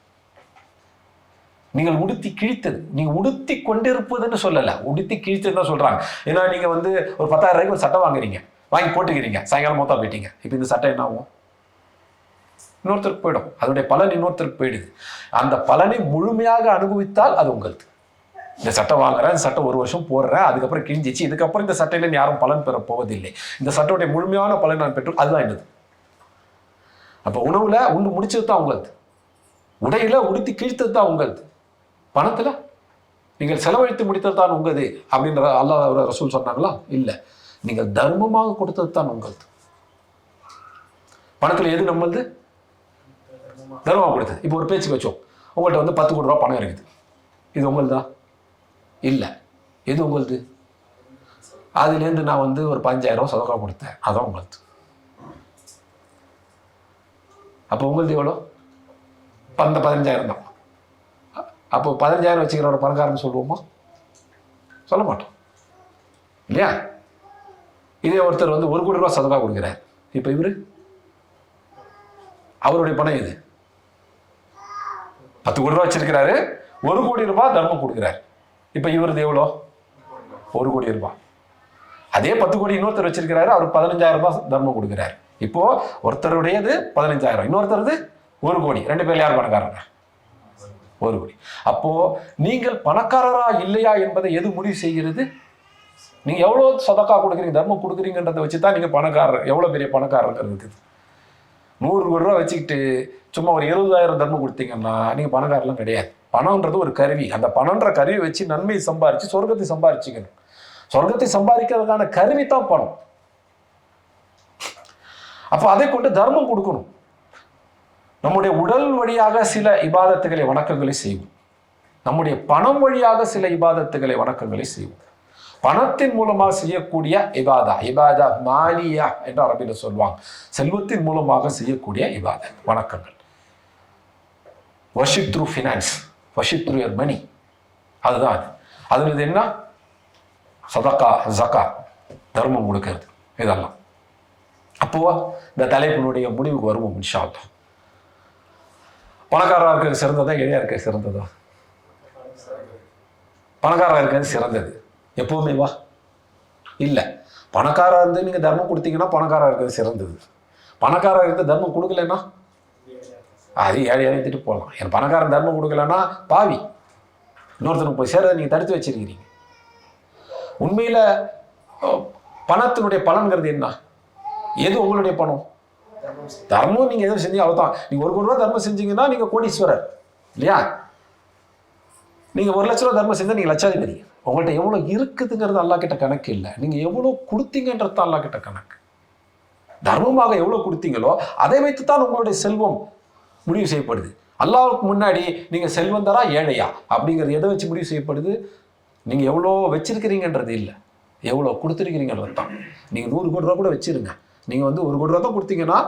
A: நீங்கள் உடுத்தி கிழித்தது. நீங்க உடுத்தி கொண்டிருப்பதுன்னு சொல்லல, உடுத்தி கிழித்ததுன்னு தான் சொல்றாங்க. ஏன்னா நீங்க வந்து ஒரு 10,000 ரூபாய்க்கு ஒரு சட்டை வாங்குறீங்க, வாங்கி போட்டுக்கிறீங்க, சாயங்காலம் மொத்தம் போயிட்டீங்க. இப்ப இந்த சட்டை என்ன ஆகும்? இன்னொருத்தருக்கு போயிடும். அதனுடைய பலன் இன்னொருத்தருக்கு போயிடுது. அந்த பலனை முழுமையாக அனுபவித்தால் அது உங்களுக்கு. இந்த சட்டை வாங்குறேன், இந்த சட்டை 1 வருஷம் போடுறேன், அதுக்கப்புறம் கிழிஞ்சிச்சு, இதுக்கப்புறம் இந்த சட்டையில யாரும் பலன் பெற போவதில்லை, இந்த சட்டையுடைய முழுமையான பலன் நான் பெற்று, அதுதான் என்னது. அப்ப உணவுல உண்டு முடிச்சது தான் உங்களது, உடையில உடுத்தி கிழித்தது தான் உங்களது, பணத்துல நீங்கள் செலவழித்து முடித்தது தான் உங்களது அப்படின்ற அல்லாஹ் ரசூல் சொன்னாங்களா? இல்ல, நீங்கள் தர்மமாக கொடுத்தது தான் உங்களது. பணத்துல எது நம்மளது? தர்மமாக கொடுத்தது. இப்போ ஒரு பேச்சுக்கு வச்சோம், உங்கள்கிட்ட வந்து 10 கோடி ரூபாய் பணம் இருக்குது, இது உங்களதா? இல்ல, எது உங்களது? அதுலேருந்து நான் வந்து ஒரு 5,000 ரூபாய் சதக்கா கொடுத்தேன், அதான் உங்களது. அப்போ உங்களது எவ்வளோ? 15,000 தான். அப்போ 15,000 வச்சுக்கிறவரை பணக்காரன்னு சொல்லுவோமா? சொல்ல மாட்டோம் இல்லையா? இதே ஒருத்தர் வந்து 1 கோடி ரூபாய் சதக்கா கொடுக்கிறார், இப்போ இவரு அவருடைய பணம் எது? 10 கோடி ரூபாய் வச்சிருக்கிறாரு, 1 கோடி ரூபாய் தர்மம் கொடுக்கிறார். இப்ப இவரது எவ்வளோ? 1 கோடி ரூபாய். அதே 10 கோடி இன்னொருத்தர் வச்சிருக்கிறாரு, அவர் 15,000 ரூபாய் தர்மம் கொடுக்கிறார். இப்போ ஒருத்தருடையது 15,000, இன்னொருத்தருது 1 கோடி. 2 பேர் யார் பணக்காரங்க? 1 கோடி. அப்போ நீங்கள் பணக்காரரா இல்லையா என்பதை எது முடிவு செய்கிறது? நீங்க எவ்வளவு சதக்கா கொடுக்குறீங்க, தர்மம் கொடுக்குறீங்கன்றதை வச்சுதான் நீங்க பணக்காரர், எவ்வளவு பெரிய பணக்காரர்கள் இருக்குது. 100 கோடி ரூபாய் வச்சுக்கிட்டு சும்மா ஒரு 70,000 தர்மம் கொடுத்தீங்கன்னா நீங்க பணக்காரர்லாம் கிடையாது. பணம்ன்றது ஒரு கருவி. அந்த பணம்ன்ற கருவி வச்சு நன்மையை சம்பாரிச்சு சொர்க்கத்தை சம்பாரிச்சுக்கணும். சொர்க்கத்தை சம்பாதிக்கிறதுக்கான கருவி தான் பணம். அப்ப அதை கொண்டு தர்மம் கொடுக்கணும். நம்முடைய உடல் வழியாக சில இபாதத்துகளை வணக்கங்களை செய்வோம், நம்முடைய பணம் வழியாக சில இபாதத்துகளை வணக்கங்களை செய்வோம். பணத்தின் மூலமாக செய்யக்கூடிய இபாதா மாலியா என்று அரபில சொல்லுவாங்க. செல்வத்தின் மூலமாக செய்யக்கூடிய இபாதத் வணக்கங்கள். Worship through finance, worship through your money, அதுதான் அது. அது என்ன? சதக்கா, ஜக்கா, தர்மம் கொடுக்கிறது, இதெல்லாம். அப்போ இந்த தலைப்பினுடைய முடிவுக்கு வருவோம் இன்ஷா அல்லாஹ். பணக்காரராக இருக்கிறது சிறந்ததா, ஏழையா இருக்கிறது சிறந்ததா? பணக்காரராக இருக்கிறது சிறந்தது. எப்பவுமே வா இல்லை, பணக்காரா இருந்து நீங்க தர்மம் கொடுத்தீங்கன்னா பணக்காரா இருக்கிறது சிறந்தது. பணக்காரா இருந்து தர்மம் கொடுக்கலன்னா அது ஏழையா எடுத்துட்டு போகலாம். என் பணக்காரன் தர்மம் கொடுக்கலன்னா பாவி, இன்னொருத்தனுக்கு போய் சேர நீங்க தடுத்து வச்சிருக்கிறீங்க. உண்மையில பணத்தினுடைய பலன்கிறது என்ன? எது உங்களுடைய பணம்? தர்மம் நீங்க எதுவும் செஞ்சீங்க அவ்வளவுதான். நீங்க 1 கோடி ரூபாய் தர்மம் செஞ்சீங்கன்னா நீங்க கோடீஸ்வரர் இல்லையா? நீங்க 1 லட்ச ரூபாய் தர்மம் செஞ்சா நீங்க லட்சாதிபதி. உங்கள்கிட்ட எவ்வளவு இருக்குதுங்கிறது அல்லாஹ் கிட்ட கணக்கு இல்லை, நீங்க எவ்வளவு கொடுத்தீங்கன்றது அல்லாஹ் கிட்ட கணக்கு. தர்மமாக எவ்வளவு கொடுத்தீங்களோ அதை வைத்துத்தான் உங்களுடைய செல்வம் முடிவு செய்யப்படுது. அல்லாஹ்வுக்கு முன்னாடி நீங்க செல்வந்தரா ஏழையா அப்படிங்கிறது எதை வச்சு முடிவு செய்யப்படுது? நீங்க எவ்வளோ வச்சிருக்கிறீங்கன்றது இல்லை, எவ்வளோ கொடுத்துருக்கிறீங்கன்றது தான். நீங்க 100 கோடி ரூபா கூட வச்சிருங்க, நீங்கள் வந்து 1 கோடி ரூபா தான் கொடுத்தீங்கன்னா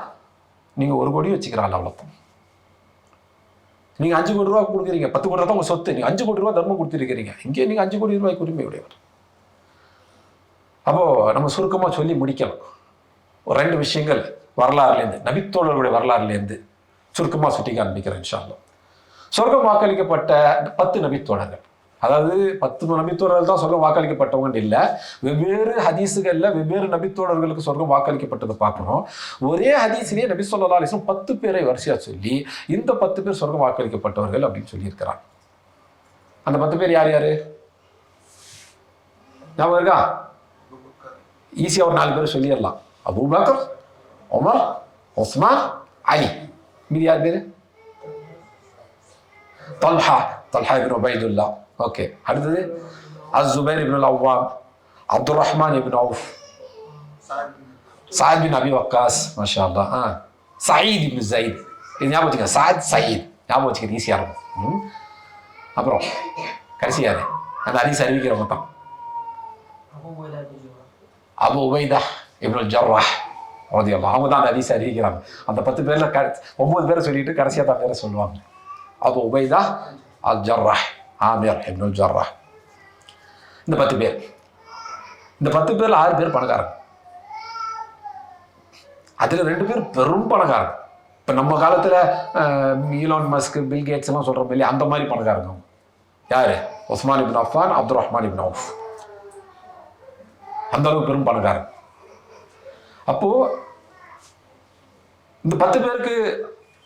A: நீங்கள் 1 கோடி வச்சுக்கிறாள் அவ்வளோதான். நீங்கள் 5 கோடி ரூபா கொடுக்குறீங்க, 10 கோடி ரூபா தான் உங்கள் சொத்து, நீங்கள் 5 கோடி ரூபா தர்மம் கொடுத்துருக்கிறீங்க, இங்கே நீங்கள் 5 கோடி ரூபாய்க்கு உரிமை உடையவர். அப்போது நம்ம சுருக்கமாக சொல்லி முடிக்கலாம். ஒரு 2 விஷயங்கள் வரலாறுலேருந்து, நபித்தோழர்களுடைய வரலாறுலேருந்து சுருக்கமாக சுட்டி காண்பிக்கிறேன் இன்ஷா அல்லாஹ். சொர்க்கம் வாக்களிக்கப்பட்ட 10 நபித்தோழர்கள், அதாவது 10 நபித்தோழர்கள் தான் சொர்க்கம் வாக்களிக்கப்பட்டவங்க இல்லை, வெவ்வேறு ஹதீஸுகளில் வெவ்வேறு நபித்தோழர்களுக்கு சொர்க்கம் வாக்களிக்கப்பட்டதை பார்க்கணும். ஒரே ஹதீஸிலேயே நபி ஸல்லல்லாஹு அலைஹி வஸல்லம் 10 பேரை வரிசையாக சொல்லி இந்த 10 பேர் சொர்க்கம் வாக்களிக்கப்பட்டவர்கள் அப்படின்னு சொல்லியிருக்கிறாங்க. அந்த 10 பேர் யார் யார் ஞாபகம் இருக்கா? ஈஸியாக ஒரு 4 பேர் சொல்லிடலாம். அபூபக்கர், உமர், உஸ்மான், அலி. மீதி யார் பேர்? தல்ஹா இப்னு உபைதுல்லா. ஓகே, அடுத்தது அஸ்-ஸுபைர் இப்னு அல்-அவ்வாம், அப்துர் ரஹ்மான் இப்னு அவுஃப், சாத் பின் அபி வக்காஸ், மாஷா அல்லாஹ், சயீத் இப்னு ஸைத். இது ஞாபகம் வச்சுக்க, சாத் சயீத் ஞாபகம் வச்சுக்கிறது ஈஸியாக இருக்கும். அப்புறம் கடைசி யாரு? அந்த ஹதீஸ் அறிவிக்கிறவங்க தான் அபு உபைதா இப்னுல் ஜர்ராஹ் ரலியல்லாஹு. அவங்க தான் அந்த ஹதீஸ் அறிவிக்கிறாங்க. அந்த 10 பேர்ல 9 பேரை சொல்லிட்டு கடைசியாக தான் பேரை சொல்லுவாங்க. அபு உபைதா அல் ஜர்ராஹ் ஆமிர் இப்னுல் ஜர்ராஹ். இந்த 10 பேர், இந்த 10 பேர்ல 6 பேர் பணக்காரங்க. அதுல 2 பேர் பெரும் பணக்காரங்க. இப்போ நம்ம காலத்துல ஈலான் மஸ்க், பில் கேட்ஸ் எல்லாம் சொல்றோம் இல்லையா, அந்த மாதிரி பணக்காரங்க. யாரு? உஸ்மான் இப்னு அஃபான், அப்துர் ரஹ்மான் இப்னு அவுஃப். அந்த அளவுக்கு பெரும் பணக்காரங்க. அப்போ இந்த 10 பேருக்கு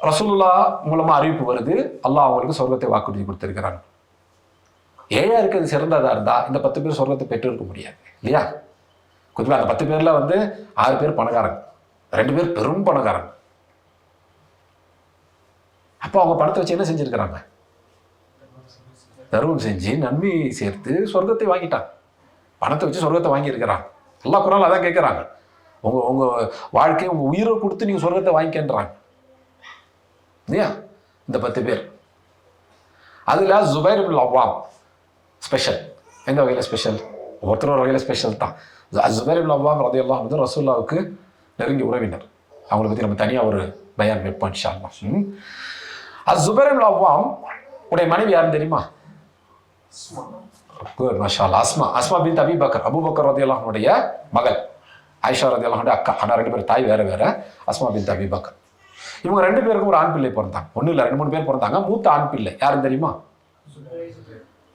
A: ரசூலுல்லாஹ் மூலமா அறிவிப்பு வருது, அல்லாஹ் அவங்களுக்கு சொர்க்கத்தை வாக்குறுதி கொடுத்திருக்கிறாங்க. ஏழா இருக்கிறது சிறந்ததா இருந்தா இந்த 10 பேர் சொர்க்கத்தை பெற்றிருக்க முடியாது இல்லையா? குறிப்பா அந்த 10 பேர்ல வந்து 6 பேர் பணக்காரங்க, 2 பேர் பெரும் பணக்காரங்க. அப்போ அவங்க பணத்தை வச்சு என்ன செஞ்சிருக்கிறாங்க? தர்மம் செஞ்சு நன்மை சேர்த்து சொர்க்கத்தை வாங்கிட்டாங்க. பணத்தை வச்சு சொர்க்கத்தை வாங்கியிருக்கிறாங்க. அல்லாஹ் குர்ஆன்ல அதான் கேட்குறாங்க, உங்க வாழ்க்கையை உங்க உயிரை கொடுத்து நீங்க சொர்க்கத்தை வாங்கிக்கின்றாங்க இல்லையா? இந்த 10 பேர். அதுல ஸுபைர் இப்னு அவ்வாம் ஸ்பெஷல். எந்த வகையில் ஸ்பெஷல்? ஒருத்தர் ஒரு வகையில் ஸ்பெஷல் தான். ஸுபைர் இப்னு அவ்வாம் ரலியல்லாஹு அன்ஹு ரசூலுல்லாஹ்வுக்கு நெருங்கிய உறவினர். அவங்களை பற்றி நம்ம தனியாக ஒரு பயான் வைப்போம் இன்ஷா அல்லாஹ். ஸுபைர் இப்னு அவ்வாம் உடைய மனைவி யாருன்னு தெரியுமா? குட், மாஷா அல்லாஹ். அஸ்மா பின்த் அபி பக்கர், அபூபக்கர் ரலியல்லாஹு அன்ஹுடைய மகள். ஆயிஷா ரலியல்லாஹு அன்ஹா அக்கா. ஆனால் 2 பேர் தாய் வேற வேற. அஸ்மா பின்த் அபி பக்கர். இவங்க 2 பேருக்கும் ஒரு ஆண் பிள்ளை பிறந்தாங்க. ஒன்றும் இல்லை, 2-3 பேர் பிறந்தாங்க. மூத்த ஆண் பிள்ளை யாருன்னு தெரியுமா?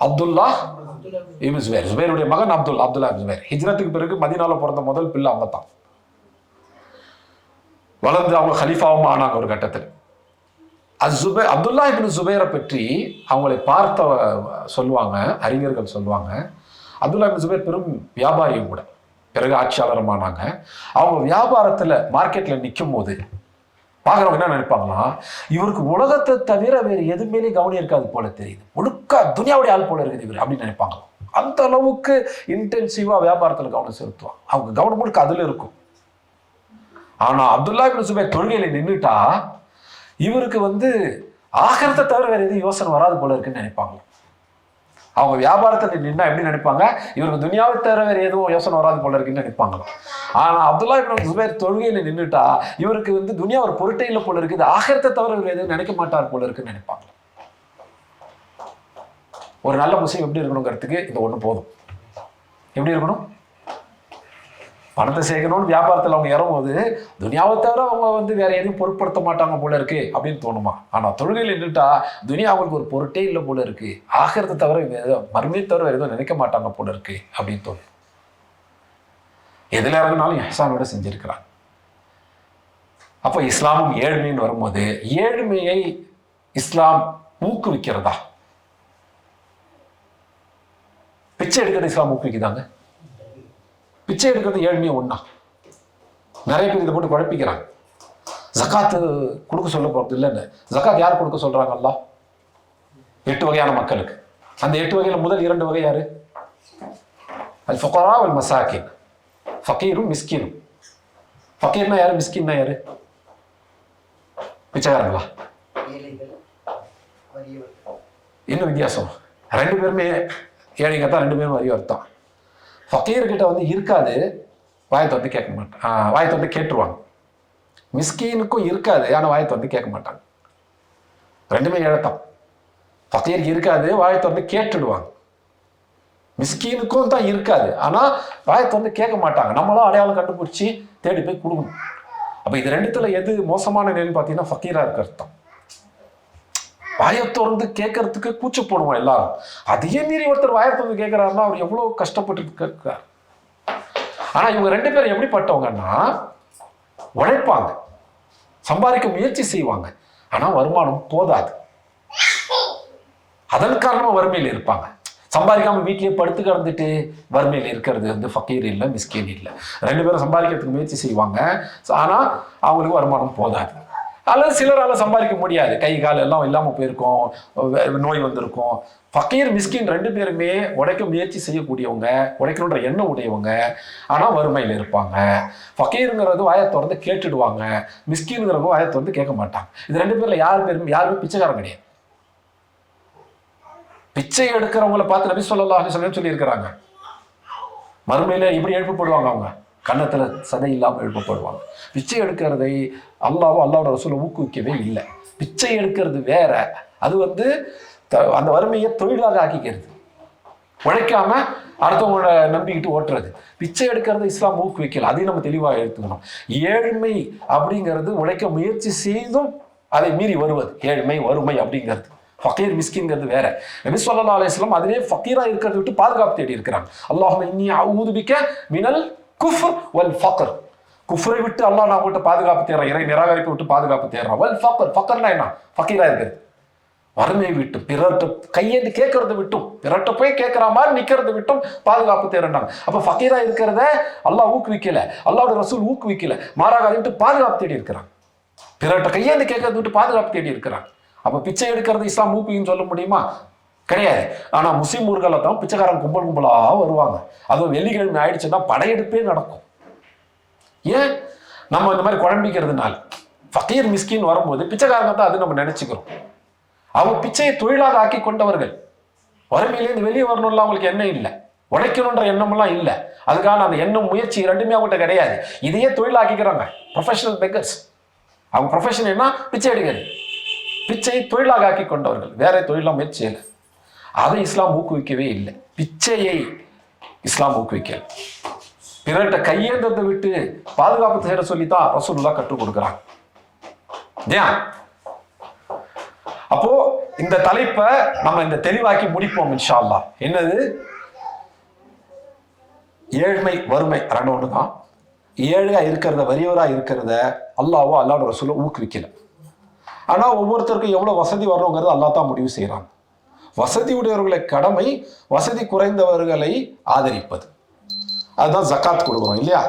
A: அப்துல்லா இப்னு ஸுபைர். ஸுபைருடைய மகன் அப்துல்லா இப்னு ஸுபைர். ஹிஜ்ரத்துக்கு பிறகு மதீனால பிறந்த முதல் பிள்ளை அவங்க தான். வளர்ந்து அவங்க ஹலீஃபாவும் ஆனாங்க ஒரு கட்டத்தில். அப்துல்லா இப்னு ஸுபைரை பற்றி அவங்களை பார்த்த சொல்லுவாங்க, அறிஞர்கள் சொல்லுவாங்க, அப்துல்லா இப்னு ஸுபைர் பெரும் வியாபாரியும் கூட, பிறகு ஆட்சியாளரும் ஆனாங்க. அவங்க வியாபாரத்தில் மார்க்கெட்டில் நிற்கும் போது பார்க்குறவங்க என்ன நினைப்பாங்கன்னா, இவருக்கு உலகத்தை தவிர வேறு எதுவுமே கவனம் இருக்காது போல தெரியுது, ஒழுக்க துனியாவுடைய ஆள் போல இருக்குது இவர் அப்படின்னு நினைப்பாங்க. அந்த அளவுக்கு இன்டென்சிவாக வியாபாரத்தில் கவனம் செலுத்துவாங்க. அவங்க கவனம் முழுக்க அதில் இருக்கும். ஆனால் அப்துல்லா இப்னு ஸுபைர் தொழுகையில் நின்றுட்டா இவருக்கு வந்து ஆகிரத்தை தவிர வேற எதுவும் யோசனை வராது போல இருக்குன்னு நினைப்பாங்க. அவங்க வியாபாரத்தில் நின்னா எப்படி நினைப்பாங்க? இவருக்கு துனியாவை தவிர வேற எதுவும் யோசனை வராது போல இருக்குன்னு நினைப்பாங்க. ஆனா அப்துல்லா இப்னு ஸுபைர் தொழுகையில நின்றுட்டா இவருக்கு வந்து துனியா ஒரு பொருட்டே இல்லை போல இருக்குது, ஆகிரத்தை தவிர வேற எதுவும் நினைக்க மாட்டார் போல இருக்குன்னு நினைப்பாங்க. ஒரு நல்ல முஸ்லீம் எப்படி இருக்கணுங்கிறதுக்கு இந்த ஒண்ணு போதும். எப்படி இருக்கணும்? பணத்தை சேர்க்கணும்னு வியாபாரத்தில் அவங்க இறங்கும்போது துனியாவை தவிர அவங்க வந்து வேற எதையும் பொருட்படுத்த மாட்டாங்க போல இருக்கு அப்படின்னு தோணுமா? ஆனால் தொழுகையில் நின்றுட்டா துனியா அவங்களுக்கு ஒரு பொருட்டே இல்லை போல இருக்கு, ஆகிறத தவிர மறுமையை தவிர வேற எதுவும் நினைக்க மாட்டாங்க போல இருக்கு அப்படின்னு தோணும். எதில் இறங்கினாலும் இஹ்சானோட செஞ்சிருக்கிறாங்க. அப்போ இஸ்லாமும் ஏழ்மைன்னு வரும்போது ஏழ்மையை இஸ்லாம் ஊக்குவிக்கிறதா? பிச்சை எடுக்கிறது இஸ்லாம் ஊக்குவிக்குதாங்க? பிச்சை எடுக்கிறது ஏழ்மையை ஒண்ணா? நிறைய பேர் இதை போட்டு குழப்பிக்கிறாங்க. ஜகாத்து கொடுக்க சொல்ல போறது இல்லைன்னு. ஜகாத் யார் கொடுக்க சொல்றாங்க? அல்லாஹ் 8 வகையான மக்களுக்கு. அந்த 8 வகையில முதல் 2 வகை யாரு? அல் ஃபுகரா வல் மசாகின். ஃபகீரும் மிஸ்கினும். ஃபகீர்னா யாரு? மிஸ்கின்னா யாரு? பிச்சைக்காரங்களா? இன்னும் வித்தியாசம். 2 பேருமே ஏழைங்க தான், 2 பேரும் வரி அர்த்தம். ஃபகீர்கிட்ட வந்து இருக்காது, வாயை திறந்து கேட்க மாட்டான், வாயை திறந்து கேட்டுருவாங்க. மிஸ்கீனுக்கும் இருக்காது, ஆனால் வாயை திறந்து கேட்க மாட்டாங்க. ரெண்டுமே இழத்தான். ஃபக்கீருக்கு இருக்காது, வாயை திறந்து கேட்டுடுவாங்க. மிஸ்கீனுக்கும் தான் இருக்காது, ஆனால் வாயை திறந்து கேட்க மாட்டாங்க. நம்மளும் அடையாளம் கண்டுபிடிச்சி தேடி போய் கொடுக்கணும். அப்போ இது ரெண்டுத்துல எது மோசமான நிலைன்னு பார்த்தீங்கன்னா ஃபக்கீரா இருக்கிறது தான். வாயை திறந்து கேட்கறதுக்கு கூச்ச போடுவோம் எல்லாரும். அதையே மீறி ஒருத்தர் வாயை திறந்து கேட்கிறாருன்னா அவர் எவ்வளவு கஷ்டப்பட்டு கேட்கிறார். ஆனா இவங்க ரெண்டு பேரும் எப்படிப்பட்டவங்கன்னா, உழைப்பாங்க, சம்பாதிக்க முயற்சி செய்வாங்க, ஆனா வருமானம் போதாது. அதன் காரணமா வறுமையில் இருப்பாங்க. சம்பாதிக்காம வீட்லயே படுத்து கிடந்துட்டு வறுமையில் இருக்கிறது வந்து ஃபக்கீர் இல்லை, மிஸ்கீன் இல்லை. ரெண்டு பேரும் சம்பாதிக்கிறதுக்கு முயற்சி செய்வாங்க, ஆனா அவங்களுக்கு வருமானம் போதாது. அல்லது சிலரால் சம்பாதிக்க முடியாது, கை கால் எல்லாம் இல்லாமல் போயிருக்கும், நோய் வந்திருக்கும். ஃபக்கீர் மிஸ்கின் ரெண்டு பேருமே உழைக்க முயற்சி செய்யக்கூடியவங்க, உழைக்கணுன்ற எண்ணம் உடையவங்க, ஆனால் வறுமையில் இருப்பாங்க. ஃபக்கீருங்கிறது வாயை திறந்து கேட்டுடுவாங்க, மிஸ்கின்ங்கிறவங்க வாயை திறந்து கேட்க மாட்டாங்க. இது ரெண்டு பேர்ல யாருமே பிச்சைக்காரன் கிடையாது. பிச்சை எடுக்கிறவங்களை பார்த்து நபி ஸல்லல்லாஹு அலைஹி வஸல்லம் சொல்லியிருக்கிறாங்க, மறுமையில இப்படி எழுப்பப்படுவாங்க, அவங்க கன்னத்துல சதை இல்லாமல் எழுப்பப்படுவாங்க. பிச்சை எடுக்கிறதை அல்லாவோட ரசூலை ஊக்குவிக்கவே இல்லை. பிச்சை எடுக்கிறது வேற, அது வந்து அந்த வறுமையை தொழிலாக ஆக்கிக்கிறது, உழைக்காம அடுத்தவங்களோட நம்பிக்கிட்டு ஓட்டுறது. பிச்சை எடுக்கிறது இஸ்லாம் ஊக்குவிக்கல, அதையும் நம்ம தெளிவாக எடுத்துக்கணும். ஏழ்மை அப்படிங்கிறது உழைக்க முயற்சி செய்தும் அதை மீறி வருவது ஏழ்மை, வறுமை அப்படிங்கிறது. ஃபக்கீர் மிஸ்கின்ங்கிறது வேற. நபி ஸல்லல்லாஹு அலைஹி வஸல்லம் அதிலே ஃபக்கீரா இருக்கிறத விட்டு பாதுகாப்பு தேடி இருக்கிறாங்க. அல்லாஹும்ம இன்னி அஊது பிக மினல் குஃப்ர் வல் ஃபக்ர். குஃப்ரை விட்டு அல்லாஹ் நான் உங்கள்கிட்ட பாதுகாப்பு தேடுறேன், இறை நிராகரிப்பை விட்டு பாதுகாப்பு தேடுறேன். வல் ஃபக்ர், ஃபக்ர்னா என்ன? ஃபக்கீரா இருக்குது. வறுமையை விட்டும் பிறர்கிட்ட கையேந்து கேட்கறத விட்டும், பிறர்கிட்ட போய் கேட்கிற மாதிரி நிக்கிறத விட்டும் பாதுகாப்பு தேடுறாங்க. அப்ப ஃபக்கீரா இருக்கிறத அல்லாஹ் ஊக்குவிக்கல, அல்லாஹ்வோட ரசூல் ஊக்குவிக்கல, மாறாக அதை விட்டு பாதுகாப்பு தேடி இருக்கிறாங்க. பிறர்கிட்ட கையேந்து கேட்கறத விட்டு பாதுகாப்பு தேடி இருக்கிறாங்க. அப்ப பிச்சை எடுக்கிறது இஸ்லாம் ஊக்குவின்னு சொல்ல முடியுமா? கிடையாது. ஆனா முஸ்லிம் ஊர்களை தான் பிச்சைக்காரன் கும்பலா வருவாங்க. அதுவும் வெள்ளிக்கிழமை ஆயிடுச்சுன்னா படையெடுப்பே நடக்கும். ஏன்? நம்ம இந்த மாதிரி குழம்பிக்கிறதுனால. ஃபக்கீர் மிஸ்கின் வரும்போது பிச்சைக்காரங்க தான் அது நம்ம நினைச்சுக்கிறோம். அவங்க பிச்சையை தொழிலாக ஆக்கி கொண்டவர்கள். வறுமையிலேருந்து வெளியே வரணும்லாம் அவங்களுக்கு எண்ணம் இல்லை, உழைக்கணுன்ற எண்ணம்லாம் இல்லை. அதுக்கான அந்த எண்ணம் முயற்சி ரெண்டுமே அவங்ககிட்ட கிடையாது. இதையே தொழிலாக்கிக்கிறாங்க. Professional beggars. அவங்க ப்ரொஃபஷன் என்ன? பிச்சை எடுக்கிறது. பிச்சையை தொழிலாக ஆக்கி கொண்டவர்கள், வேற தொழிலாம் முயற்சி இல்லை. அதை இஸ்லாம் ஊக்குவிக்கவே இல்லை. பிச்சையை இஸ்லாம் ஊக்குவிக்கல. பிறர்கிட்ட கையேந்தத்தை விட்டு பாதுகாப்பு தேட சொல்லித்தான் ரசூலுல்லாஹ் கற்றுக் கொடுக்குறாங்க. ஏன்? அப்போ இந்த தலைப்பை நம்ம இந்த தெளிவாக்கி முடிப்போம் இன்ஷா அல்லாஹ். என்னது? ஏழ்மை வறுமை ரெண்டு ஒன்று தான். ஏழையா இருக்கிறத, வறியவரா இருக்கிறத அல்லாஹ்வோட ரசூலை ஊக்குவிக்கல. ஆனா ஒவ்வொருத்தருக்கும் எவ்வளவு வசதி வரணுங்கிறது அல்லாஹ் தான் முடிவு செய்யறாங்க. வசதி உடையவர்களை கடமை, வசதி குறைந்தவர்களை ஆதரிப்பது. அதுதான் ஜக்காத் கொடுக்குறோம் இல்லையா?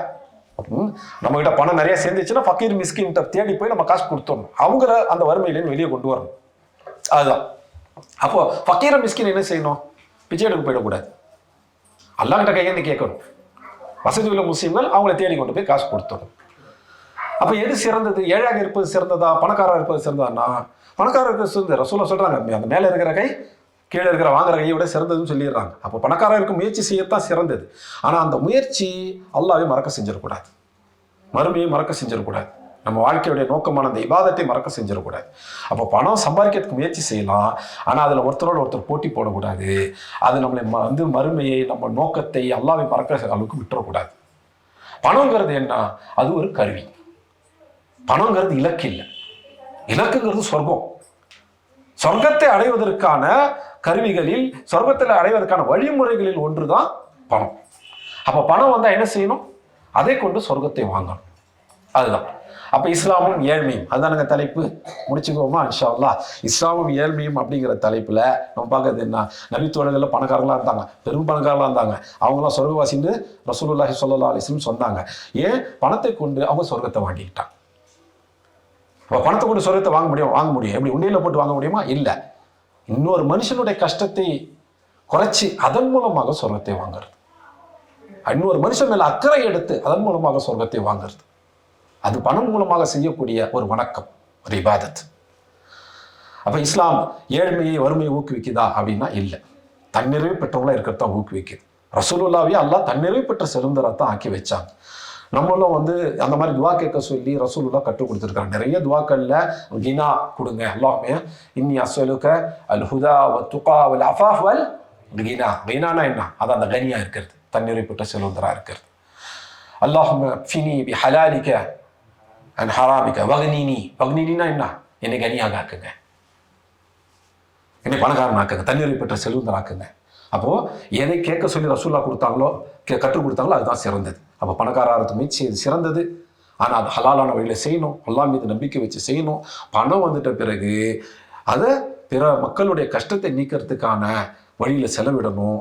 A: நம்ம கிட்ட பணம் நிறைய சேர்ந்துச்சுன்னா ஃபக்கீர் மிஸ்கின் தேடி போய் நம்ம காசு கொடுத்துடணும், அவங்கள அந்த வறுமையிலேருந்து வெளியே கொண்டு வரணும். அதுதான். அப்போ ஃபக்கீர மிஸ்கின் என்ன செய்யணும்? பிச்சை எடுக்க போயிடக்கூடாது, அல்லாஹ் கிட்ட கையேந்து கேட்கணும். வசதி உள்ள முஸ்லிம்கள் அவங்கள தேடி கொண்டு போய் காசு கொடுத்துடணும். அப்ப எது சிறந்தது? ஏழையாக இருப்பது சிறந்ததா, பணக்காரா இருப்பது சிறந்ததானா? பணக்காரர் இருக்கிறது சிறந்தது. ரசூலுல்லாஹ் சொல்றாங்க, அந்த மேல இருக்கிற கை கீழே இருக்கிற வாங்குற கையை விட சிறந்ததுன்னு சொல்லிடுறாங்க. அப்போ பணக்காரா இருக்க முயற்சி செய்யத்தான் சிறந்தது. ஆனா அந்த முயற்சி அல்லாஹ்வை மறக்க செஞ்சிடக்கூடாது, மறுமையை மறக்க செஞ்சிடக்கூடாது, நம்ம வாழ்க்கையுடைய நோக்கமான அந்த இபாதத்தை மறக்க செஞ்சிடக்கூடாது. அப்போ பணம் சம்பாதிக்கிறதுக்கு முயற்சி செய்யலாம், ஆனா அதுல ஒருத்தரோட ஒருத்தர் போட்டி போடக்கூடாது. அது நம்மளை வந்து மறுமையை, நம்ம நோக்கத்தை, அல்லாஹ்வை மறக்க அளவுக்கு விட்டுறக்கூடாது. பணங்கிறது என்ன? அது ஒரு கருவி. பணங்கிறது இலக்கு இல்லை. இலக்குங்கிறது சொர்க்கம். சொர்க்கத்தை அடைவதற்கான கருவிகளில், சொர்க்கத்தில் அடைவதற்கான வழிமுறைகளில் ஒன்றுதான் பணம். அப்ப பணம் வந்தா என்ன செய்யணும்? அதை கொண்டு சொர்க்கத்தை வாங்கணும். அதுதான். அப்ப இஸ்லாமும் ஏழ்மையும், அதுதானுங்க தலைப்பு. முடிச்சுக்கோமா இன்ஷா அல்லாஹ். இஸ்லாமும் ஏழ்மையும் அப்படிங்கிற தலைப்புல நம்ம பார்க்கறது என்ன? நபித்தோழர்கள்ல பணக்காரங்களா இருந்தாங்க, பெரும் பணக்காரங்களா இருந்தாங்க. அவங்களாம் சொர்க்கவாசின்னு ரசூலுல்லாஹி ஸல்லல்லாஹு அலைஹி வஸல்லம் சொன்னாங்க. ஏன்? பணத்தை கொண்டு அவங்க சொர்க்கத்தை வாங்கிக்கிட்டாங்க. பணத்தை கொண்டு சொர்க்கத்தை வாங்க முடியும். எப்படி உண்டியல போட்டு வாங்க முடியுமா? இல்லை. இன்னொரு மனுஷனுடைய கஷ்டத்தை குறைச்சி அதன் மூலமாக சொர்க்கத்தை வாங்குறது, இன்னொரு மனுஷன் மேல அக்கறை எடுத்து அதன் மூலமாக சொர்க்கத்தை வாங்குறது, அது பணம் மூலமாக செய்யக்கூடிய ஒரு வணக்கம், ஒரு இபாதத். அப்ப இஸ்லாம் ஏழ்மையை வறுமையை ஊக்குவிக்குதா அப்படின்னா இல்லை. தன்னிறைவு பெற்றவங்களா இருக்கிறதான் ஊக்குவிக்குது. ரசூலுல்லாஹ்வே அல்லாஹ் தன்னிறைவு பெற்ற சிறந்தரத்தான் ஆக்கி வச்சாங்க. நம்மளும் வந்து அந்த மாதிரி துவா கேட்க சொல்லி ரசூலுல்லாஹ் கற்றுக் கொடுத்துருக்காங்க. நிறைய துவாக்கள்ல கினா கொடுங்க. அல்லாஹ்மே இன்னி அஸ்அலுக அல் ஹுதா வ துகா வல் அஃபாஃப் வல் கினா. கினானா என்ன? அது அந்த கனியா இருக்கிறது, தண்ணீரை பெற்ற செல்வந்தரா இருக்கிறது. அல்லாஹும்ம ஃபினி பி ஹலாலிக அன் ஹராமிக வக்னினி. வக்னினா என்ன? என்னை கனியாக ஆக்குங்க, என்னை பணக்காரன் ஆக்குங்க, தண்ணீரை பெற்ற செல்வந்தராக்குங்க. அப்போ எதை கேட்க சொல்லி ரசூலுல்லாஹ் கொடுத்தாங்களோ, கற்றுக் கொடுத்தாங்களோ அதுதான் சிறந்தது. அப்போ பணக்காரத்து முயற்சி சிறந்தது. ஆனால் அது ஹலாலான வழியில் செய்யணும், அல்லாஹ் மீது நம்பிக்கை வச்சு செய்யணும். பணம் வந்துட்ட பிறகு அதை பிற மக்களுடைய கஷ்டத்தை நீக்கிறதுக்கான வழியில் செலவிடணும்.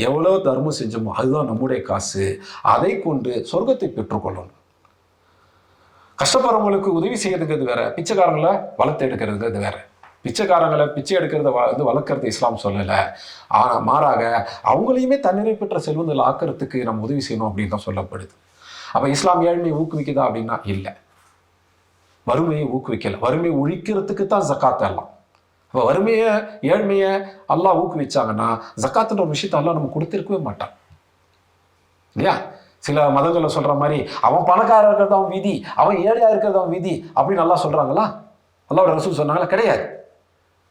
A: எவ்வளோ தர்மம் செஞ்சோமோ அதுதான் நம்முடைய காசு, அதை கொண்டு சொர்க்கத்தை பெற்றுக்கொள்ளணும். கஷ்டப்படுறவங்களுக்கு உதவி செய்யறதுங்கிறது வேற, பிச்சைக்காரங்களை வளர்த்து எடுக்கிறதுங்கிறது வேற. பிச்சைக்காரங்களை பிச்சை எடுக்கிறத வந்து வளர்க்கறது இஸ்லாம் சொல்லலை. ஆனால் மாறாக அவங்களையுமே தண்ணீரை பெற்ற செல்வங்கள் ஆக்கிறதுக்கு நம்ம உதவி செய்யணும் அப்படின்னு தான் சொல்லப்படுது. அப்போ இஸ்லாம் ஏழ்மையை ஊக்குவிக்குதா அப்படின்னா இல்லை, வறுமையை ஊக்குவிக்கலை. வறுமையை ஒழிக்கிறதுக்கு தான் ஜக்காத் எல்லாம். அப்போ வறுமையை ஏழ்மையை அல்லாஹ் ஊக்குவிச்சாங்கன்னா ஜக்காத்துன்ற ஒரு விஷயத்த அல்லாஹ் நம்ம கொடுத்திருக்கவே மாட்டான் இல்லையா? சில மதங்களில் சொல்ற மாதிரி அவன் பணக்காரர் இருக்கிறது அவன் விதி, அவன் ஏழையா இருக்கிறது அவன் விதி அப்படின்னு அல்லாஹ் சொல்றாங்களா? அல்லாஹ்வோட ரசூல் சொன்னாங்களா? கிடையாது.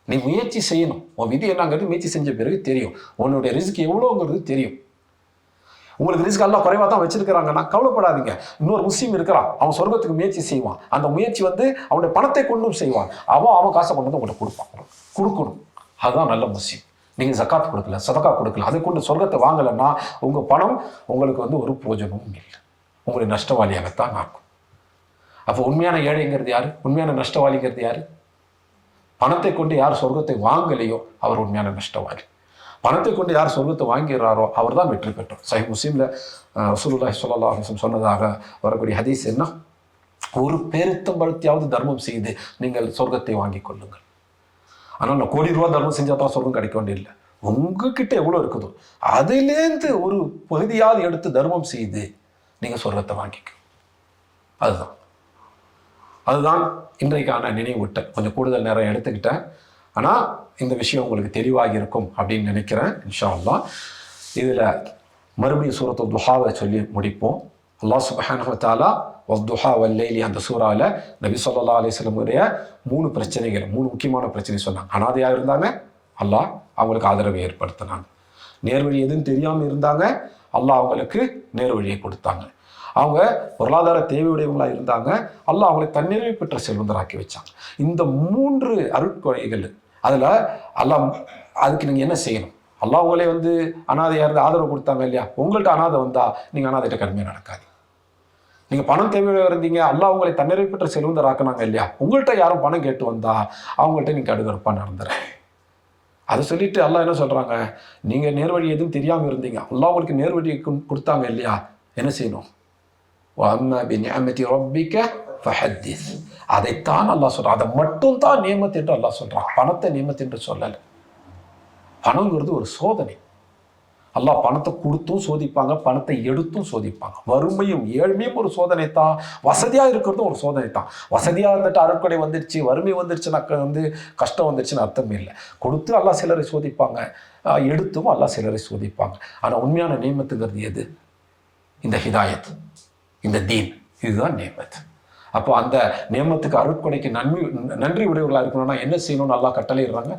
A: நீ முயற்சி செய்யணும். உன் விதி என்னங்கிறது முயற்சி செஞ்ச பிறகு தெரியும். உன்னுடைய ரிஸ்க் எவ்வளோங்கிறது தெரியும். உங்களுக்கு ரிஸ்க் எல்லாம் குறைவாக தான் வச்சிருக்கிறாங்கன்னா கவலைப்படாதீங்க. இன்னொரு முஸ்லீம் இருக்கிறான், அவன் சொர்க்கத்துக்கு முயற்சி செய்வான். அந்த முயற்சி வந்து அவனுடைய பணத்தை கொண்டும் செய்வான். அவன் காசை கொண்டு வந்து உங்கள்கிட்ட கொடுக்கணும். அதுதான் நல்ல முஸ்லீம். நீங்கள் ஜக்காத் கொடுக்கல, சதக்கா கொடுக்கல, அதை கொண்டு சொர்க்கத்தை வாங்கலைன்னா உங்கள் பணம் உங்களுக்கு வந்து ஒரு பிரயோஜனமும் இல்லை, உங்களுடைய நஷ்டவாளியாகத்தான் ஆக்கும். அப்போ உண்மையான ஏழைங்கிறது யாரு? உண்மையான நஷ்டவாளிங்கிறது யாரு? பணத்தை கொண்டு யார் சொர்க்கத்தை வாங்கலையோ அவர் உண்மையான நஷ்டவாளி. பணத்தை கொண்டு யார் சொர்க்கத்தை வாங்கிறாரோ அவர் தான் வெற்றி பெற்றோர். சஹீஹ் முஸ்லிம்ல ரசூலுல்லாஹி ஸல்லல்லாஹு அலைஹி வஸல்லம் சொன்னதாக வரக்கூடிய ஹதீஸ் என்ன? ஒரு பெருத்தம்பழத்தையாவது தர்மம் செய்து நீங்கள் சொர்க்கத்தை வாங்கி கொள்ளுங்கள். ஆனால் நான் கோடி ரூபா தர்மம் செஞ்சால் தான் சொர்க்கம் கிடைக்க வேண்டியதில்லை. உங்ககிட்ட எவ்வளோ இருக்குதோ அதுலேருந்து ஒரு பகுதியாவது எடுத்து தர்மம் செய்து நீங்கள் சொர்க்கத்தை வாங்கிக்க. அதுதான் இன்றைக்கான நினைவூட்டல். கொஞ்சம் கூடுதல் நேரம் எடுத்துக்கிட்டேன், ஆனால் இந்த விஷயம் உங்களுக்கு தெளிவாகி இருக்கும் அப்படின்னு நினைக்கிறேன் இன்ஷா அல்லாஹ். இதில் மறுபடியும் சூரத்து துஹாவை சொல்லி முடிப்போம். அல்லாஹ் சுப்ஹானஹு வ தஆலா வத்துஹா வல்லைலி அந்த சூறாவில் நபி ஸல்லல்லாஹு அலைஹி வஸல்லம் மூணு பிரச்சனைகள், மூணு முக்கியமான பிரச்சனை சொன்னாங்க. அனாதையாக இருந்தாங்க, அல்லாஹ் அவங்களுக்கு ஆதரவை ஏற்படுத்தினாங்க. நேர்வழி எதுவும் தெரியாமல் இருந்தாங்க, அல்லாஹ் அவங்களுக்கு நேர்வழியை கொடுத்தாங்க. அவங்க பொருளாதார தேவையுடையவங்களாக இருந்தாங்க, அல்லாஹ் அவங்களை தன்னிறைவு பெற்ற செல்வந்தராக்கி வச்சாங்க. இந்த மூன்று அருட்கொடைகள் அதில் அல்லாஹ் அதுக்கு நீங்கள் என்ன செய்யணும்? அல்லாஹ் உங்களே வந்து அனாதையாக இருந்து ஆதரவு கொடுத்தாங்க இல்லையா? உங்கள்கிட்ட அனாதை வந்தால் நீங்கள் அனாதைகிட்ட கடுமையாக நடக்காது. நீங்கள் பணம் தேவையாக இருந்தீங்க, அல்லாஹ் உங்களை தன்னிறைவு பெற்ற செல்வந்தராக்குனாங்க இல்லையா? உங்கள்கிட்ட யாரும் பணம் கேட்டு வந்தா அவங்கள்ட்ட நீங்கள் கடுகடுப்பாக நடந்துற. அதை சொல்லிட்டு அல்லாஹ் என்ன சொல்கிறாங்க? நீங்கள் நேர்வழி எதுவும் தெரியாமல் இருந்தீங்க, அல்லாஹ் உங்களுக்கு நேர்வழி கொடுத்தாங்க இல்லையா? என்ன செய்யணும்? அதைத்தான் அல்லாஹ் சொல்றான். அதை மட்டும் தான் நியமத் என்று அல்லாஹ் சொல்றான், பணத்தை நியமத் என்று சொல்லல. பணங்கிறது ஒரு சோதனை. அல்லாஹ் பணத்தை கொடுத்தும் சோதிப்பாங்க, பணத்தை எடுத்தும் சோதிப்பாங்க. வறுமையும் ஏழ்மையும் ஒரு சோதனை தான், வசதியா இருக்கிறதும் ஒரு சோதனை தான். வசதியா இருந்துட்டு அருட்கொடை வந்துடுச்சு, வறுமை வந்துடுச்சுன்னா வந்து கஷ்டம் வந்துடுச்சுன்னு அர்த்தம் இல்லை. கொடுத்து அல்லாஹ் சிலரை சோதிப்பாங்க, எடுத்தும் அல்லாஹ் சிலரை சோதிப்பாங்க. ஆனா உண்மையான நியமத்துங்கிறது எது? இந்த ஹிதாயத், இந்த தீன், இதுதான் நியமத். அப்போ அந்த நியமத்துக்கு அருட்கொடைக்கு நன்றி உடையவர்களாக இருக்கணும்னா என்ன செய்யணும்னு அல்லாஹ் கட்டளையிடுறாங்க?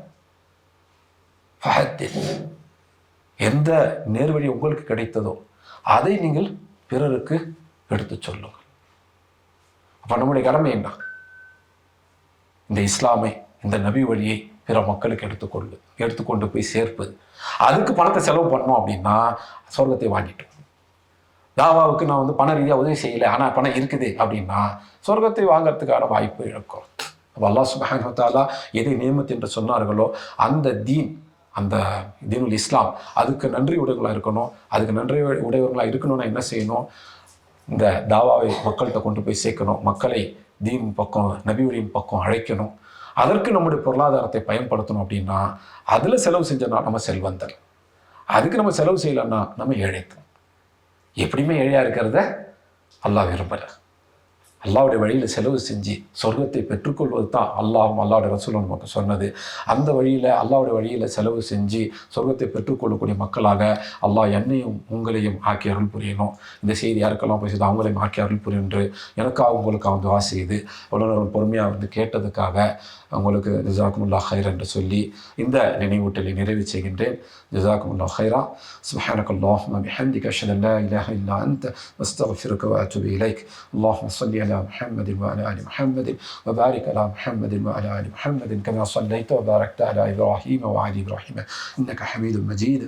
A: எந்த நேர்வழி உங்களுக்கு கிடைத்ததோ அதை நீங்கள் பிறருக்கு எடுத்து சொல்லுங்கள். அப்ப நம்முடைய கடமை என்ன? இந்த இஸ்லாமை, இந்த நபி வழியை பிற மக்களுக்கு எடுத்துக்கொண்டு போய் சேர்ப்பது. அதுக்கு பணத்தை செலவு பண்ணோம் அப்படின்னா சொர்க்கத்தை வாங்கிட்டோம். தாவாவுக்கு நான் வந்து பண ரீதியாக உதவி செய்யலை, ஆனால் பணம் இருக்குது அப்படின்னா சொர்க்கத்தை வாங்கறதுக்கான வாய்ப்பு இழக்கும். அப்போ அல்லாஹ் சுப்ஹானஹு வ தஆலா எதை நியமத் என்று சொன்னார்களோ அந்த தீன், அந்த தீனுல் இஸ்லாம், அதுக்கு நன்றி உடையவர்களாக இருக்கணும். அதுக்கு நன்றி உடையவர்களாக இருக்கணும்னா என்ன செய்யணும்? இந்த தாவாவை மக்கள்கிட்ட கொண்டு போய் சேர்க்கணும், மக்களை தீன் பக்கம், நபியுடைய பக்கம் அழைக்கணும். அதற்கு நம்முடைய பொருளாதாரத்தை பயன்படுத்தணும். அப்படின்னா அதில் செலவு செஞ்சோன்னா நம்ம செல்வந்தர், அதுக்கு நம்ம செலவு செய்யலைன்னா நம்ம ஏழைக்கு. எப்படியுமே ஏழையாக இருக்கிறத அல்லாஹ் விரும்புகிறார். அல்லாவுடைய வழியில் செலவு செஞ்சு சொர்க்கத்தை பெற்றுக்கொள்வது தான் அல்லாஹும் அல்லாவுடைய ரசூலும் நமக்கு சொன்னது. அந்த வழியில் அல்லாவுடைய வழியில் செலவு செஞ்சு சொர்க்கத்தை பெற்றுக்கொள்ளக்கூடிய மக்களாக அல்லாஹ் என்னையும் உங்களையும் ஆக்கி அருள் புரியணும். இந்த செய்தி யாருக்கெல்லாம் பேசுது அவங்களையும் ஆக்கி அருள் புரியும் என்று எனக்காக உங்களுக்காக துவா செய்து அவ்வளோ பொறுமையாக கேட்டதுக்காக உங்களுக்கு ஜஸாக்குமுல்லாஹ் ஹைர் என்று சொல்லி இந்த நினைவூட்டலை நிறைவு செய்கின்றேன். ஜஸாக்குமுல்லாஹ் ஹைரா. சுப்ஹானக்கல்லாஹும்ம பிஹம்திக அஷ்ஹது அல்லா இலாஹ இல்லா அன்த அஸ்தக்ஃபிருக வ அத்தூபு இலைக். அல்லாஹும்ம ஸல்லி அலா முஹம்மதின் வ அலா ஆலி முஹம்மதின் வ பாரிக் அலா முஹம்மதின் வ அலா ஆலி முஹம்மதின் கமா ஸல்லைத வ பாரக்த அலா இப்ராஹீம வ ஆலி இப்ராஹீம இன்னக ஹமீதும் மஜீத்.